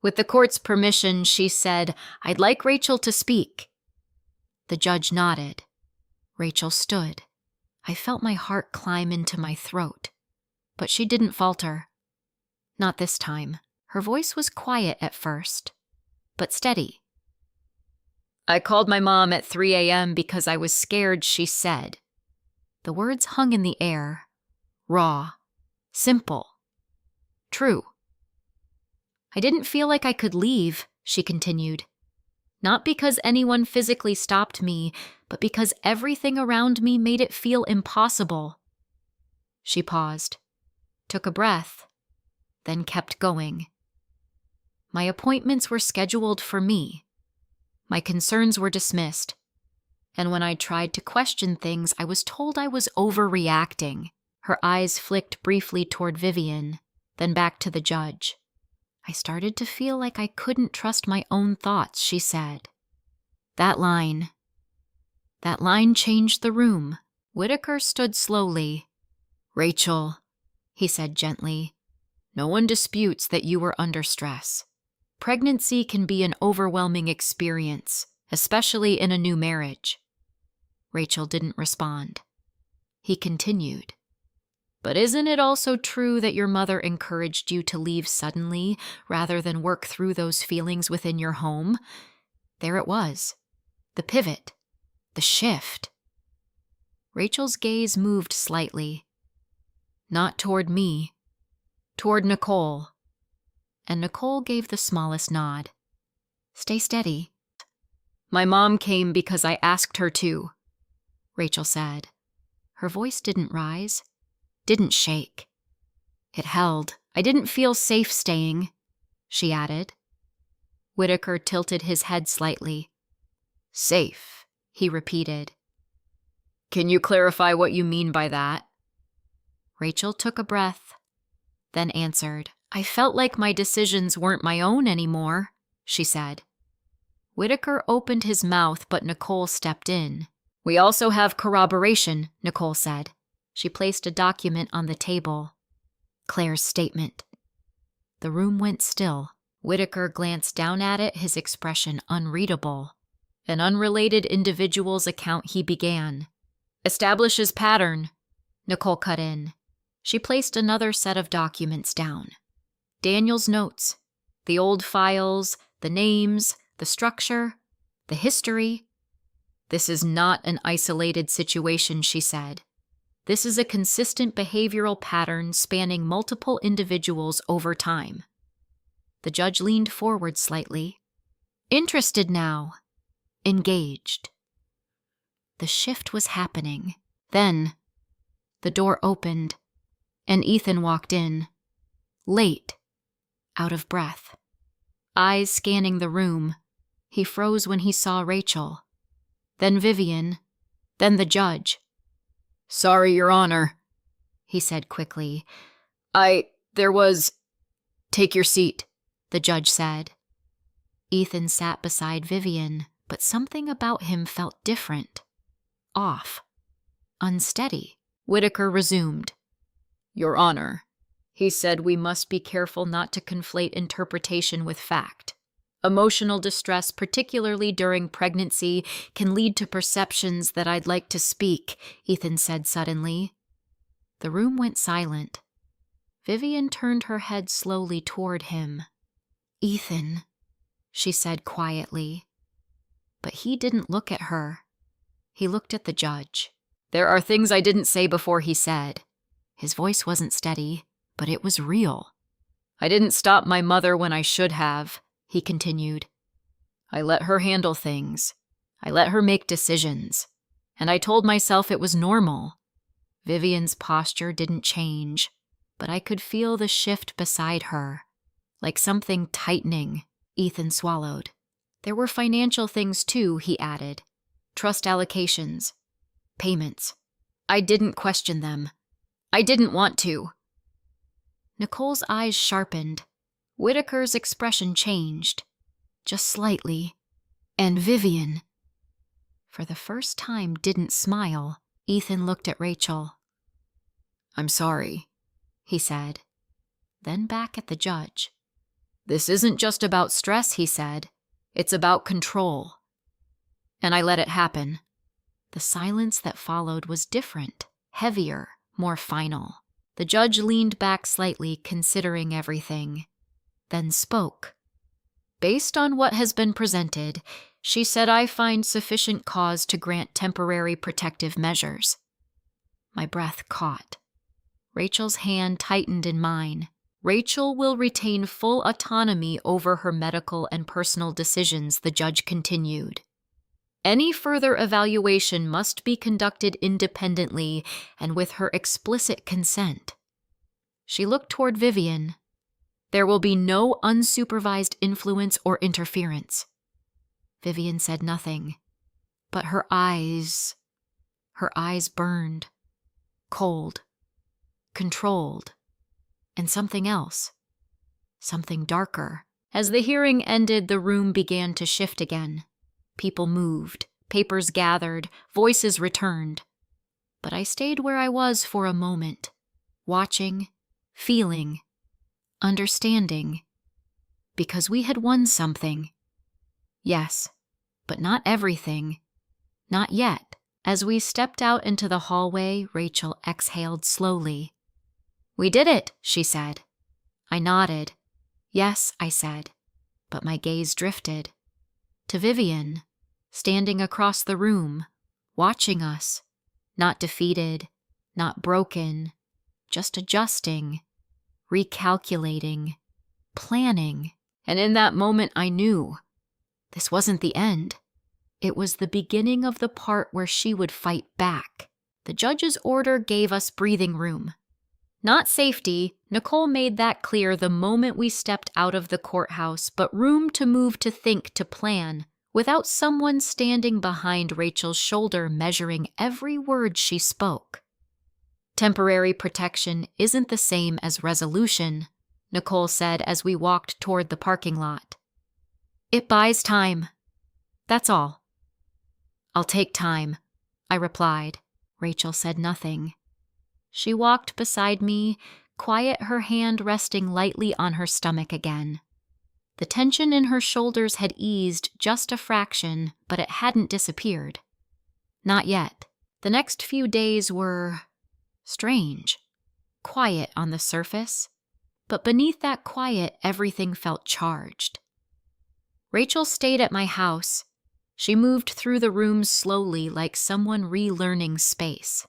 S1: With the court's permission, she said, "I'd like Rachel to speak." The judge nodded. Rachel stood. I felt my heart climb into my throat. But she didn't falter. Not this time. Her voice was quiet at first, but steady. "I called my mom at 3 a.m. because I was scared," she said. The words hung in the air. Raw. Simple. True. "I didn't feel like I could leave," she continued. "Not because anyone physically stopped me, but because everything around me made it feel impossible." She paused, took a breath, then kept going. "My appointments were scheduled for me. My concerns were dismissed. And when I tried to question things, I was told I was overreacting." Her eyes flicked briefly toward Vivian, then back to the judge. "I started to feel like I couldn't trust my own thoughts," she said. That line changed the room. Whitaker stood slowly. "Rachel," he said gently, "no one disputes that you were under stress. Pregnancy can be an overwhelming experience, especially in a new marriage." Rachel didn't respond. He continued, "But isn't it also true that your mother encouraged you to leave suddenly rather than work through those feelings within your home?" There it was. The pivot. The shift. Rachel's gaze moved slightly. Not toward me. Toward Nicole. And Nicole gave the smallest nod. "Stay steady." "My mom came because I asked her to," Rachel said. Her voice didn't rise, didn't shake. It held. "I didn't feel safe staying," she added. Whitaker tilted his head slightly. "Safe," he repeated. "Can you clarify what you mean by that?" Rachel took a breath, then answered, "I felt like my decisions weren't my own anymore," she said. Whitaker opened his mouth, but Nicole stepped in. "We also have corroboration," Nicole said. She placed a document on the table. Claire's statement. The room went still. Whitaker glanced down at it, his expression unreadable. "An unrelated individual's account," he began. "Establishes pattern," Nicole cut in. She placed another set of documents down. Daniel's notes, the old files, the names, the structure, the history. "This is not an isolated situation," she said. "This is a consistent behavioral pattern spanning multiple individuals over time." The judge leaned forward slightly. Interested now. Engaged. The shift was happening. Then, the door opened, and Ethan walked in. Late, out of breath. Eyes scanning the room. He froze when he saw Rachel. Then Vivian. Then the judge. "Sorry, Your Honor," he said quickly. There was... "Take your seat," the judge said. Ethan sat beside Vivian, but something about him felt different. Off. Unsteady. Whitaker resumed. "Your Honor, he said we must be careful not to conflate interpretation with fact. Emotional distress, particularly during pregnancy, can lead to perceptions that I'd like to speak," Ethan said suddenly. The room went silent. Vivian turned her head slowly toward him. "Ethan," she said quietly. But he didn't look at her. He looked at the judge. "There are things I didn't say before," he said. His voice wasn't steady, but it was real. "I didn't stop my mother when I should have," he continued. "I let her handle things. I let her make decisions. And I told myself it was normal." Vivian's posture didn't change, but I could feel the shift beside her, like something tightening. Ethan swallowed. "There were financial things too," he added. "Trust allocations. Payments. I didn't question them. I didn't want to." Nicole's eyes sharpened. Whitaker's expression changed, just slightly. And Vivian, for the first time, didn't smile. Ethan looked at Rachel. "I'm sorry," he said. Then back at the judge. "This isn't just about stress," he said. "It's about control." And I let it happen. The silence that followed was different, heavier, more final. The judge leaned back slightly, considering everything, then spoke. "Based on what has been presented," she said, "I find sufficient cause to grant temporary protective measures." My breath caught. Rachel's hand tightened in mine. "Rachel will retain full autonomy over her medical and personal decisions," the judge continued. "Any further evaluation must be conducted independently and with her explicit consent." She looked toward Vivian. "There will be no unsupervised influence or interference." Vivian said nothing, but her eyes burned, cold, controlled, and something else, something darker. As the hearing ended, the room began to shift again. People moved, papers gathered, voices returned. But I stayed where I was for a moment, watching, feeling, understanding, because we had won something. Yes, but not everything. Not yet. As we stepped out into the hallway, Rachel exhaled slowly. "We did it," she said. I nodded. "Yes," I said, but my gaze drifted to Vivian, standing across the room, watching us, not defeated, not broken, just adjusting, recalculating, planning. And in that moment I knew this wasn't the end. It was the beginning of the part where she would fight back. The judge's order gave us breathing room. Not safety, Nicole made that clear the moment we stepped out of the courthouse, but room to move, to think, to plan, without someone standing behind Rachel's shoulder measuring every word she spoke. "Temporary protection isn't the same as resolution," Nicole said as we walked toward the parking lot. "It buys time. That's all." "I'll take time," I replied. Rachel said nothing. She walked beside me, quiet, her hand resting lightly on her stomach again. The tension in her shoulders had eased just a fraction, but it hadn't disappeared. Not yet. The next few days were strange, quiet on the surface, but beneath that quiet, everything felt charged. Rachel stayed at my house. She moved through the rooms slowly, like someone relearning space.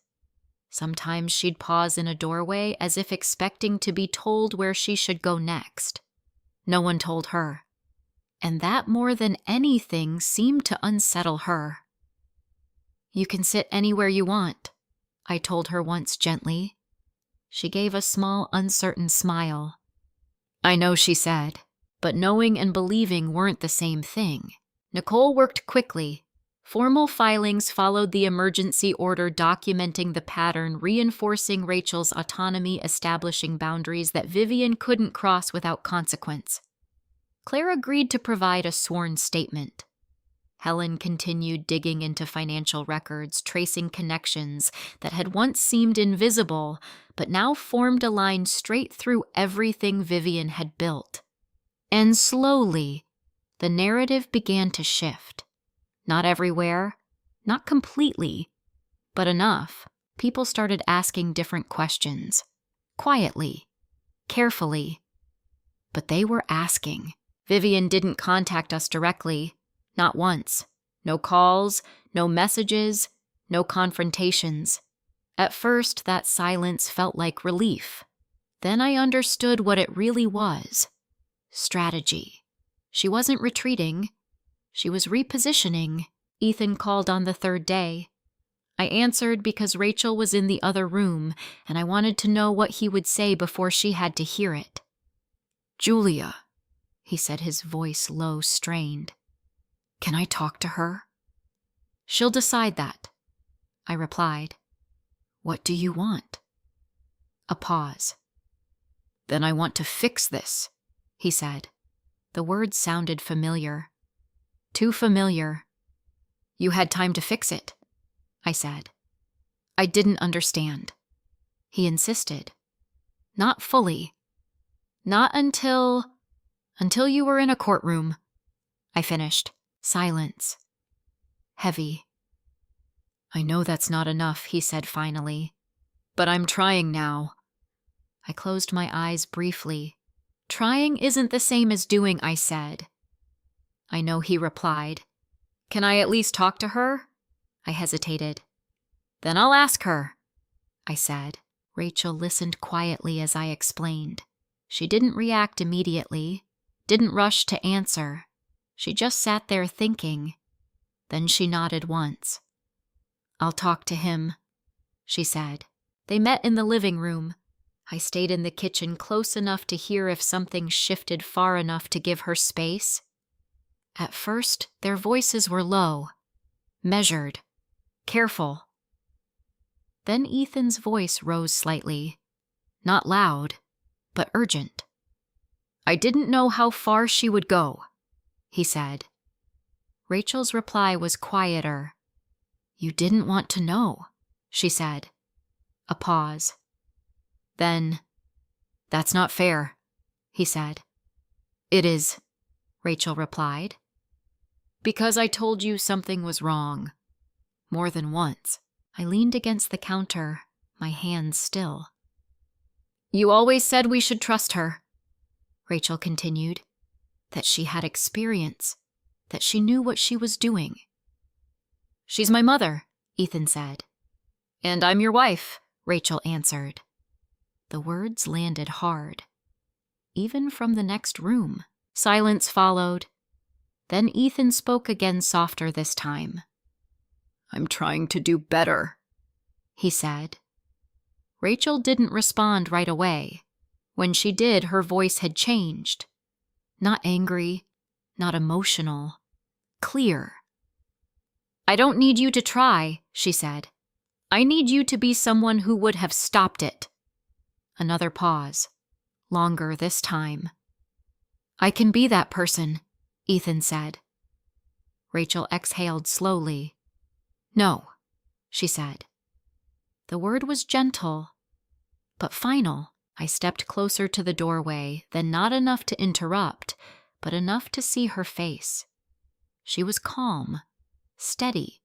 S1: Sometimes she'd pause in a doorway as if expecting to be told where she should go next. No one told her. And that, more than anything, seemed to unsettle her. You can sit anywhere you want, I told her once gently. She gave a small, uncertain smile. I know, she said, but knowing and believing weren't the same thing. Nicole worked quickly. Formal filings followed the emergency order documenting the pattern, reinforcing Rachel's autonomy, establishing boundaries that Vivian couldn't cross without consequence. Claire agreed to provide a sworn statement. Helen continued digging into financial records, tracing connections that had once seemed invisible, but now formed a line straight through everything Vivian had built. And slowly, the narrative began to shift. Not everywhere, not completely, but enough. People started asking different questions. Quietly, carefully. But they were asking. Vivian didn't contact us directly. Not once. No calls, no messages, no confrontations. At first, that silence felt like relief. Then I understood what it really was. Strategy. She wasn't retreating. She was repositioning. Ethan called on the third day. I answered because Rachel was in the other room, and I wanted to know what he would say before she had to hear it. Julia, he said, his voice low, strained. Can I talk to her? She'll decide that, I replied. What do you want? A pause. Then I want to fix this, he said. The words sounded familiar. Too familiar. You had time to fix it, I said. I didn't understand. He insisted. Not fully. Not until you were in a courtroom, I finished. Silence. Heavy. I know that's not enough, he said finally. But I'm trying now. I closed my eyes briefly. Trying isn't the same as doing, I said. I know, he replied. Can I at least talk to her? I hesitated. Then I'll ask her, I said. Rachel listened quietly as I explained. She didn't react immediately, didn't rush to answer. She just sat there thinking. Then she nodded once. I'll talk to him, she said. They met in the living room. I stayed in the kitchen close enough to hear if something shifted far enough to give her space. At first, their voices were low, measured, careful. Then Ethan's voice rose slightly, not loud, but urgent. I didn't know how far she would go, he said. Rachel's reply was quieter. You didn't want to know, she said. A pause. Then, that's not fair, he said. It is, Rachel replied. Because I told you something was wrong. More than once. I leaned against the counter, my hands still. You always said we should trust her, Rachel continued. That she had experience, that she knew what she was doing. She's my mother, Ethan said. And I'm your wife, Rachel answered. The words landed hard. Even from the next room, silence followed. Then Ethan spoke again, softer this time. I'm trying to do better, he said. Rachel didn't respond right away. When she did, her voice had changed. Not angry, not emotional, clear. I don't need you to try, she said. I need you to be someone who would have stopped it. Another pause, longer this time. I can be that person, Ethan said. Rachel exhaled slowly. No, she said. The word was gentle, but final. I stepped closer to the doorway, then not enough to interrupt, but enough to see her face. She was calm, steady,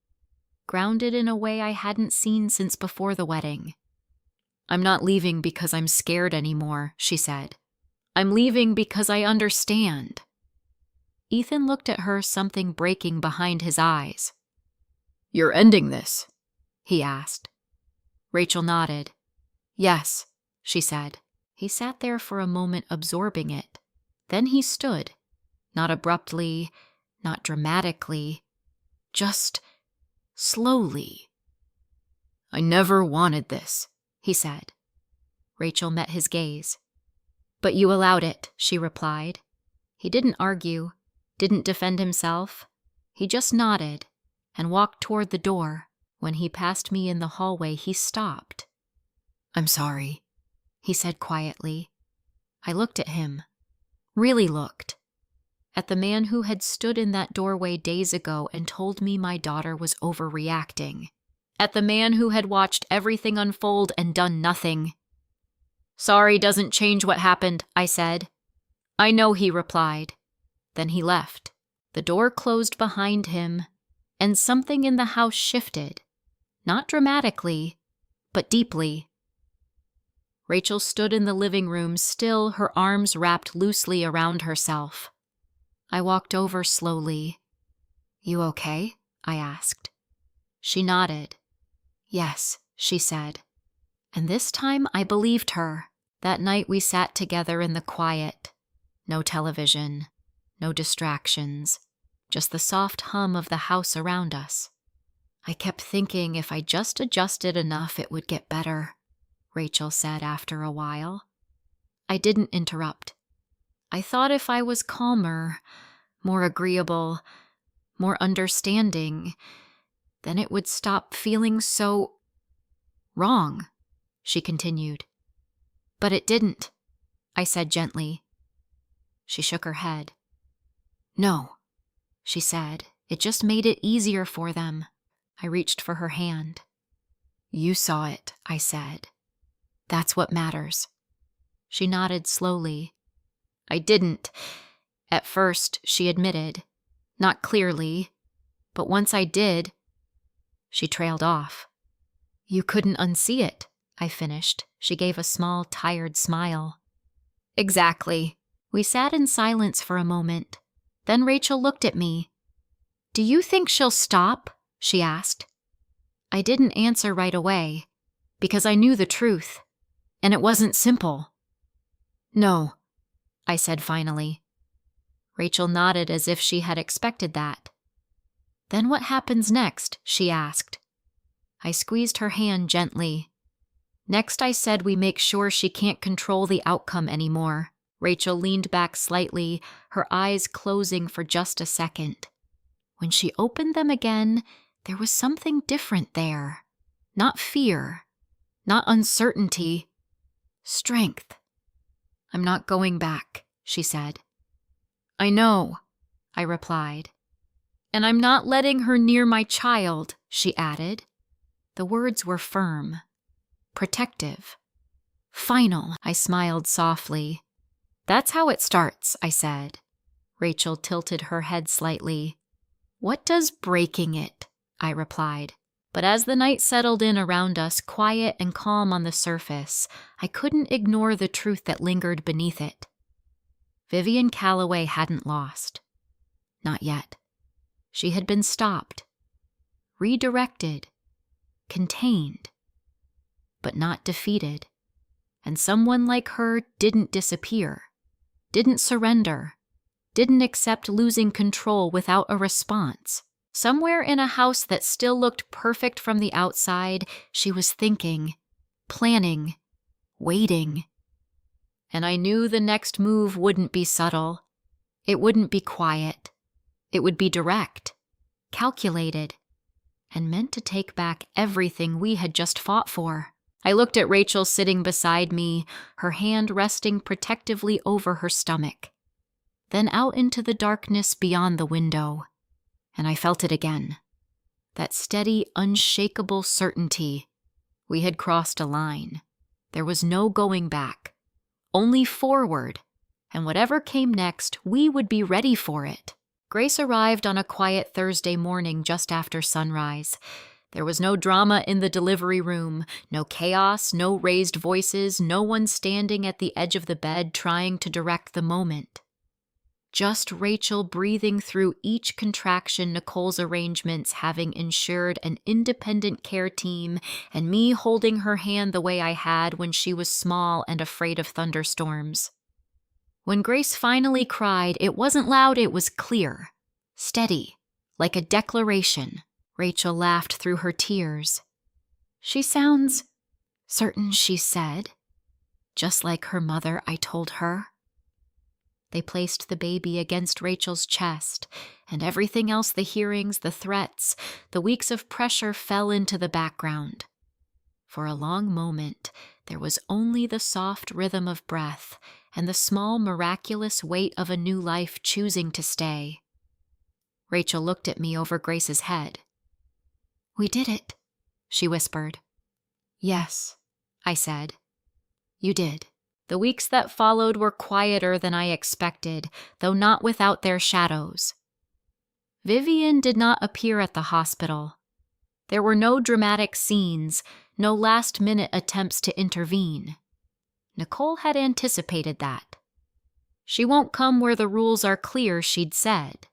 S1: grounded in a way I hadn't seen since before the wedding. I'm not leaving because I'm scared anymore, she said. I'm leaving because I understand. Ethan looked at her, something breaking behind his eyes. You're ending this? He asked. Rachel nodded. Yes, she said. He sat there for a moment, absorbing it. Then he stood, not abruptly, not dramatically, just slowly. "I never wanted this," he said. Rachel met his gaze. "But you allowed it," she replied. He didn't argue, didn't defend himself. He just nodded and walked toward the door. When he passed me in the hallway, he stopped. "I'm sorry," he said quietly. I looked at him, really looked, at the man who had stood in that doorway days ago and told me my daughter was overreacting, at the man who had watched everything unfold and done nothing. "Sorry doesn't change what happened," I said. "I know," he replied. Then he left. The door closed behind him, and something in the house shifted, not dramatically, but deeply. Rachel stood in the living room, still, her arms wrapped loosely around herself. I walked over slowly. "You okay?" I asked. She nodded. "Yes," she said. And this time I believed her. That night we sat together in the quiet. No television, no distractions, just the soft hum of the house around us. "I kept thinking if I just adjusted enough it would get better," Rachel said after a while. I didn't interrupt. I thought if I was calmer, more agreeable, more understanding, then it would stop feeling so wrong, she continued. "But it didn't," I said gently. She shook her head. "No," she said. "It just made it easier for them." I reached for her hand. "You saw it," I said. "That's what matters." She nodded slowly. "I didn't. At first," she admitted. "Not clearly. But once I did." She trailed off. "You couldn't unsee it," I finished. She gave a small, tired smile. "Exactly." We sat in silence for a moment. Then Rachel looked at me. "Do you think she'll stop?" she asked. I didn't answer right away, because I knew the truth, and it wasn't simple. "No," I said finally. Rachel nodded as if she had expected that. "Then what happens next?" she asked. I squeezed her hand gently. "Next," I said, "we make sure she can't control the outcome anymore." Rachel leaned back slightly, her eyes closing for just a second. When she opened them again, there was something different there. Not fear, not uncertainty, strength. "I'm not going back," she said. "I know," I replied. "And I'm not letting her near my child," she added. The words were firm, protective, final. I smiled softly. "That's how it starts," I said. Rachel tilted her head slightly. "What does breaking it?" I replied. But as the night settled in around us, quiet and calm on the surface, I couldn't ignore the truth that lingered beneath it. Vivian Calloway hadn't lost. Not yet. She had been stopped, redirected, contained, but not defeated. And someone like her didn't disappear, didn't surrender, didn't accept losing control without a response. Somewhere in a house that still looked perfect from the outside, she was thinking, planning, waiting. And I knew the next move wouldn't be subtle. It wouldn't be quiet. It would be direct, calculated, and meant to take back everything we had just fought for. I looked at Rachel sitting beside me, her hand resting protectively over her stomach, then out into the darkness beyond the window. And I felt it again. That steady, unshakable certainty. We had crossed a line. There was no going back, only forward, and whatever came next, we would be ready for it. Grace arrived on a quiet Thursday morning just after sunrise. There was no drama in the delivery room, no chaos, no raised voices, no one standing at the edge of the bed trying to direct the moment. Just Rachel breathing through each contraction, Nicole's arrangements having ensured an independent care team, and me holding her hand the way I had when she was small and afraid of thunderstorms. When Grace finally cried, it wasn't loud, it was clear, steady, like a declaration. Rachel laughed through her tears. She sounds certain, she said. Just like her mother, I told her. They placed the baby against Rachel's chest, and everything else, the hearings, the threats, the weeks of pressure, fell into the background. For a long moment, there was only the soft rhythm of breath and the small, miraculous weight of a new life choosing to stay. Rachel looked at me over Grace's head. "We did it," she whispered. "Yes," I said. "You did." The weeks that followed were quieter than I expected, though not without their shadows. Vivian did not appear at the hospital. There were no dramatic scenes, no last-minute attempts to intervene. Nicole had anticipated that. She won't come where the rules are clear, she'd said.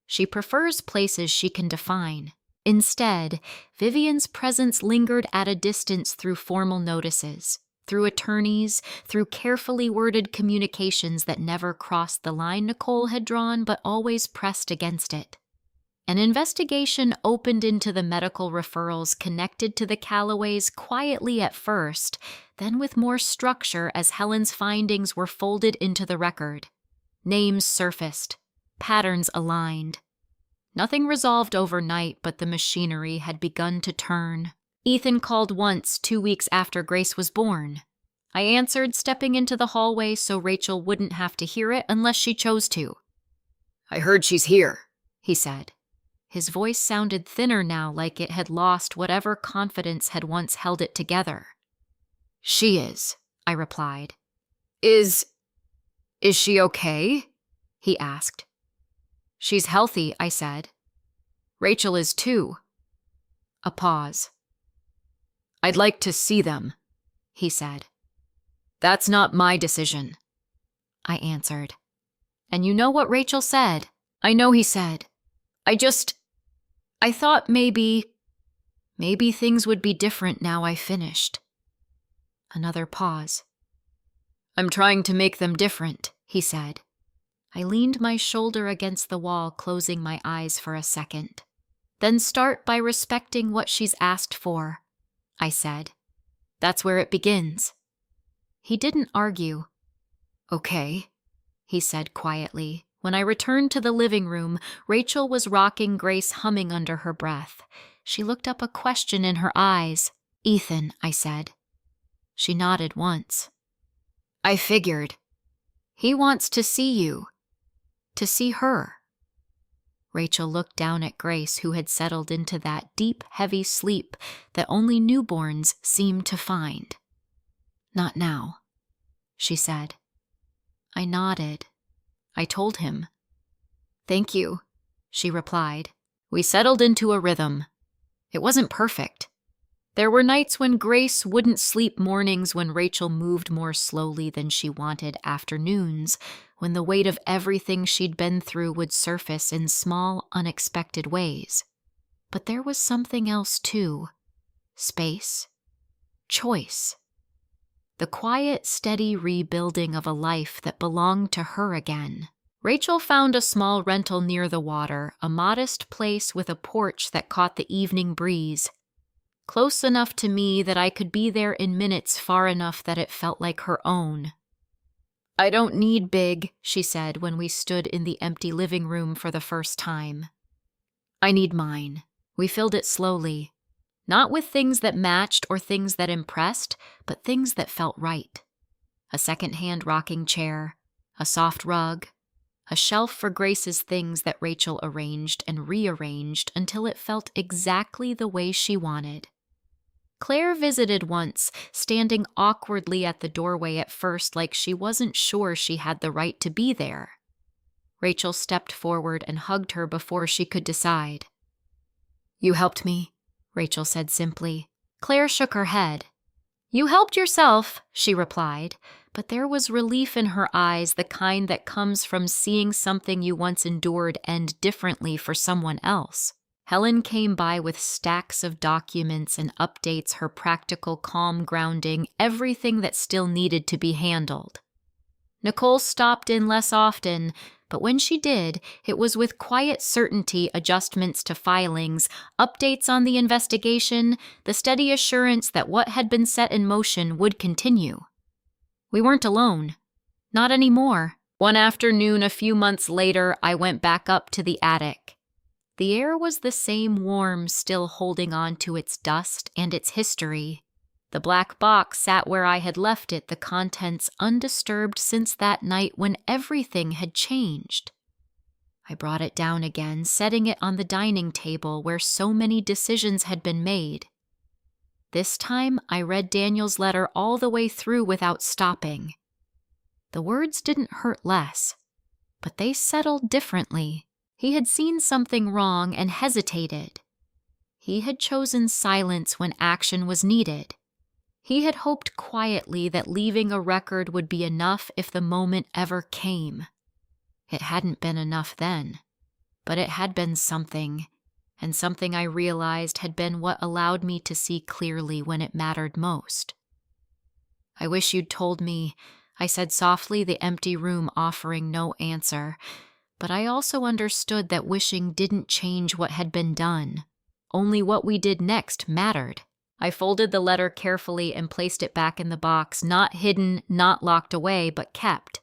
S1: She prefers places she can define. Instead, Vivian's presence lingered at a distance through formal notices, through attorneys, through carefully worded communications that never crossed the line Nicole had drawn but always pressed against it. An investigation opened into the medical referrals connected to the Callaways quietly at first, then with more structure as Helen's findings were folded into the record. Names surfaced, patterns aligned. Nothing resolved overnight, but the machinery had begun to turn. Ethan called once 2 weeks after Grace was born. I answered, stepping into the hallway so Rachel wouldn't have to hear it unless she chose to. "I heard she's here," he said. His voice sounded thinner now, like it had lost whatever confidence had once held it together. "She is," I replied. Is she okay?" he asked. "She's healthy," I said. "Rachel is too." A pause. "I'd like to see them," he said. "That's not my decision," I answered. "And you know what Rachel said?" "I know," he said. I thought maybe things would be different now I finished." Another pause. "I'm trying to make them different," he said. I leaned my shoulder against the wall, closing my eyes for a second. "Then start by respecting what she's asked for," I said. "That's where it begins." He didn't argue. "Okay," he said quietly. When I returned to the living room, Rachel was rocking Grace, humming under her breath. She looked up, a question in her eyes. "Ethan," I said. She nodded once. "I figured. He wants to see you. To see her." Rachel looked down at Grace, who had settled into that deep, heavy sleep that only newborns seem to find. "Not now," she said. I nodded. I told him. "Thank you," she replied. We settled into a rhythm. It wasn't perfect. There were nights when Grace wouldn't sleep, mornings when Rachel moved more slowly than she wanted, afternoons when the weight of everything she'd been through would surface in small, unexpected ways. But there was something else too. Space. Choice. The quiet, steady rebuilding of a life that belonged to her again. Rachel found a small rental near the water, a modest place with a porch that caught the evening breeze. Close enough to me that I could be there in minutes, far enough that it felt like her own. "I don't need big," she said when we stood in the empty living room for the first time. "I need mine." We filled it slowly. Not with things that matched or things that impressed, but things that felt right. A second-hand rocking chair, a soft rug, a shelf for Grace's things that Rachel arranged and rearranged until it felt exactly the way she wanted. Claire visited once, standing awkwardly at the doorway at first, like she wasn't sure she had the right to be there. Rachel stepped forward and hugged her before she could decide. "You helped me," Rachel said simply. Claire shook her head. "You helped yourself," she replied, but there was relief in her eyes, the kind that comes from seeing something you once endured end differently for someone else. Helen came by with stacks of documents and updates, her practical, calm grounding, everything that still needed to be handled. Nicole stopped in less often, But when she did, it was with quiet certainty, adjustments to filings, updates on the investigation, the steady assurance that what had been set in motion would continue. We weren't alone. Not anymore. One afternoon a few months later, I went back up to the attic. The air was the same warm, still holding on to its dust and its history. The black box sat where I had left it, the contents undisturbed since that night when everything had changed. I brought it down again, setting it on the dining table where so many decisions had been made. This time, I read Daniel's letter all the way through without stopping. The words didn't hurt less, but they settled differently. He had seen something wrong and hesitated. He had chosen silence when action was needed. He had hoped quietly that leaving a record would be enough if the moment ever came. It hadn't been enough then, but it had been something, and something I realized had been what allowed me to see clearly when it mattered most. "I wish you'd told me," I said softly, the empty room offering no answer. But I also understood that wishing didn't change what had been done. Only what we did next mattered. I folded the letter carefully and placed it back in the box, not hidden, not locked away, but kept.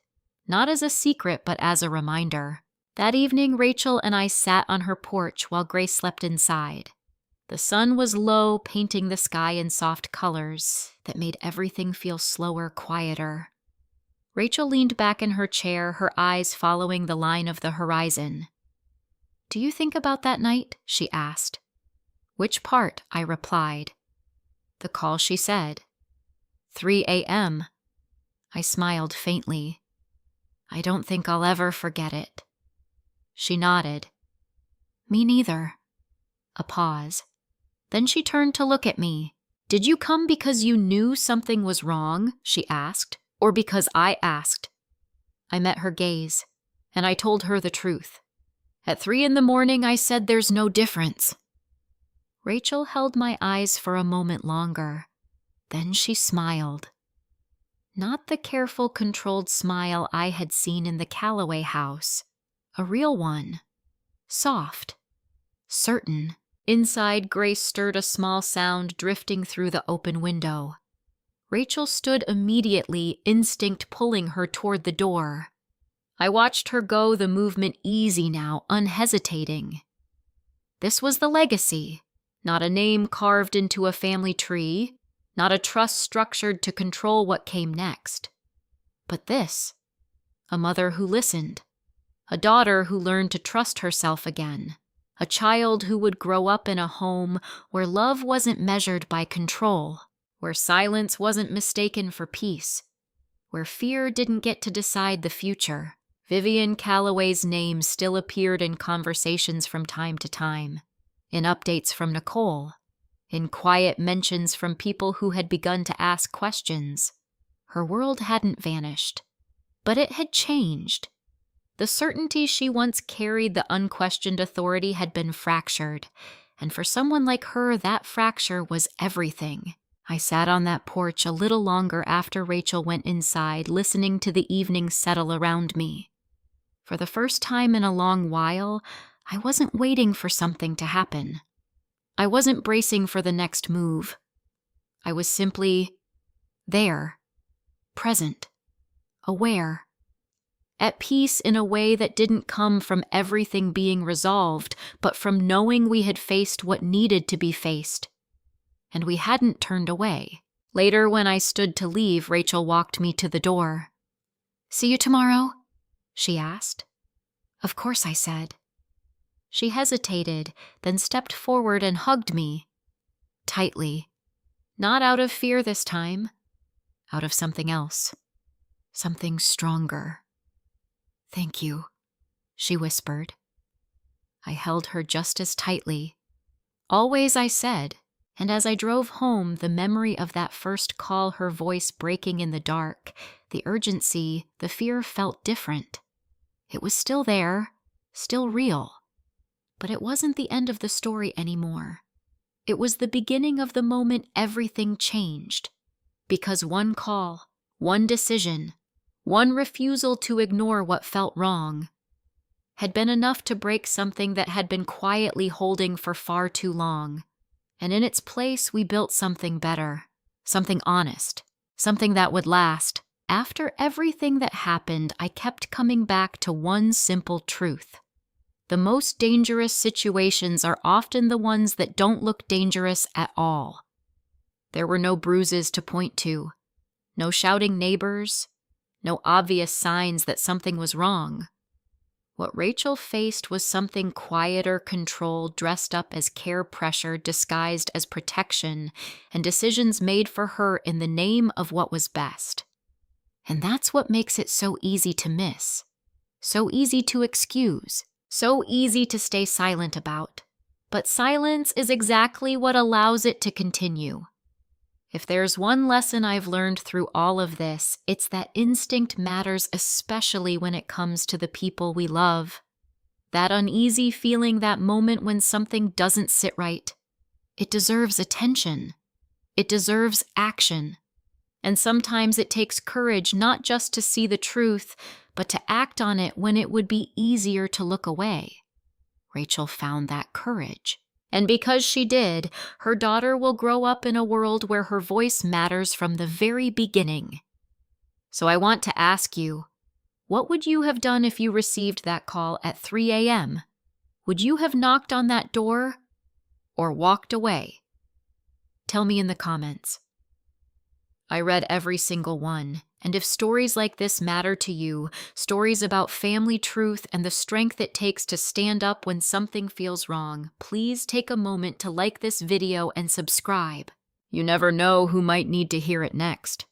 S1: Not as a secret, but as a reminder. That evening, Rachel and I sat on her porch while Grace slept inside. The sun was low, painting the sky in soft colors that made everything feel slower, quieter. Rachel leaned back in her chair, her eyes following the line of the horizon. "Do you think about that night?" she asked. "Which part?" I replied. "The call," she said. 3 a.m. I smiled faintly. "I don't think I'll ever forget it." She nodded. "Me neither." A pause. Then she turned to look at me. "Did you come because you knew something was wrong?" she asked. "Or because I asked?" I met her gaze, and I told her the truth. At 3 a.m, I said there's no difference. Rachel held my eyes for a moment longer. Then she smiled. Not the careful, controlled smile I had seen in the Calloway house. A real one. Soft. Certain. Inside, Grace stirred a small sound drifting through the open window. Rachel stood immediately, instinct pulling her toward the door. I watched her go, the movement easy now, unhesitating. This was the legacy. Not a name carved into a family tree, not a trust structured to control what came next. But this, a mother who listened, a daughter who learned to trust herself again, a child who would grow up in a home where love wasn't measured by control, where silence wasn't mistaken for peace, where fear didn't get to decide the future. Vivian Calloway's name still appeared in conversations from time to time, in updates from Nicole, in quiet mentions from people who had begun to ask questions. Her world hadn't vanished, but it had changed. The certainty she once carried, the unquestioned authority, had been fractured, and for someone like her, that fracture was everything. I sat on that porch a little longer after Rachel went inside, listening to the evening settle around me. For the first time in a long while, I wasn't waiting for something to happen. I wasn't bracing for the next move. I was simply there, present, aware, at peace in a way that didn't come from everything being resolved, but from knowing we had faced what needed to be faced. And we hadn't turned away. Later, when I stood to leave, Rachel walked me to the door. "See you tomorrow?" she asked. "Of course," I said. She hesitated, then stepped forward and hugged me. Tightly. Not out of fear this time. Out of something else. Something stronger. "Thank you," she whispered. I held her just as tightly. "Always," I said. And as I drove home, the memory of that first call, her voice breaking in the dark, the urgency, the fear felt different. It was still there, still real. But it wasn't the end of the story anymore. It was the beginning of the moment everything changed. Because one call, one decision, one refusal to ignore what felt wrong, had been enough to break something that had been quietly holding for far too long. And in its place, we built something better, something honest, something that would last. After everything that happened, I kept coming back to one simple truth. The most dangerous situations are often the ones that don't look dangerous at all. There were no bruises to point to, no shouting neighbors, no obvious signs that something was wrong. What Rachel faced was something quieter, controlled, dressed up as care pressure, disguised as protection, and decisions made for her in the name of what was best. And that's what makes it so easy to miss, so easy to excuse, so easy to stay silent about. But silence is exactly what allows it to continue. If there's one lesson I've learned through all of this, it's that instinct matters, especially when it comes to the people we love. That uneasy feeling, that moment when something doesn't sit right. It deserves attention. It deserves action. And sometimes it takes courage not just to see the truth, but to act on it when it would be easier to look away. Rachel found that courage. And because she did, her daughter will grow up in a world where her voice matters from the very beginning. So I want to ask you, what would you have done if you received that call at 3 a.m.? Would you have knocked on that door or walked away? Tell me in the comments. I read every single one, and if stories like this matter to you, stories about family truth and the strength it takes to stand up when something feels wrong, please take a moment to like this video and subscribe. You never know who might need to hear it next.